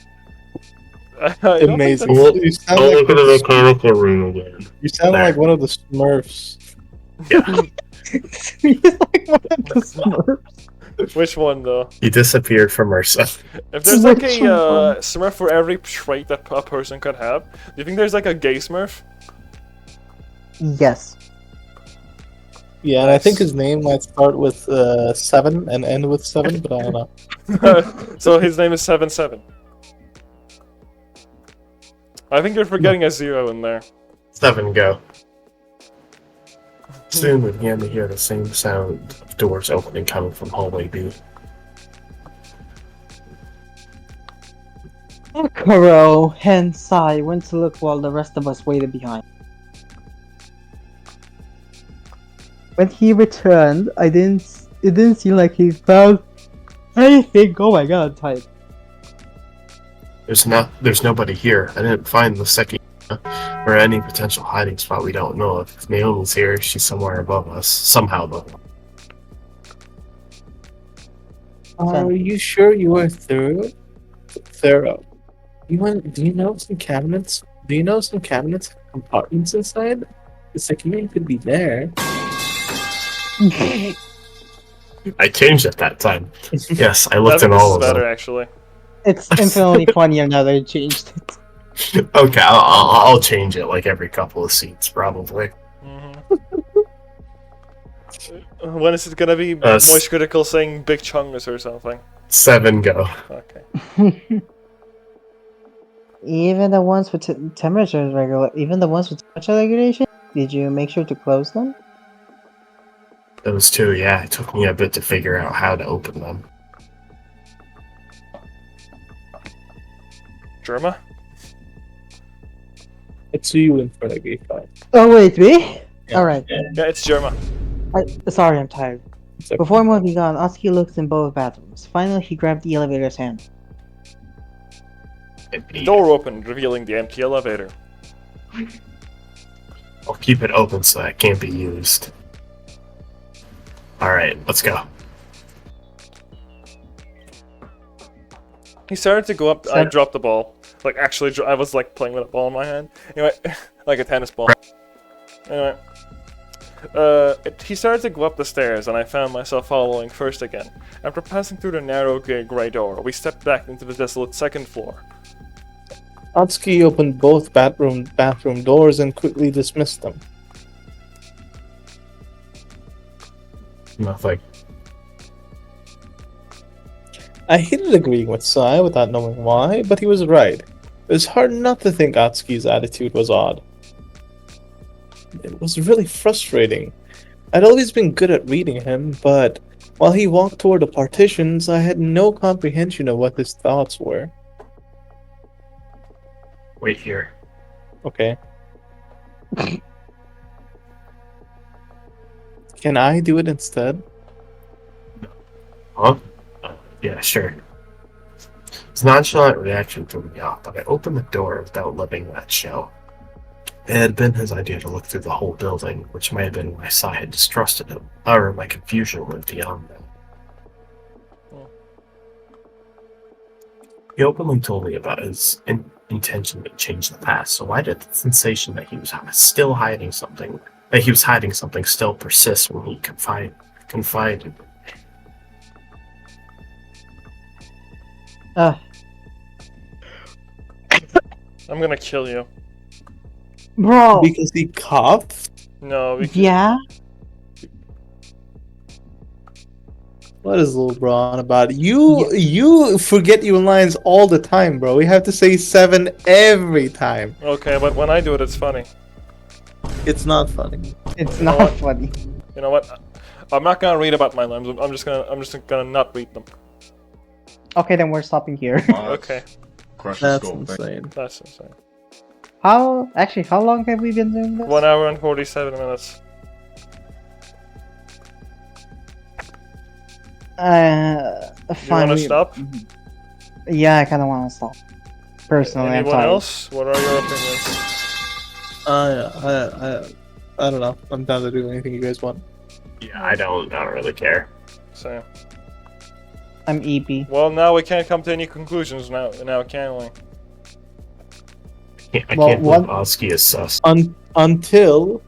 I don't think Amazing. that's- You sound I'll like, look at the mechanical room again. you sound There. like one of the Smurfs. Yeah. He's like one of the Smurfs. Which one though? He disappeared from Ursa. If there's like Which a one? Smurf for every trait that a person could have, do you think there's like a gay Smurf? Yes. Yeah, and I think his name might start with 7 and end with 7, but I don't know. So his name is 77. I think you're forgetting a 0 in there. 7 go. Soon we began to hear the same sound of doors opening coming from hallway B. Kuro and Sai went to look while the rest of us waited behind. When he returned, it didn't seem like he found anything. Oh my god, I'm tired. There's nobody here. I didn't find the second or any potential hiding spot we don't know of. If Naomi's here, she's somewhere above us. Somehow above us. Are you sure you were thorough? Do you know some cabinets Do you know some cabinets have compartments inside? The Sekimeiya could be there. I changed it that time. Yes, I I looked think in this all is of better them. actually. It's infinitely funnier now that I changed it. Okay, I'll change it like every couple of seats, probably. When is it gonna be Moist Critical saying Big Chungus or something? 7 go. Okay. Even the ones with temperature regular, even the ones with temperature regulation. Did you make sure to close them? Those two, yeah, it took me a bit to figure out how to open them. Germa? It's you in front of G5. Oh wait, me? Yeah. All right. Yeah, it's Germa. Sorry, I'm tired. It's okay. Before moving on, Oski looks in both bathrooms. Finally, he grabbed the elevator's hand. The door opened, revealing the empty elevator. I'll keep it open so that it can't be used. Alright, let's go. He started to go up. I dropped the ball. Like, actually, I was like playing with a ball in my hand. Anyway, like a tennis ball. Anyway. He started to go up the stairs, and I found myself following first again. After passing through the narrow grey door, we stepped back into the desolate second floor. Atsuki opened both bathroom doors and quickly dismissed them. Nothing. I hated agreeing with Sai without knowing why, but he was right. It was hard not to think Atsuki's attitude was odd. It was really frustrating. I'd always been good at reading him, but while he walked toward the partitions, I had no comprehension of what his thoughts were. Wait here. Okay. Can I do it instead? Huh? Yeah, sure. His nonchalant reaction threw me off, but I opened the door without letting that show. It had been his idea to look through the whole building, which may have been why Sai had distrusted him. However, my confusion went beyond that. He openly told me about his intention to change the past, so why did the sensation that he was still hiding something, still persist when he confided? I'm gonna kill you. Bro! Because he coughed? No, because Yeah? What is little bro on about? You forget your lines all the time, bro. We have to say 7 every time. Okay, but when I do it, it's funny. It's not funny. It's You know not what? funny. You know what? I'm not gonna read about my limbs. I'm just gonna not read them. Okay, then we're stopping here. Okay, Crush the That's skull. insane. that's insane. How long have we been doing this? 1 hour and 47 minutes. Fine. You wanna stop? Yeah, I kinda wanna stop. Personally, I'm Anyone tired. else? What are your opinions? I don't know. I'm down to do anything you guys want. Yeah, I don't really care. Same. I'm EP. Well, now we can't come to any conclusions now, can we? I Well, can't what- believe Oski is sus. Until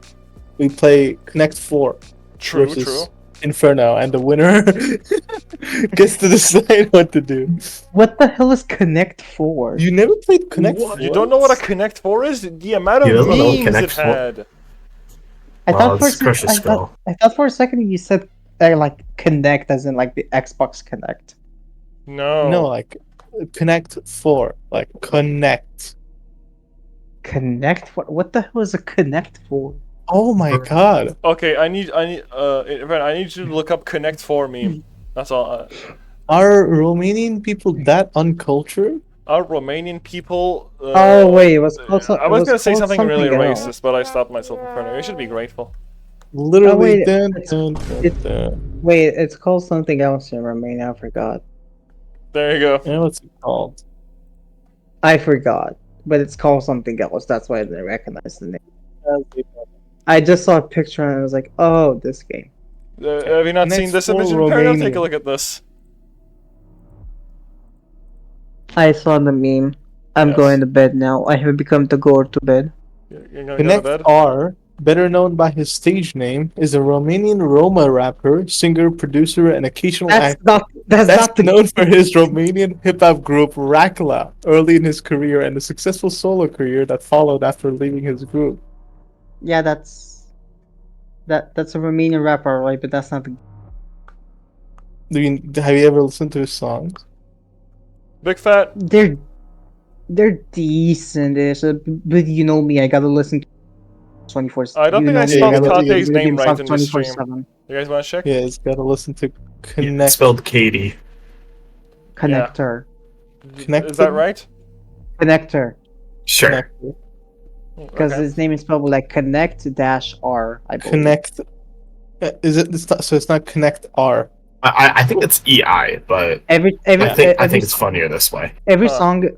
we play Connect 4 True, versus true. Inferno, and the winner gets to decide what to do. What the hell is Connect 4? You never played Connect 4? You don't know what a Connect 4 is? The amount of You don't know what memes Connect it 4 had. I Well, thought for a it's Crush the sec- Skull. I thought for a second you said like Connect as in like the Xbox Connect. No. No, like Connect 4. Like Connect. Connect? What the hell is a Connect 4? Oh my god. Okay, I need you to look up Connect 4 meme. That's all. Are Romanian people that uncultured? Our Romanian people. Oh wait, it was called. I was gonna say called something really else. racist, but I stopped myself in front of you. You should be grateful. Literally. wait, dun, it's- dun, dun, it's- dun. Wait, it's called something else in Romania. I forgot. There you go. You know what's it called? I forgot, but it's called something else. That's why I didn't recognize the name. I just saw a picture and I was like, "Oh, this game." Have you not seen Connect this 4 image in Imperial? Take a Romania. look at this. I saw the meme. I'm Yes. going to bed now. I have become the goer to bed. You're gonna go to Connect bed? R, better known by his stage name, is a Romanian Roma rapper, singer, producer, and occasional actor. That's Best not the known for his Romanian hip hop group Rakla early in his career and a successful solo career that followed after leaving his group. Yeah, that's a Romanian rapper, right? But that's not the. Have you ever listened to his songs? Big Fat. They're decent-ish, but you know me, I gotta listen to 24. I don't You think know I me, spelled gotta listen to Kate's video name game right songs in this stream. 24/7. You guys want to check? Yeah, it's gotta listen to Yeah, it's Connect. spelled Katie. Connector. Connected? Is that right? Connector. Sure. Connected. Because Okay. his name is spelled like Connect-R, I believe. Connect. Is it? It's not, so it's not Connect R. I think it's EI, but Every I think it's funnier this way. every Huh. song,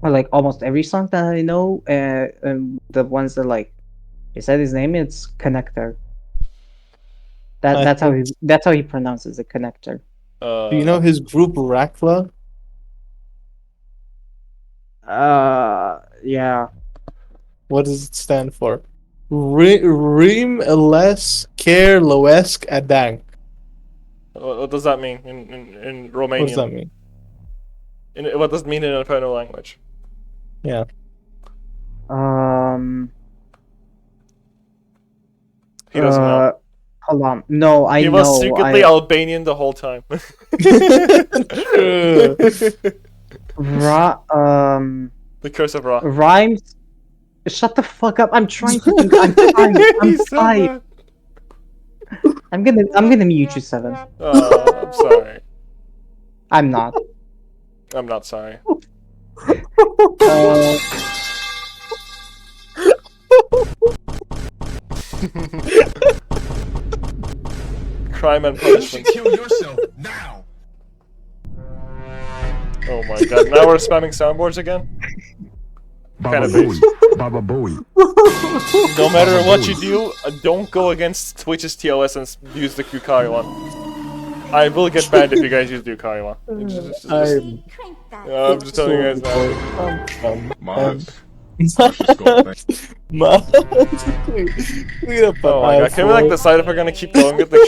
or like almost every song that I know, the ones that like he said his name, it's Connector. I That's how he pronounces it, Connector. Do you know his group Rakla? Yeah. What does it stand for? Rim les care loesk adang. What does that mean in Romanian? What does that mean? What does it mean in a fellow language? Yeah. He doesn't know. Hold on. No, I He know. was secretly Albanian the whole time. True. The curse of Ra. Rhymes. Shut the fuck up. I'm trying to think. I'm trying. I'm He's so trying. bad. I'm gonna mute you, Seven. Oh, I'm sorry. I'm not. I'm not sorry. Uh, Crime and You should punishment. kill yourself now. Oh my god. Now we're spamming soundboards again? Kind Baba of Booey. Baba Booey. No matter what you do, don't go against Twitch's TOS and use the Kukai one. I will get banned if you guys use the Kukai one. I'm just telling you guys now. Oh my god, can we like decide if we're gonna keep going with the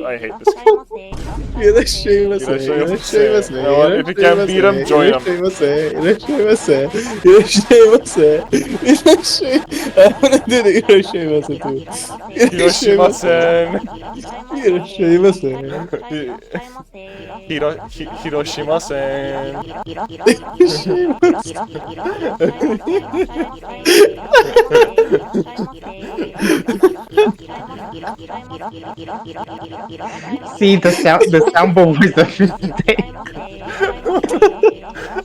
I hate this game. You know what, if you can't beat him, join him. I'm gonna do the Hiroshima too. Hiroshima-sen. Hiroshima-sen. Hiroshima-sen. see the soundboard was the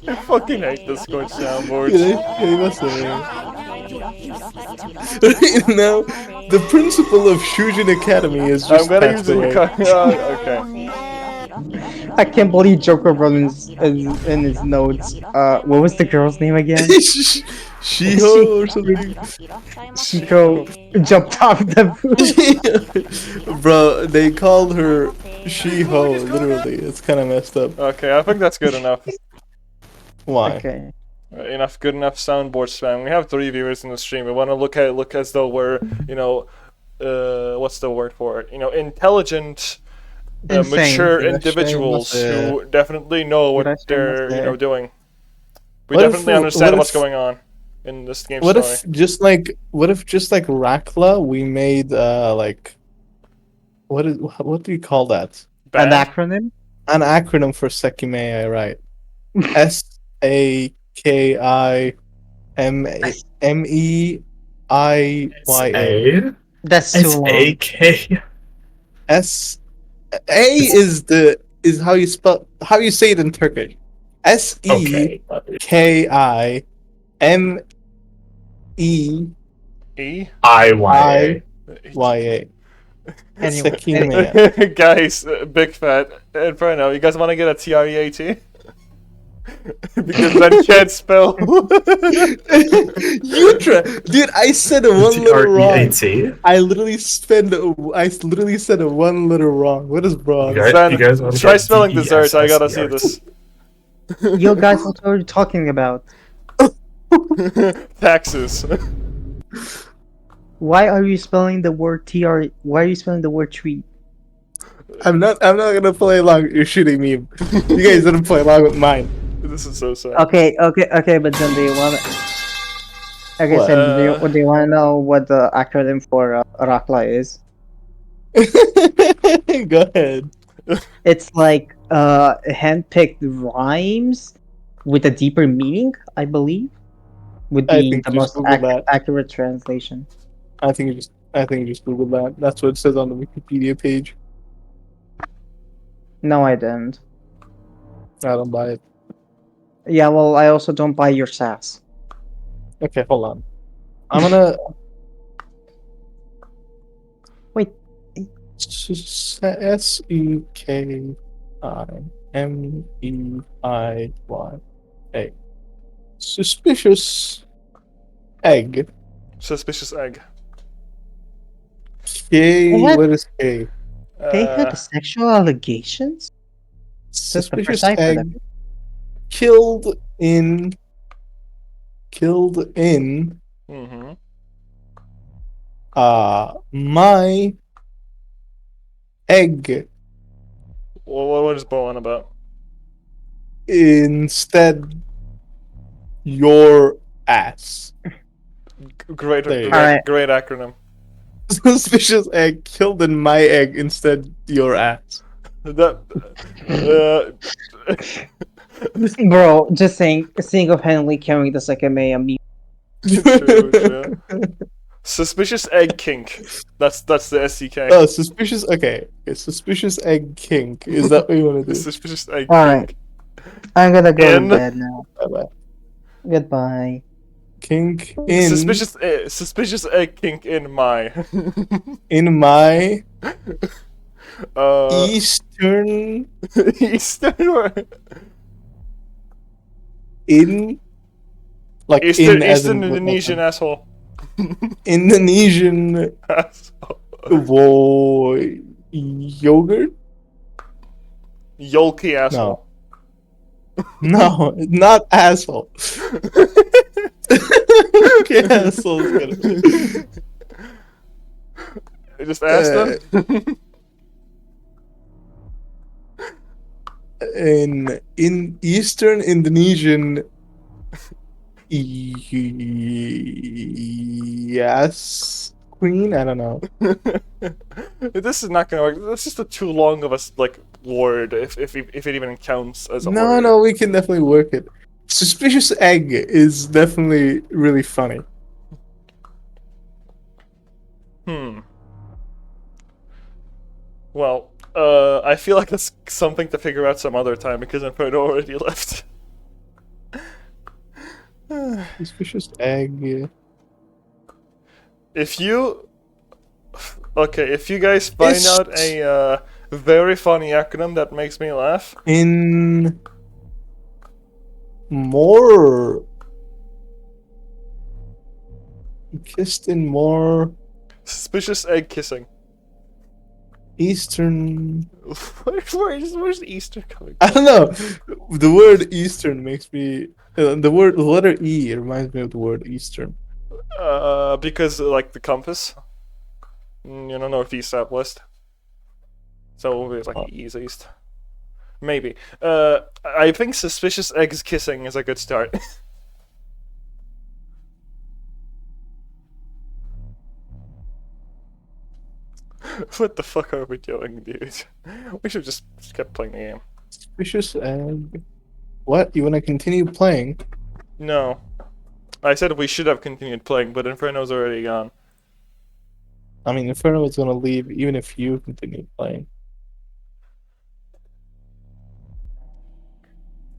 I fucking hate this Scorch soundboards. You know, the principal of Shujin Academy is just I'm gonna use passed the away. okay. I can't believe Joker wrote in his notes. What was the girl's name again? Shiho or something. Chico jumped off the roof. Bro, they called her Shiho, literally. It's kind of messed up. Okay, I think that's good enough. Why? Okay. Good enough soundboard spam. We have 3 viewers in the stream. We want to look as though we're, you know, what's the word for it? You know, intelligent, Insane. mature Did I say individuals what's the- who definitely know Did I what say they're, what's you the- know, doing. We What if- definitely understand what what's if- going on in this game What story. if just like Rakla, we made like what do you call that? An Banned? acronym? An acronym for Sekimeiya, right? SAKIMEIYA. That's too It's long. AK. Is how you say it in Turkish. Okay. SEKIMEIYA. E? IYA. Anyway, Sekimeiya. Guys, Big Fat, Inferno, you guys want to get a TREAT? Because then you can't spell. You try, dude. I said one letter wrong. TREAT. I literally said one letter wrong. What is wrong? You guys Then wanna try get spelling dessert. I gotta see DESSERT? this. You guys, what are you talking about? Taxes. Why are you spelling the word tr? Why are you spelling the word tree? I'm not gonna play along with your shitty meme. You guys didn't play along with mine. This is so sad. Okay, but then do you wanna? Okay, What? so do you wanna know what the acronym for Rakla is? Go ahead. It's like handpicked rhymes with a deeper meaning, I believe, would I be think the just most Google that. accurate translation. I think you just Google that. That's what it says on the Wikipedia page. No, I didn't. I don't buy it. Yeah, well, I also don't buy your sass. Okay, hold on. I'm gonna Wait, Sekimeiya. Suspicious egg. Suspicious egg. they K. had What is K? they had Uh, sexual allegations. This is the first Suspicious I've heard of egg it. killed in killed in mm-hmm. my egg Well, what is Bo on about? instead your ass. Great, There you great, go. Alright. great acronym. Suspicious egg killed in my egg instead your ass. That. Bro, just saying, single-handedly carrying the Sekimeiya meme. True. Suspicious egg kink. That's the SCK. Oh, suspicious. Okay, suspicious egg kink. Is that what you want to do? Suspicious egg Alright, kink. I'm gonna go In to bed now. Bye-bye. Goodbye. Kink in Suspicious egg kink in my. my uh, eastern Eastern. in like Eastern in as in Indonesian asshole. Indonesian Asshole. yogurt. Yolky asshole. No, not asshole. Okay, asshole's gonna be. Just ask them. In Eastern Indonesian, yes, queen. I don't know. This is not gonna work. This is just too long of a word. If it even counts as a No, word. no, we can definitely work it. Suspicious egg is definitely really funny. Well, I feel like that's something to figure out some other time because Inferno already left. Suspicious egg. If you, okay, if you guys find Ist. out a very funny acronym that makes me laugh, In more kissed in more suspicious egg kissing. Eastern. Where's Easter coming I from? don't know. The word Eastern makes me. The letter E reminds me of the word Eastern. Because like the compass, northeast, southwest. So it's like east, east. Maybe. I think suspicious eggs kissing is a good start. What the fuck are we doing, dude? We should just kept playing the game. Suspicious egg. What? You want to continue playing? No. I said we should have continued playing, but Inferno's already gone. I mean, Inferno is going to leave even if you continue playing.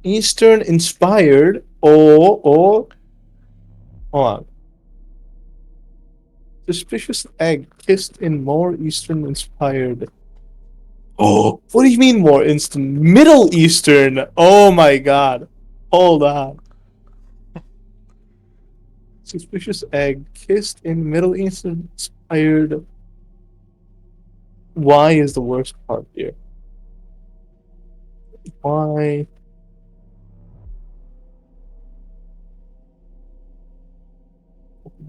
Eastern inspired or hold on. Suspicious egg kissed in more Eastern inspired. Oh, what do you mean more instant? Middle Eastern. Oh my god. Hold on. Suspicious egg kissed in Middle Eastern inspired. Why is the worst part here? Why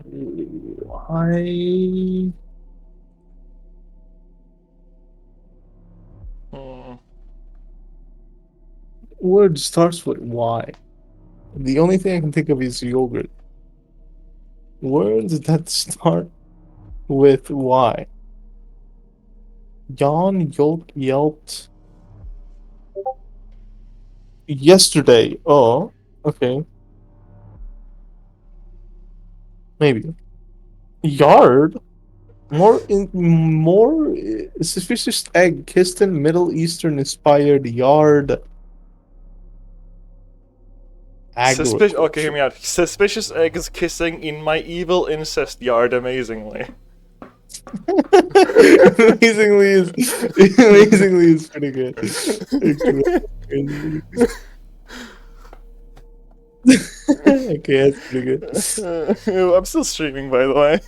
Why? Hmm. Word starts with Y. The only thing I can think of is yogurt. Words that start with Y. Yawn, yolk, yelped. Yesterday. Oh, okay. Maybe. Yard? More suspicious egg kissed in Middle Eastern inspired yard Okay, hear agriculture. me out. Suspicious eggs kissing in my evil incest yard amazingly. Amazingly is pretty good. Actually. Okay, that's pretty good. I'm still streaming, by the way.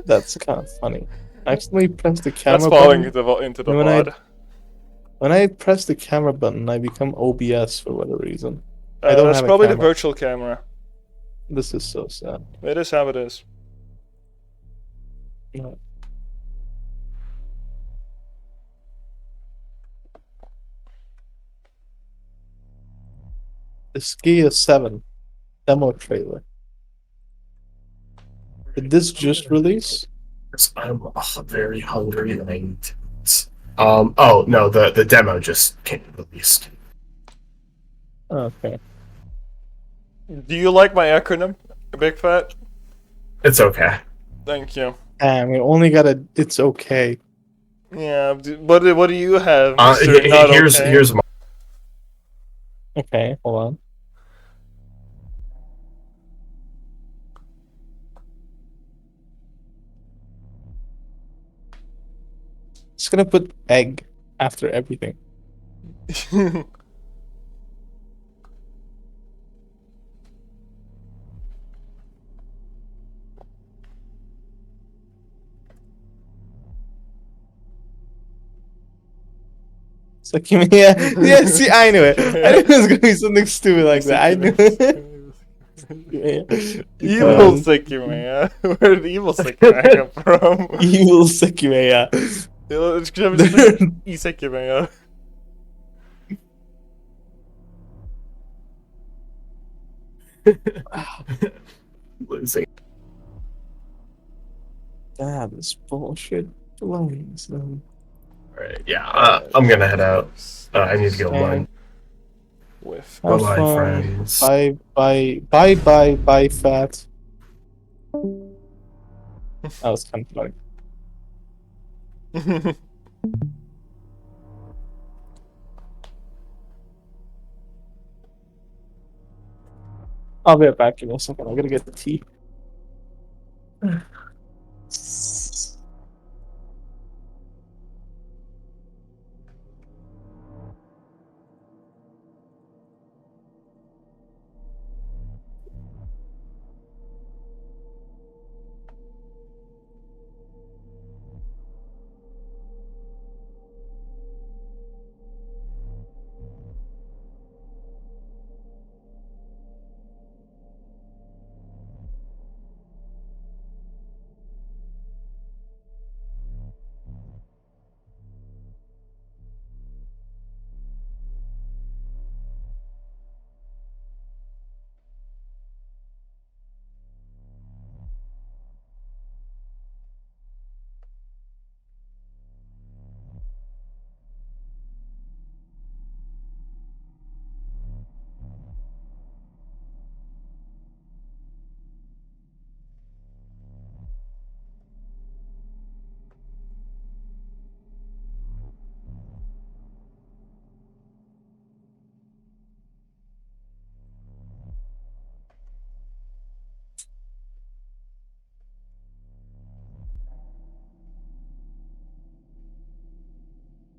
That's kind of funny. I accidentally pressed the That's camera falling button. into the And VOD. when I press the camera button, I become OBS for whatever reason. I don't That's have a probably the camera. virtual camera. This is so sad. It is how it is. No. The Skia 7 demo trailer. Did this just release? I'm very hungry and I need to eat. Oh no, the demo just came released. Okay. Do you like my acronym, Big Fat? It's okay. Thank you. Damn, we only got a. It's okay. Yeah, what do you have, Mr. Not Okay? Here's my. Okay, hold on. It's gonna put egg after everything. Sekimeiya. Yeah, see, I knew it. I knew it was gonna be something stupid like that. I knew it. Evil Sekimeiya. Where did evil Sekimeiya come from? Evil Sekimeiya. Isekimeiya. Losing. Ah, this bullshit. Belongs. Alright, yeah. I'm gonna head out. I need to go mine. With Have Bye-bye, fun. friends. Bye, fat. That was kind of funny. I'll be right back in a second. I'm gonna get the tea.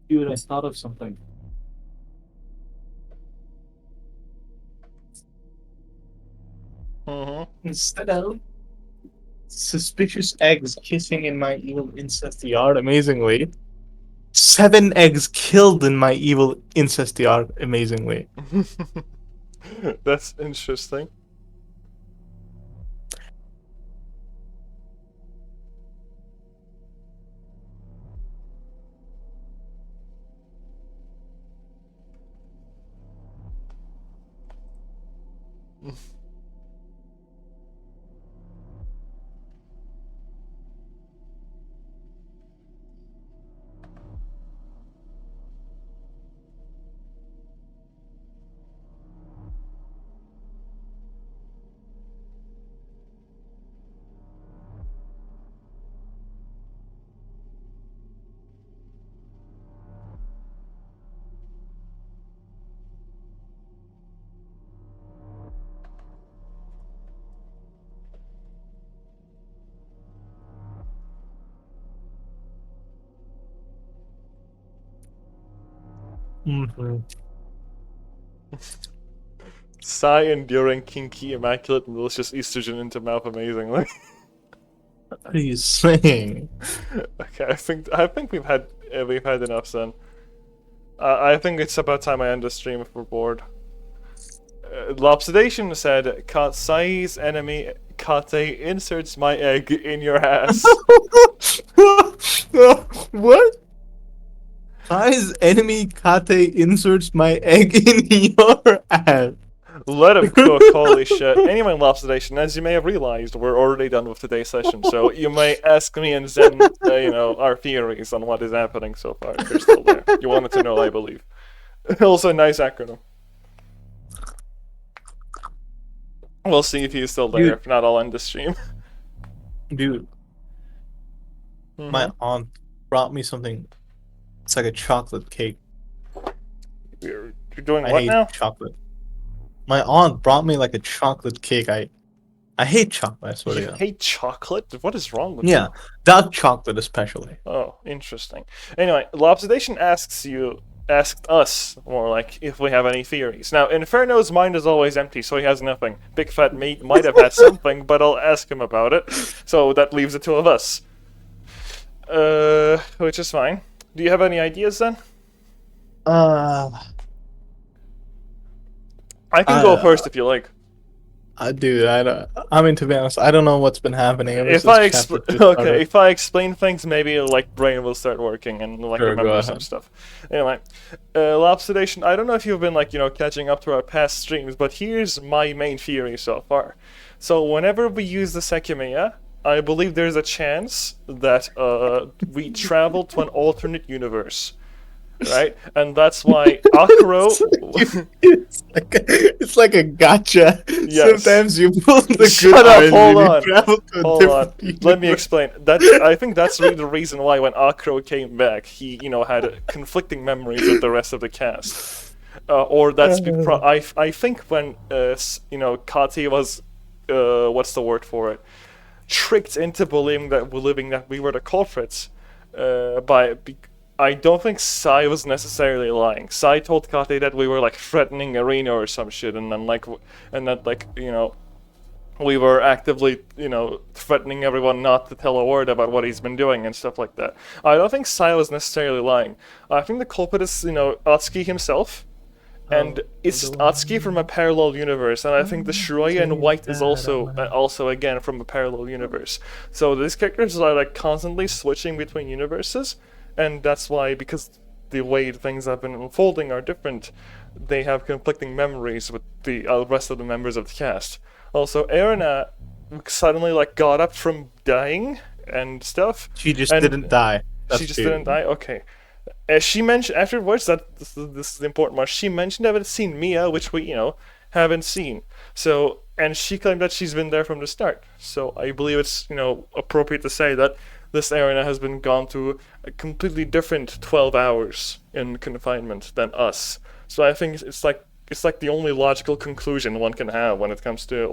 Dude, I thought of something. Instead of suspicious eggs kissing in my evil incest yard amazingly, 7 eggs killed in my evil incest yard amazingly. That's interesting. Mhm. Psy enduring kinky, immaculate, and delicious estrogen into mouth amazingly. What are you saying? Okay, I think we've had enough, son. I think it's about time I end the stream if we're bored. Lobsedation said, Katsai's enemy Kate inserts my egg in your ass. What? His enemy Kate inserts my egg in your ass. Let him cook, holy shit. Anyway, Lobsedation, as you may have realized, we're already done with today's session, so you may ask me and Zen, our theories on what is happening so far, if you're still there. You wanted to know, I believe. Also, nice acronym. We'll see if he's still there. Dude. If not, I'll end the stream. Dude, Mhm. my aunt brought me something. It's like a chocolate cake. You're doing I what hate now? chocolate. My aunt brought me like a chocolate cake. I hate chocolate, I swear to You God. hate chocolate? What is wrong with Yeah, you? dark chocolate especially. Oh, interesting. Anyway, Lobsedation asked us, more like, if we have any theories. Now, Inferno's mind is always empty, so he has nothing. Big Fat Meat might have had something, but I'll ask him about it. So that leaves the two of us. Which is fine. Do you have any ideas then? I can go first if you like. Dude, I mean, to be honest, I don't know what's been happening ever If since I chapter expl- 2 okay, started. if I explain things, maybe like brain will start working and like Sure, go remember some ahead. stuff. Anyway, Lobsedation. I don't know if you've been like catching up to our past streams, but here's my main theory so far. So whenever we use the Sekimeiya, I believe there's a chance that we travel to an alternate universe, right? And that's why Akro. It's like a gotcha. Yes. Sometimes you pull the Shut good up, iron hold and you on. travel to a Hold on. different Let me universe. explain. I think that's really the reason why when Akro came back, he had conflicting memories with the rest of the cast. Or that's I think when Kati was what's the word for it? Tricked into believing that we were the culprits. I don't think Sai was necessarily lying. Sai told Kate that we were like threatening Arena or some shit, and that we were actively, threatening everyone not to tell a word about what he's been doing and stuff like that. I don't think Sai was necessarily lying. I think the culprit is, Atsuki himself, and it's Atsuki from a parallel universe, and I think the Shiroya in white is also again from a parallel universe. So these characters are like constantly switching between universes, and that's why, because the way things have been unfolding are different, they have conflicting memories with the rest of the members of the cast. Also, Erina suddenly got up from dying and stuff. She just and didn't die. She just didn't die. Okay. As she mentioned afterwards, that this is the important part. She mentioned having seen Mia, which we haven't seen. So, and she claimed that she's been there from the start. So I believe it's appropriate to say that this Erina has been gone through a completely different 12 hours in confinement than us. So I think it's like the only logical conclusion one can have when it comes to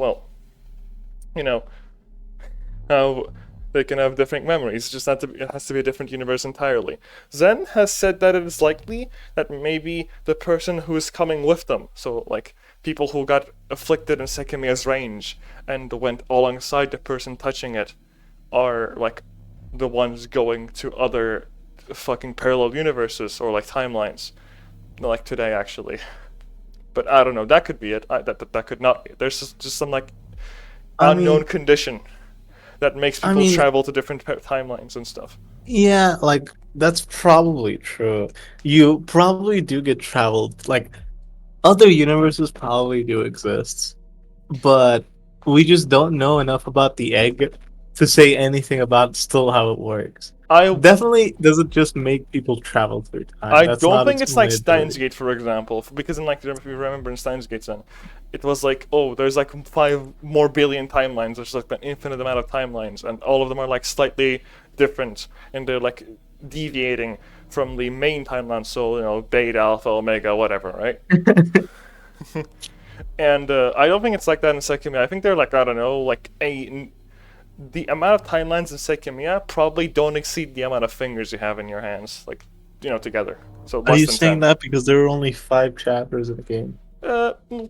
how they can have different memories. It has to be a different universe entirely. Zen has said that it is likely that maybe the person who is coming with them, so like people who got afflicted in Sekimeiya's range and went alongside the person touching it, are like the ones going to other fucking parallel universes or like timelines, like today actually. But I don't know. That could be it. That could not be. There's just some unknown condition that makes people travel to different timelines and stuff. Yeah, like that's probably true. You probably do get traveled. Like other universes probably do exist. but we just don't know enough about the egg to say anything about still how it works. I Definitely doesn't just make people travel through time. I That's don't not think its it's like only Steins ability. Gate, for example, because in like if you remember in Steins Gate, then it was like, oh, there's like 5 more billion timelines. There's like an infinite amount of timelines, and all of them are like slightly different, and they're like deviating from the main timeline. So beta, alpha, omega, whatever, right? And I don't think it's like that in Sekimeiya. I think they're like, I don't know, like the amount of timelines in Sekimeiya probably don't exceed the amount of fingers you have in your hands, like together. So Are less you than saying 10. that because there are only 5 chapters in the game?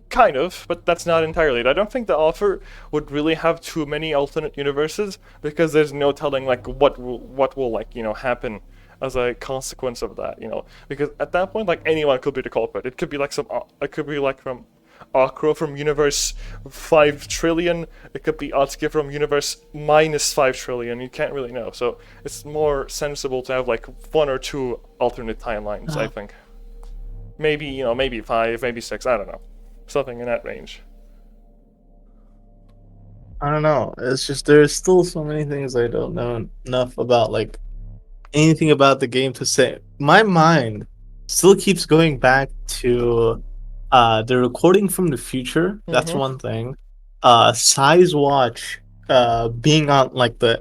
Kind of, but that's not entirely it. I don't think the author would really have too many alternate universes because there's no telling like what will like happen as a consequence of that. Because at that point like anyone could be the culprit. It could be like it could be like from Akro from universe 5 trillion. It could be Atsuki from universe minus 5 trillion. You can't really know. So it's more sensible to have like 1 or 2 alternate timelines. I think. Maybe, maybe 5, maybe 6, I don't know. Something in that range. I don't know. It's just there's still so many things I don't know enough about, like anything about the game to say. My mind still keeps going back to the recording from the future. That's Mm-hmm. one thing. Size watch being on like I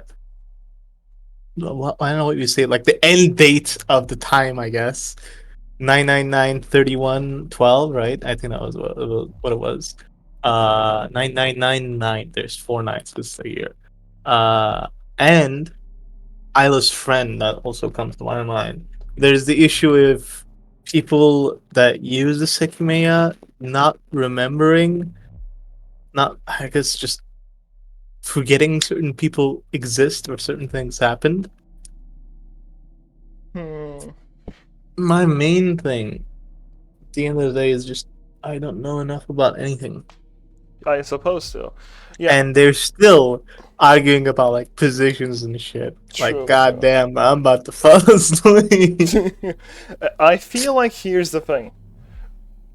don't know what you say, like the end date of the time, I guess. 9993112, right? I think that was what it was. 9999. There's 4 9s this year. And Isla's friend that also comes to my mind. There's the issue of people that use the Sekimeiya not remembering, not I guess just forgetting certain people exist or certain things happened. Hmm. My main thing at the end of the day is just I don't know enough about anything. I suppose so. Yeah, And they're still arguing about like positions and shit. Like, true. goddamn, I'm about to fall asleep. I feel like here's the thing.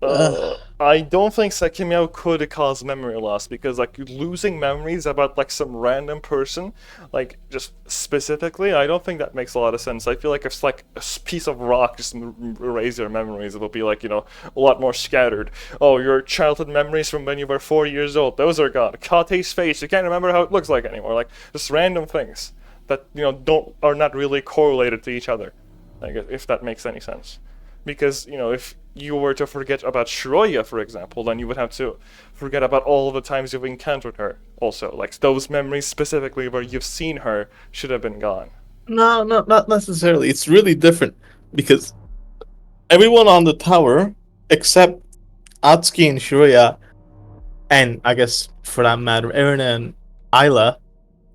Ugh. I don't think Sekimeiya could cause memory loss because like losing memories about like some random person, like just specifically, I don't think that makes a lot of sense. I feel like if like piece of rock just erase your memories, it'll be like a lot more scattered. Oh, your childhood memories from when you were 4 years old, those are gone. Kate's face, you can't remember how it looks like anymore. Like just random things that are not really correlated to each other. Like if that makes any sense. Because, if you were to forget about Shiroya, for example, then you would have to forget about all of the times you've encountered her. Also, like those memories specifically where you've seen her should have been gone. No, not necessarily. It's really different because everyone on the tower, except Atsuki and Shiroya, and I guess for that matter, Eren and Ayla,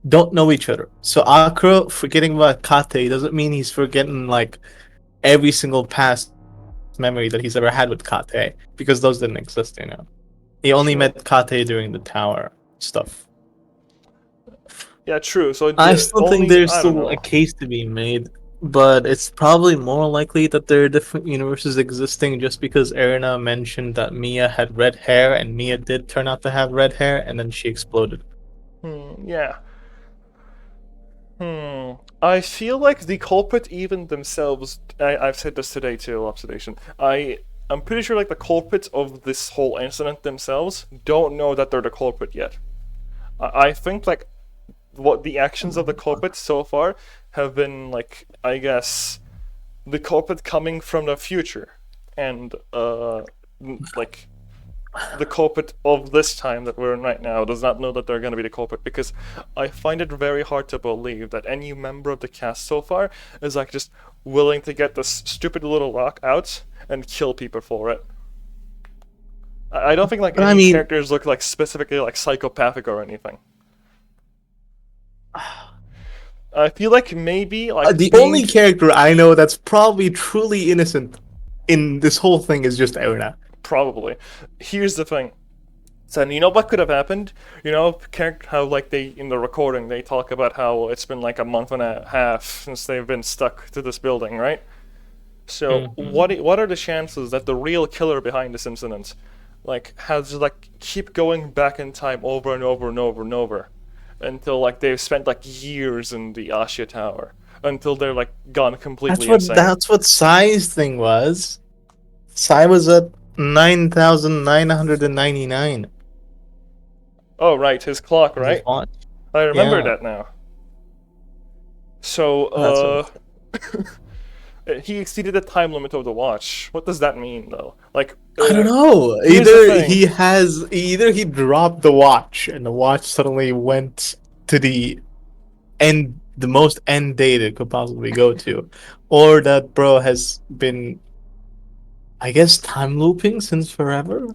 don't know each other. So Akro forgetting about Kate doesn't mean he's forgetting like every single past memory that he's ever had with Kate because those didn't exist. He only True. met Kate during the tower stuff. Yeah, true. So I still think only, there's I don't still know. a case to be made, but it's probably more likely that there are different universes existing just because Erina mentioned that Mia had red hair and Mia did turn out to have red hair and then she exploded. Yeah. I feel like the culprit even themselves. I've said this today too. Observation. I'm pretty sure like the culprits of this whole incident themselves don't know that they're the culprit yet. I think like what the actions of the culprits so far have been like, I guess, the culprit coming from the future, and like the culprit of this time that we're in right now does not know that they're going to be the culprit, because I find it very hard to believe that any member of the cast so far is like just willing to get this stupid little rock out and kill people for it. I don't think like But I any mean, characters look like specifically like psychopathic or anything. I feel like maybe like the being only character I know that's probably truly innocent in this whole thing is just Erina. probably. Here's the thing. So you know what could have happened? How like they in the recording they talk about how it's been like a month and a half since they've been stuck to this building, right? So what are the chances that the real killer behind this incident like has to like keep going back in time over and over and over and over until like they've spent like years in the Ashia Tower until they're like gone completely insane. That's what Psy's thing was. Psy was at 9,999. Oh right, his clock, His right? watch. I remember Yeah. that now. So he exceeded the time limit of the watch. What does that mean though? Like I don't know. here's the Either he dropped the watch and the watch suddenly went to the most end date it could possibly go to, or that bro has been, I guess, time looping since forever.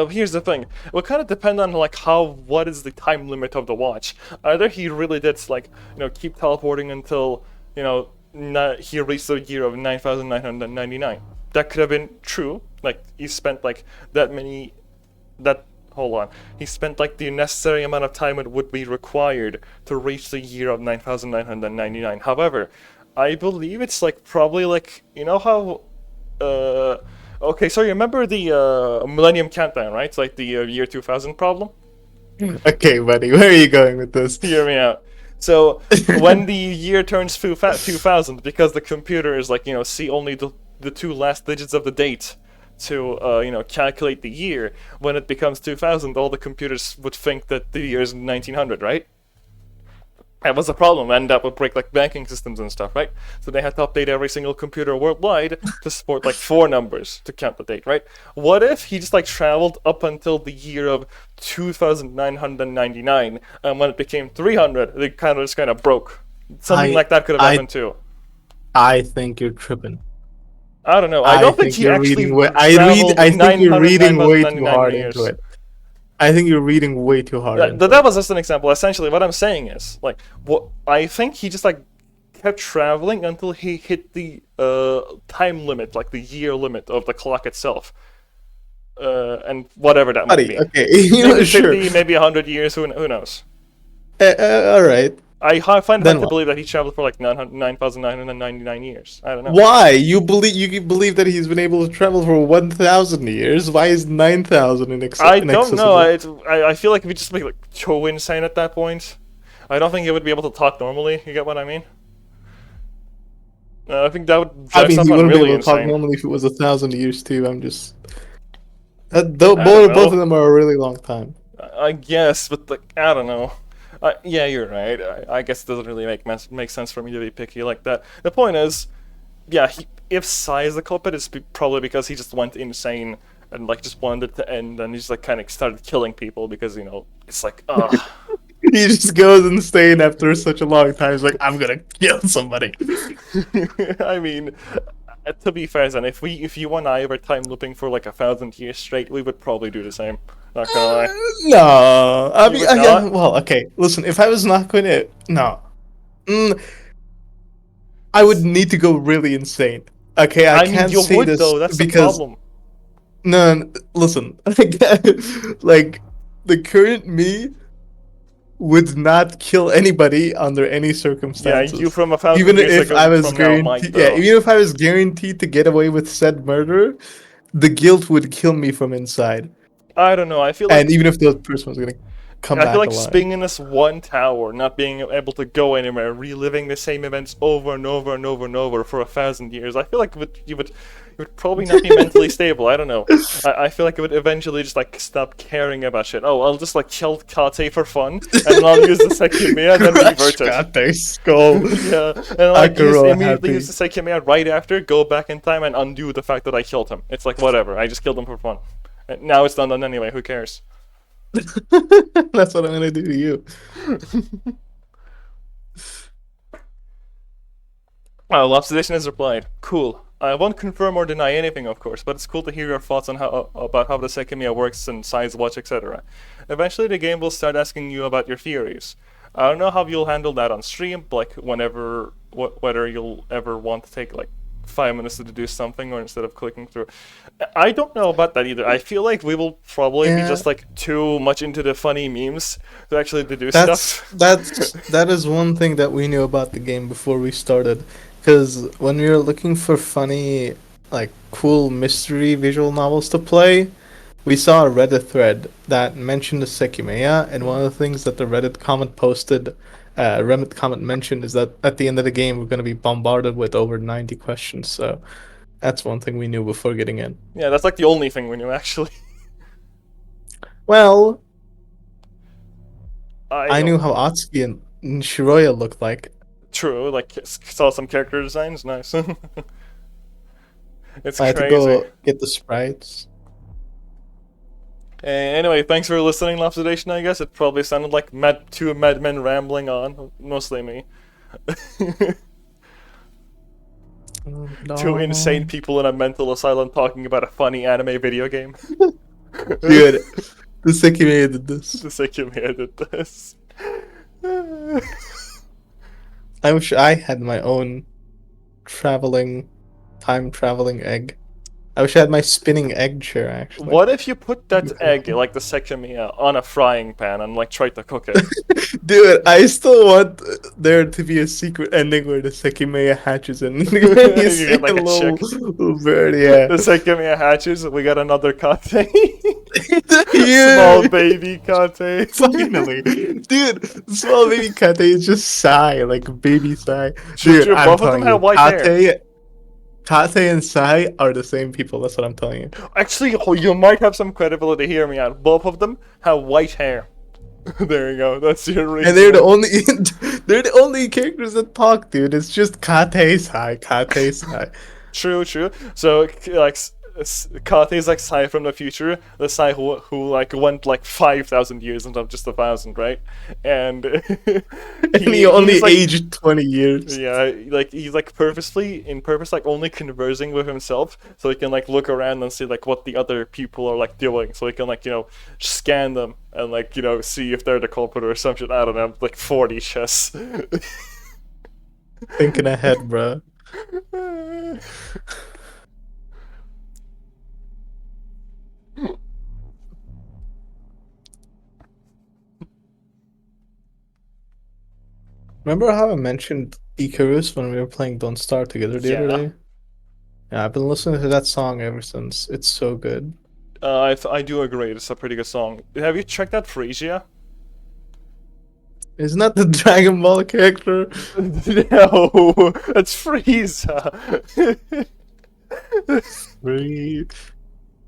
Here's the thing. It will kind of depend on like what is the time limit of the watch. Either he really did like keep teleporting until he reached the year of 9,999. That could have been true. Like he spent like hold on. He spent like the necessary amount of time it would be required to reach the year of 9,999. However, I believe it's like probably like how okay, so you remember the Millennium Countdown, right? It's like the year 2000 problem. Okay, buddy, where are you going with this? Hear me out. So when the year turns 2000, because the computer is like see only the two last digits of the date to calculate the year. When it becomes 2000, all the computers would think that the year is 1900, right? That was a problem, and that would break like banking systems and stuff, right? So they had to update every single computer worldwide to support like 4 numbers to count the date, right? What if he just like traveled up until the year of 2999, and when it became 300, it kind of broke. Something like that could have happened too. I think you're tripping. I don't know. I don't think he you're actually reading traveled I think you're reading way 999 too hard years. into it. I think you're reading way too hard. into That it. was just an example. Essentially, what I'm saying is, like, I think he just like kept traveling until he hit the time limit, like the year limit of the clock itself, and whatever that might be. Okay, Maybe sure. 50, maybe 100 years. Who knows? All right. I find it Then hard to what? believe that he traveled for like 9,999 years. I don't know. Why you believe that he's been able to travel for 1,000 years? Why is 9,000 I don't know. inaccessible? I feel like we just make like so insane at that point. I don't think he would be able to talk normally. You get what I mean? I think that would drive I mean, he someone wouldn't be really able to talk insane. normally if it was 1,000 years too. I'm just don't both know. of them are a really long time. I guess, but like I don't know. Yeah, you're right. I guess it doesn't really make sense for me to be picky like that. The point is, yeah, if Sai is the culprit, it's probably because he just went insane and like just wanted it to end, and he just like kind of started killing people because it's like He just goes insane after such a long time. He's like, I'm gonna kill somebody. I mean, to be fair, then if you and I were time looping for like 1,000 years straight, we would probably do the same. Not gonna lie. No, I mean, would not? well, okay. Listen, if I was not going to, no, I would need to go really insane. Okay, I mean, can't you say would this though. That's because the problem. no, listen, like the current me would not kill anybody under any Yeah, circumstances. you from 1,000 Even years if ago I was from now might guaranteed, though. yeah, even if I was guaranteed to get away with said murder, the guilt would kill me from inside. I don't know. I feel like And even if the person was gonna come I back feel like alive. being in this one tower, not being able to go anywhere, reliving the same events over and over and over and over for 1,000 years. I feel like you would probably not be mentally stable. I don't know. I feel like it would eventually just like stop caring about shit. Oh, I'll just like kill Kate for fun, and then I'll use the Sekimeiya and then revert it. Got their skull. Yeah, and like Akuro immediately happy. use the Sekimeiya right after, go back in time and undo the fact that I killed him. It's like whatever. I just killed him for fun. And now it's done anyway. Who cares? That's what I'm gonna do to you. Lobster has replied. Cool. I won't confirm or deny anything, of course, but it's cool to hear your thoughts on about how the Sekimeiya works and size watch, etc. Eventually, the game will start asking you about your theories. I don't know how you'll handle that on stream, like whether you'll ever want to take like 5 minutes to do something or instead of clicking through. I don't know about that either. I feel like we will probably be just like too much into the funny memes to actually do stuff. That is one thing that we knew about the game before we started. Because when we were looking for funny, like cool mystery visual novels to play, we saw a Reddit thread that mentioned the Sekimeiya, and one of the things that the Reddit comment posted, Reddit comment mentioned, is that at the end of the game we're going to be bombarded with over 90 questions. So that's one thing we knew before getting in. Yeah, that's like the only thing we knew actually. Well, I I knew don't. how Atsuki and Shiroya looked like. True, like saw some character designs, nice. It's I had to crazy. go get the sprites. Anyway, thanks for listening, Lapsidation, I guess. It probably sounded like two madmen rambling on. Mostly me. Two insane people in a mental asylum talking about a funny anime video game. Dude, the Sekimeiya did this. The Sekimeiya did this. I wish I had my own time traveling egg. I wish I had my spinning egg chair, actually. What if you put that egg, like the Sekimeiya, on a frying pan and like tried to cook it? Dude, I still want there to be a secret ending where the Sekimeiya hatches and you You see get like a little, chick. little bird, yeah. The Sekimeiya hatches, we got another Kate. Yeah. Small baby Kate. Finally. Dude, small baby Kate is just Sai, like baby Sai. True, Dude, true, I'm both of them telling have you, white hair. Kate and Sai are the same people, that's what I'm telling you. Actually, you might have some credibility. Hear me out. Both of them have white hair. There you go. That's your reason. And they're the only they're the only characters that talk, dude. It's just Kate Sai, Kate Sai. True, true. So like Kate is like Sai from the future, the Sai who like went like 5,000 years instead of just 1,000, right? And And he only he's, like, aged 20 years. yeah, like he's like purpose like only conversing with himself, so he can like look around and see like what the other people are like doing, so he can like scan them and like see if they're the culprit or something. I don't know, like 40 chess. Thinking ahead, bruh. Remember how I mentioned Icarus when we were playing Don't Starve together the other Yeah. day? Yeah, I've been listening to that song ever since. It's so good. I do agree. It's a pretty good song. Have you checked out Frisia? Isn't that the Dragon Ball character? No, it's Frieza. Frisia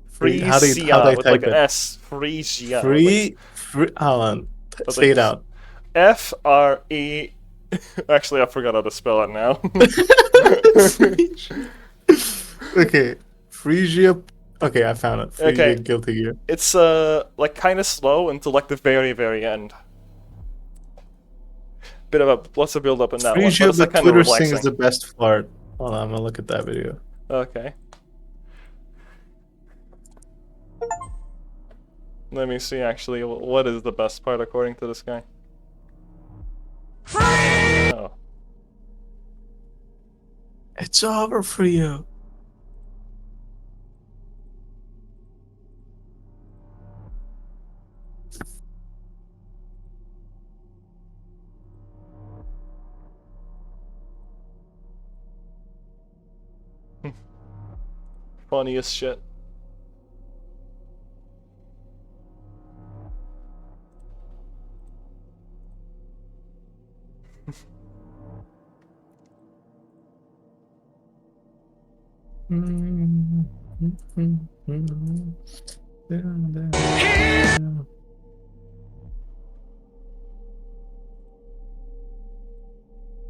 Frisia with like type an it? S. Frisia. Hold on. That's Say like it out. F-R-E. Actually, I forgot how to spell it now. Okay. Frisia. Okay, I found it. Frisia Okay. Guilty Gear. It's like kind of slow until like the very end. Bit of a what's the build up in that one? But Frisia, it's the like kind of Twitter relaxing. sings the best fart. Hold on, I'm gonna look at that video. Okay. Let me see. Actually, what is the best part according to this guy? Oh. It's over for you. Funny as shit.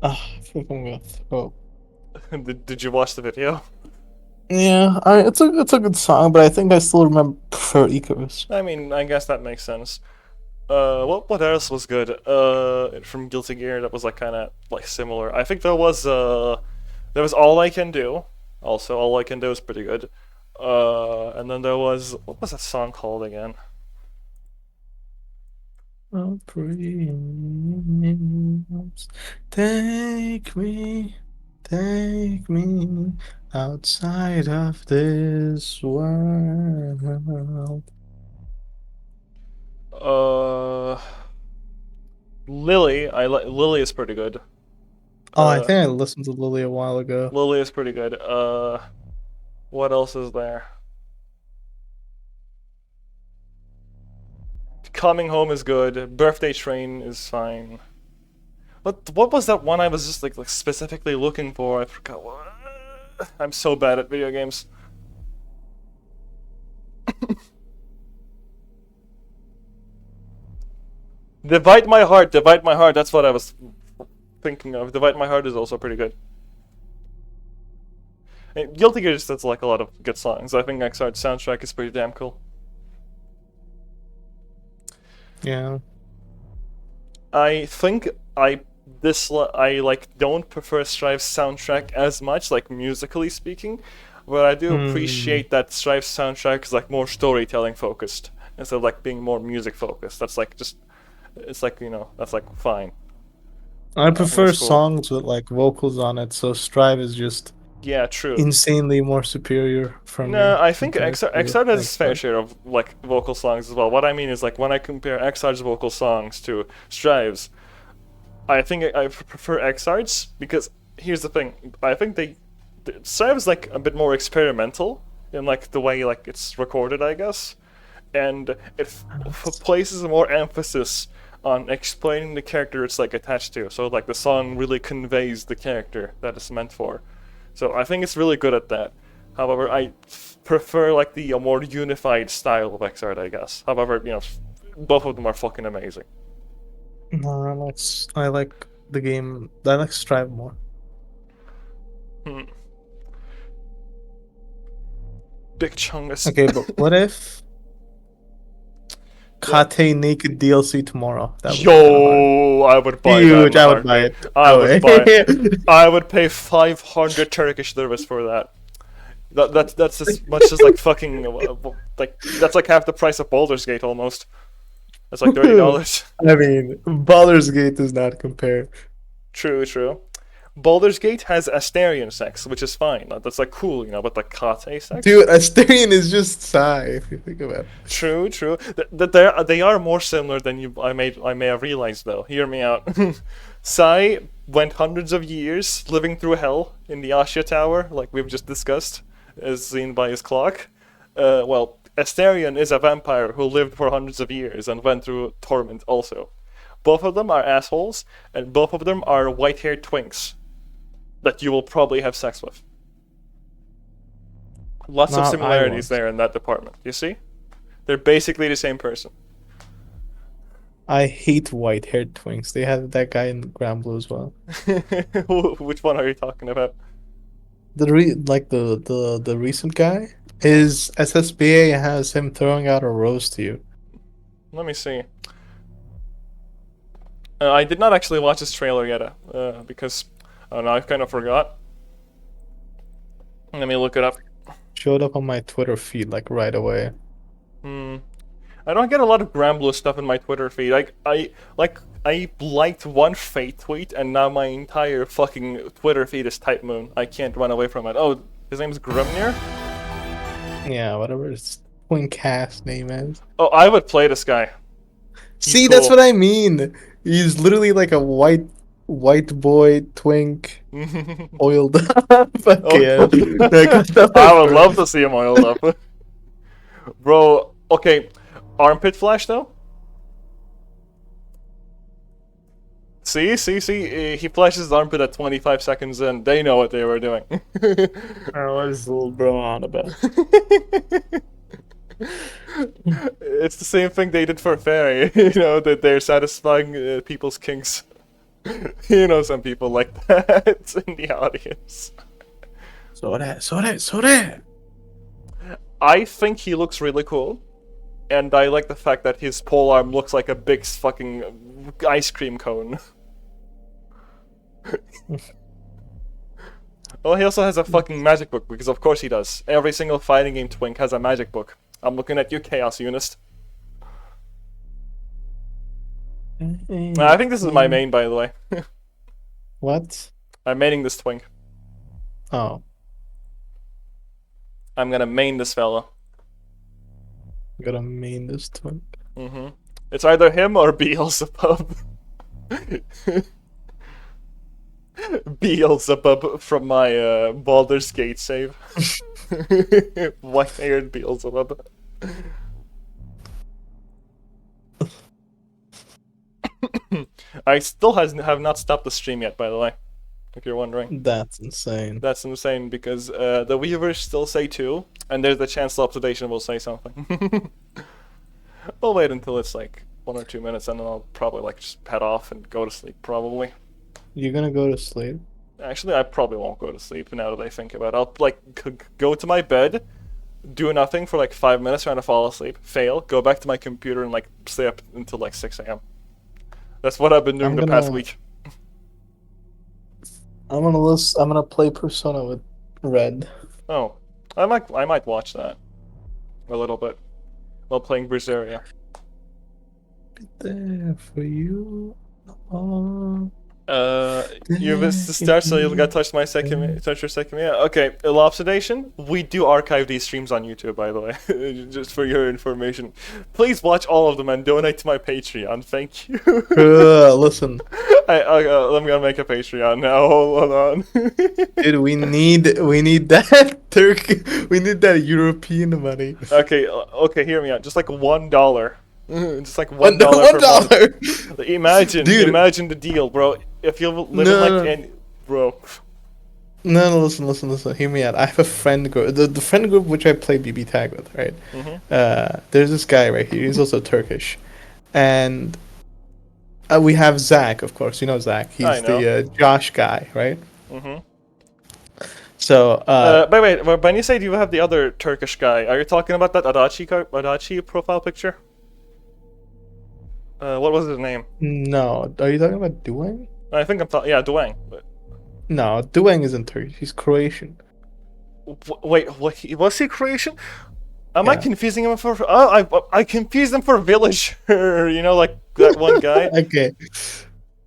Ah, freaking gonna throw. Did you watch the video? Yeah, it's a good song, but I think I still remember prefer Icarus. I mean, I guess that makes sense. What else was good? From Guilty Gear that was like kind of like similar. I think there was All I Can Do. Also, All I Can Do is pretty good. And then there was what was that song called again? Oh, dreams, take me outside of this world. Lily. Lily is pretty good. Oh, I think I listened to Lily a while ago. Lily is pretty good. What else is there? Coming Home is good. Birthday Train is fine. What was that one I was just like specifically looking for? I forgot what. I'm so bad at video games. Divide My Heart, Divide My Heart, that's what I was thinking of. Divide My Heart is also pretty good. Guilty Gear just has like a lot of good songs. I think Xr's soundtrack is pretty damn cool. Yeah. I think I like don't prefer Strive's soundtrack as much, like musically speaking, but I do appreciate that Strive's soundtrack is like more storytelling focused instead of like being more music focused. That's like just, it's like, you know, that's like fine. I prefer that's cool. songs with like vocals on it, so Strive is just Yeah, true. insanely more superior for me. No, I think compared XR to has his fair Xbox. share of like vocal songs as well. What I mean is like when I compare XR's vocal songs to Strive's, I think I prefer XR's because here's the thing. I think Strive's like a bit more experimental in like the way like it's recorded, I guess, and it places more emphasis on explaining the character it's like attached to. So like the song really conveys the character that it's meant for. So I think it's really good at that. However, I prefer like the more unified style of XR, I guess. However, you know, both of them are fucking amazing. No, I like the game. I like Strive more. Big Chungus. Okay, but what if Kate Naked DLC tomorrow? That would be kinda hard. Yo, I would buy Huge, that. I would buy it. I would buy it. it. I would pay 500 Turkish liras for that. That's as much as like fucking like that's like half the price of Baldur's Gate almost. That's like $30. I mean, Baldur's Gate does not compare. True, true. Baldur's Gate has Astarion sex, which is fine. That's like cool, you know, but like Kate sex. Dude, Astarion is just Psy, if you think about it. True, true. They are more similar than I may have realized though. Hear me out. Sai went hundreds of years living through hell in the Asha Tower, like we've just discussed, as seen by his clock. Well, Astarion is a vampire who lived for hundreds of years and went through torment also. Both of them are assholes, and both of them are white-haired twinks that you will probably have sex with. Lots of Not I similarities won't. there in that department. You see? They're basically the same person. I hate white-haired twinks. They have that guy in Grand Blue as well. Which one are you talking about? The recent guy, his SSBA has him throwing out a rose to you. Let me see. I did not actually watch this trailer yet, because I don't know, I kind of forgot. Let me look it up. Showed up on my Twitter feed like right away. I don't get a lot of Granblue stuff in my Twitter feed. I liked one Fate tweet, and now my entire fucking Twitter feed is Type Moon. I can't run away from it. Oh, his name's Grimnir? Yeah, whatever his twink ass name is. Oh, I would play this guy. See, that's cool. what I mean. He's literally like a white boy twink, oiled up. Fuck yeah. Like, what the I would fuck? love to see him oiled up. Bro, okay. Armpit flash though? See? He flashes his armpit at 25 seconds in. They know what they were doing. What is little bro on about? It's the same thing they did for Fairy, you know, that they're satisfying people's kinks. You know, some people like that in the audience. So that. I think he looks really cool, and I like the fact that his pole arm looks like a big fucking ice cream cone. Well, he also has a fucking magic book, because of course he does. Every single fighting game twink has a magic book. I'm looking at you, Chaos Unist. I think this is my main, by the way. What? I'm maining this twink. Oh, I'm gonna main this fella. I'm gonna main this twink. It's either him or Beelzebub. Beelzebub from my Baldur's Gate save. White-haired Beelzebub. I still have not stopped the stream yet, by the way. If you're wondering. That's insane. That's insane because the viewers still say 2, and there's the chance the observation will say something. We'll wait until it's like 1 or 2 minutes, and then I'll probably like just head off and go to sleep. Probably. You're gonna go to sleep? Actually, I probably won't go to sleep now that I think about it. I'll like go to my bed, do nothing for like 5 minutes, trying to fall asleep, fail, go back to my computer, and like stay up until like 6 a.m. That's what I've been doing the past week. I'm gonna play Persona with Red. Oh, I might watch that a little bit while playing Berseria. There for you. Oh. You missed the start, so you got touch your Sekimeiya. Okay, Elopsidation. We do archive these streams on YouTube, by the way, just for your information. Please watch all of them and donate to my Patreon. Thank you. Listen, I'm gonna make a Patreon now. Hold on. dude, we need that we need that European money. Okay, hear me out. Just like $1. Just like $1 per month. Imagine the deal, bro. If you're living bro. No, listen. Hear me out. I have a friend group. The friend group which I play BB tag with, right? There's this guy right here. He's also Turkish, and we have Zach, of course. You know Zach. He's the Josh guy, right? So, wait. When you say you have the other Turkish guy, are you talking about that Adachi profile picture? What was his name? No, are you talking about Dueng? I think I'm talking. Yeah, Dueng. No, Dueng isn't Turkish. He's Croatian. Wait, was he Croatian? Am I confusing him for? Oh, I confused him for Villager. You know, like that one guy. Okay.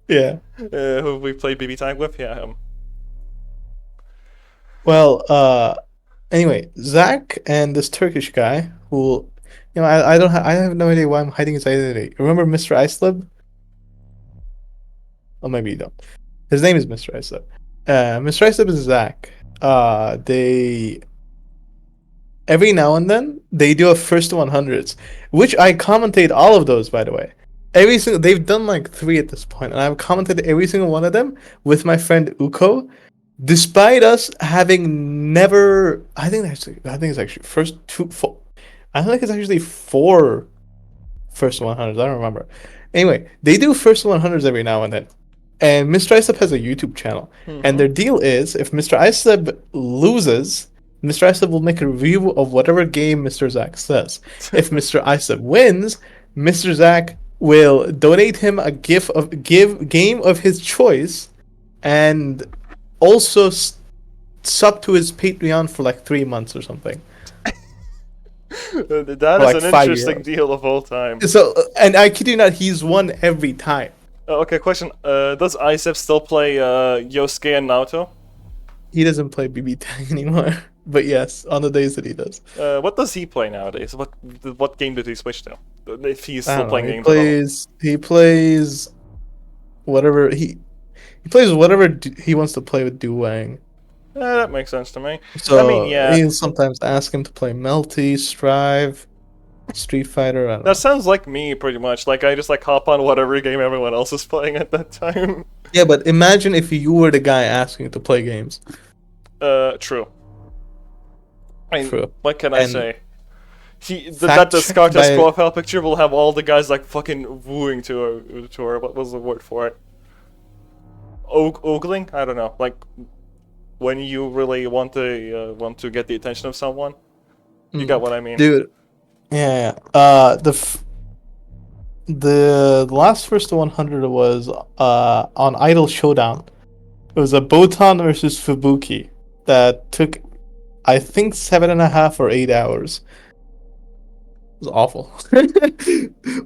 Yeah. Who we played BB Tag with? Yeah, him. Well, anyway, Zach and this Turkish guy who, you know, I have no idea why I'm hiding his identity. Remember Mr. Icelib? Oh, maybe you don't. His name is Mr. Icelib. Mr. Icelib and Zach. They every now and then they do a first 100s, which I commentate all of those, by the way. They've done like 3 at this point, and I've commented every single one of them with my friend Uko. Despite us having never, I think it's actually first 2, 4. I think it's actually 4 first 100s. I don't remember. Anyway, they do first 100s every now and then. And Mr. Islip has a YouTube channel. And their deal is, if Mr. Islip loses, Mr. Islip will make a review of whatever game Mr. Zach says. If Mr. Islip wins, Mr. Zach will donate him a game of his choice, and also sub to his Patreon for like 3 months or something. That is an interesting deal of all time. So, and I kid you not, he's won every time. Okay, question. Does Isep still play Yosuke and Naoto? He doesn't play BB Tag anymore. But yes, on the days that he does. What does he play nowadays? What game did he switch to? If he's still playing games he plays whatever he plays whatever he wants to play with Dueng. That makes sense to me. So I mean, yeah. he'll sometimes ask him to play Melty, Strive, Street Fighter. I don't know. That sounds like me, pretty much. Like, I just like hop on whatever game everyone else is playing at that time. Yeah, but imagine if you were the guy asking to play games. True. I mean, True. what can I say? That Descartes profile picture will have all the guys like fucking wooing to her. What was the word for it? Ogling? I don't know. Like when you really want to get the attention of someone. You got what I mean, dude. Yeah. The last first 100 was on Idol Showdown. It was a Botan versus Fubuki that took, I think, 7.5 or 8 hours. It was awful.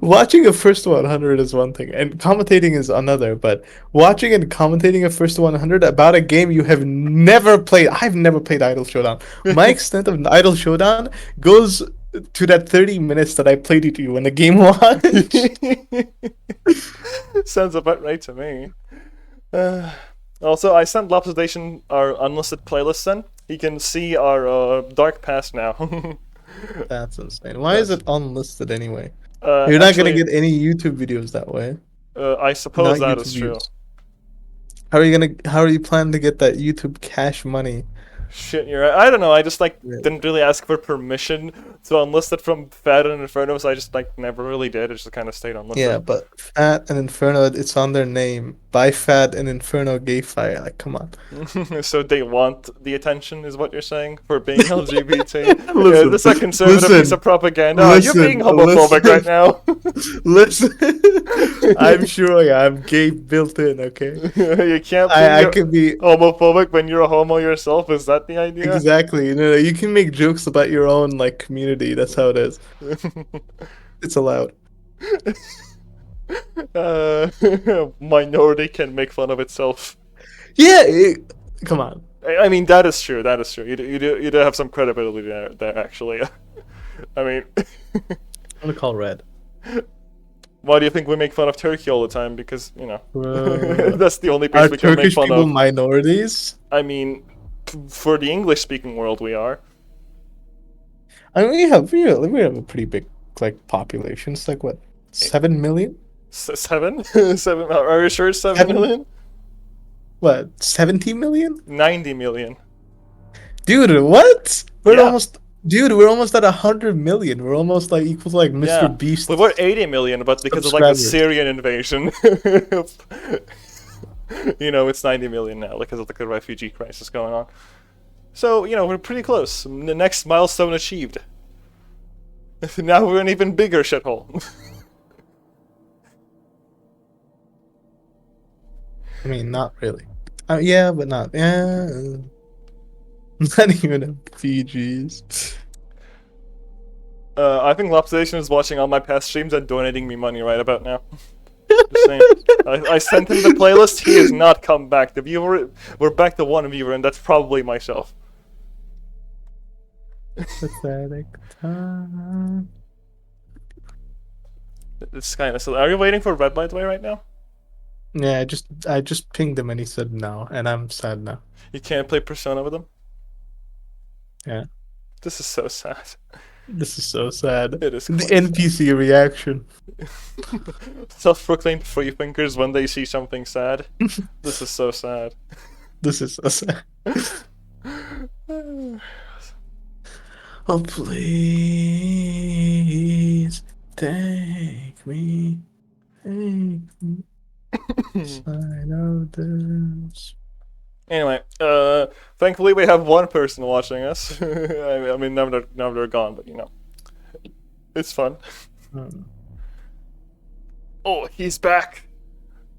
Watching a first 100 is one thing, and commentating is another. But watching and commentating a first 100 about a game you have never played. I've never played Idol Showdown. My extent of Idol Showdown goes to that 30 minutes that I played it to you when the game launched. Sounds about right to me. Also, I sent Lopsidation our unlisted playlist then. He can see our dark past now. That's insane. Why is it unlisted anyway? You're not gonna get any YouTube videos that way. I suppose Not that YouTube is true. views. How are you planning to get that YouTube cash money? Shit, you're right. I don't know. I just Yeah. didn't really ask for permission to enlist it from Fat and Inferno, so I just never really did. It just kind of stayed unlisted. Yeah, but Fat and Inferno, it's on their name. By Fat and Inferno Gay Fire. Like, come on. So they want the attention, is what you're saying, for being LGBT? Yeah, Listen, this is a conservative piece listen, of propaganda. Oh, you're being homophobic right now. Listen, I'm sure I'm gay built in, okay? You can't be I can be homophobic when you're a homo yourself. Is that the idea? exactly. You can make jokes about your own like community. That's how it is. It's allowed. Minority can make fun of itself. Yeah, come on. I mean, that is true. That is true. You do have some credibility there actually. I mean, I'm gonna call red. why do you think we make fun of Turkey all the time? Because, Bro. that's the only place Are we can make Turkish fun people of. minorities? I mean, for the English-speaking world, we are. I mean, we have a pretty big like population. It's like what, 7 million? Seven? Seven? Are you sure it's 7 Seven. million? What, 70 million? 90 million. Dude, what? Yeah. We're almost at 100 million. We're almost like equal to like Mr. Yeah. Beast. We were 80 million, but because of the Subscribers. Syrian invasion, it's 90 million now because of the refugee crisis going on. So, we're pretty close. The next milestone achieved. Now we're an even bigger shithole. I mean, not really. Yeah, but not. Yeah. Not even in Fiji's. I think Lopsation is watching all my past streams and donating me money right about now. Just saying. I sent him the playlist. He has not come back. We're back to one viewer, and that's probably myself. Pathetic time. It's kind of silly. Are you waiting for Red, by the way, right now? Yeah, I just pinged him and he said no, and I'm sad now. You can't play Persona with him? Yeah. This is so sad. This is so sad. It is The quite NPC reaction. Self-proclaimed free thinkers when they see something sad. This is so sad. This is so sad. Oh, please take me. Take me. Sign of this. Anyway, thankfully we have one person watching us. I mean, now they're gone, but it's fun. Hmm. Oh, he's back.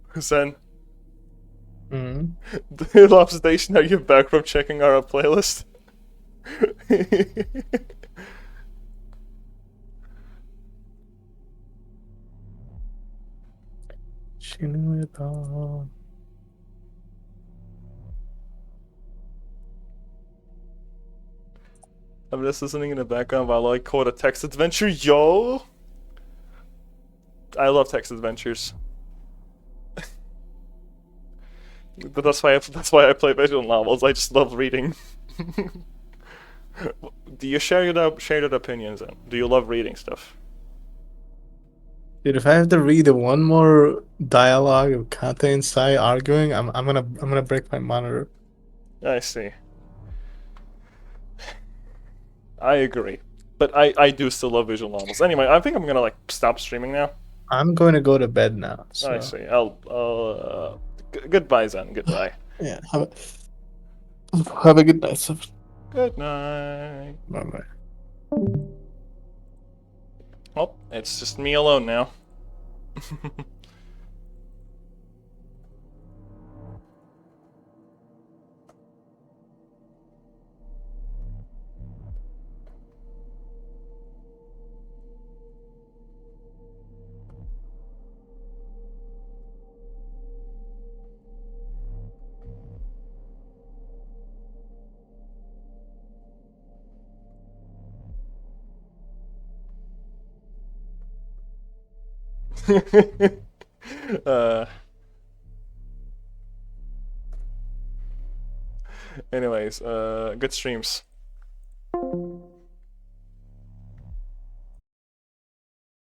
Hussein. Mm. Love Station, are you back from checking our playlist? She knew it all. I'm just listening in the background while I code a text adventure. Yo! I love text adventures. But that's why I play visual novels. I just love reading. Do you share your opinions then? Do you love reading stuff? Dude, if I have to read one more dialogue of Kante and Sai arguing, I'm gonna break my monitor. I see. I agree. But I do still love visual novels. Anyway, I think I'm gonna stop streaming now. I'm going to go to bed now. So. I see. I'll goodbye, Zen. Goodbye. Yeah. Have a good night. Sir. Good night. Bye bye. Oh, it's just me alone now. Anyways, good streams.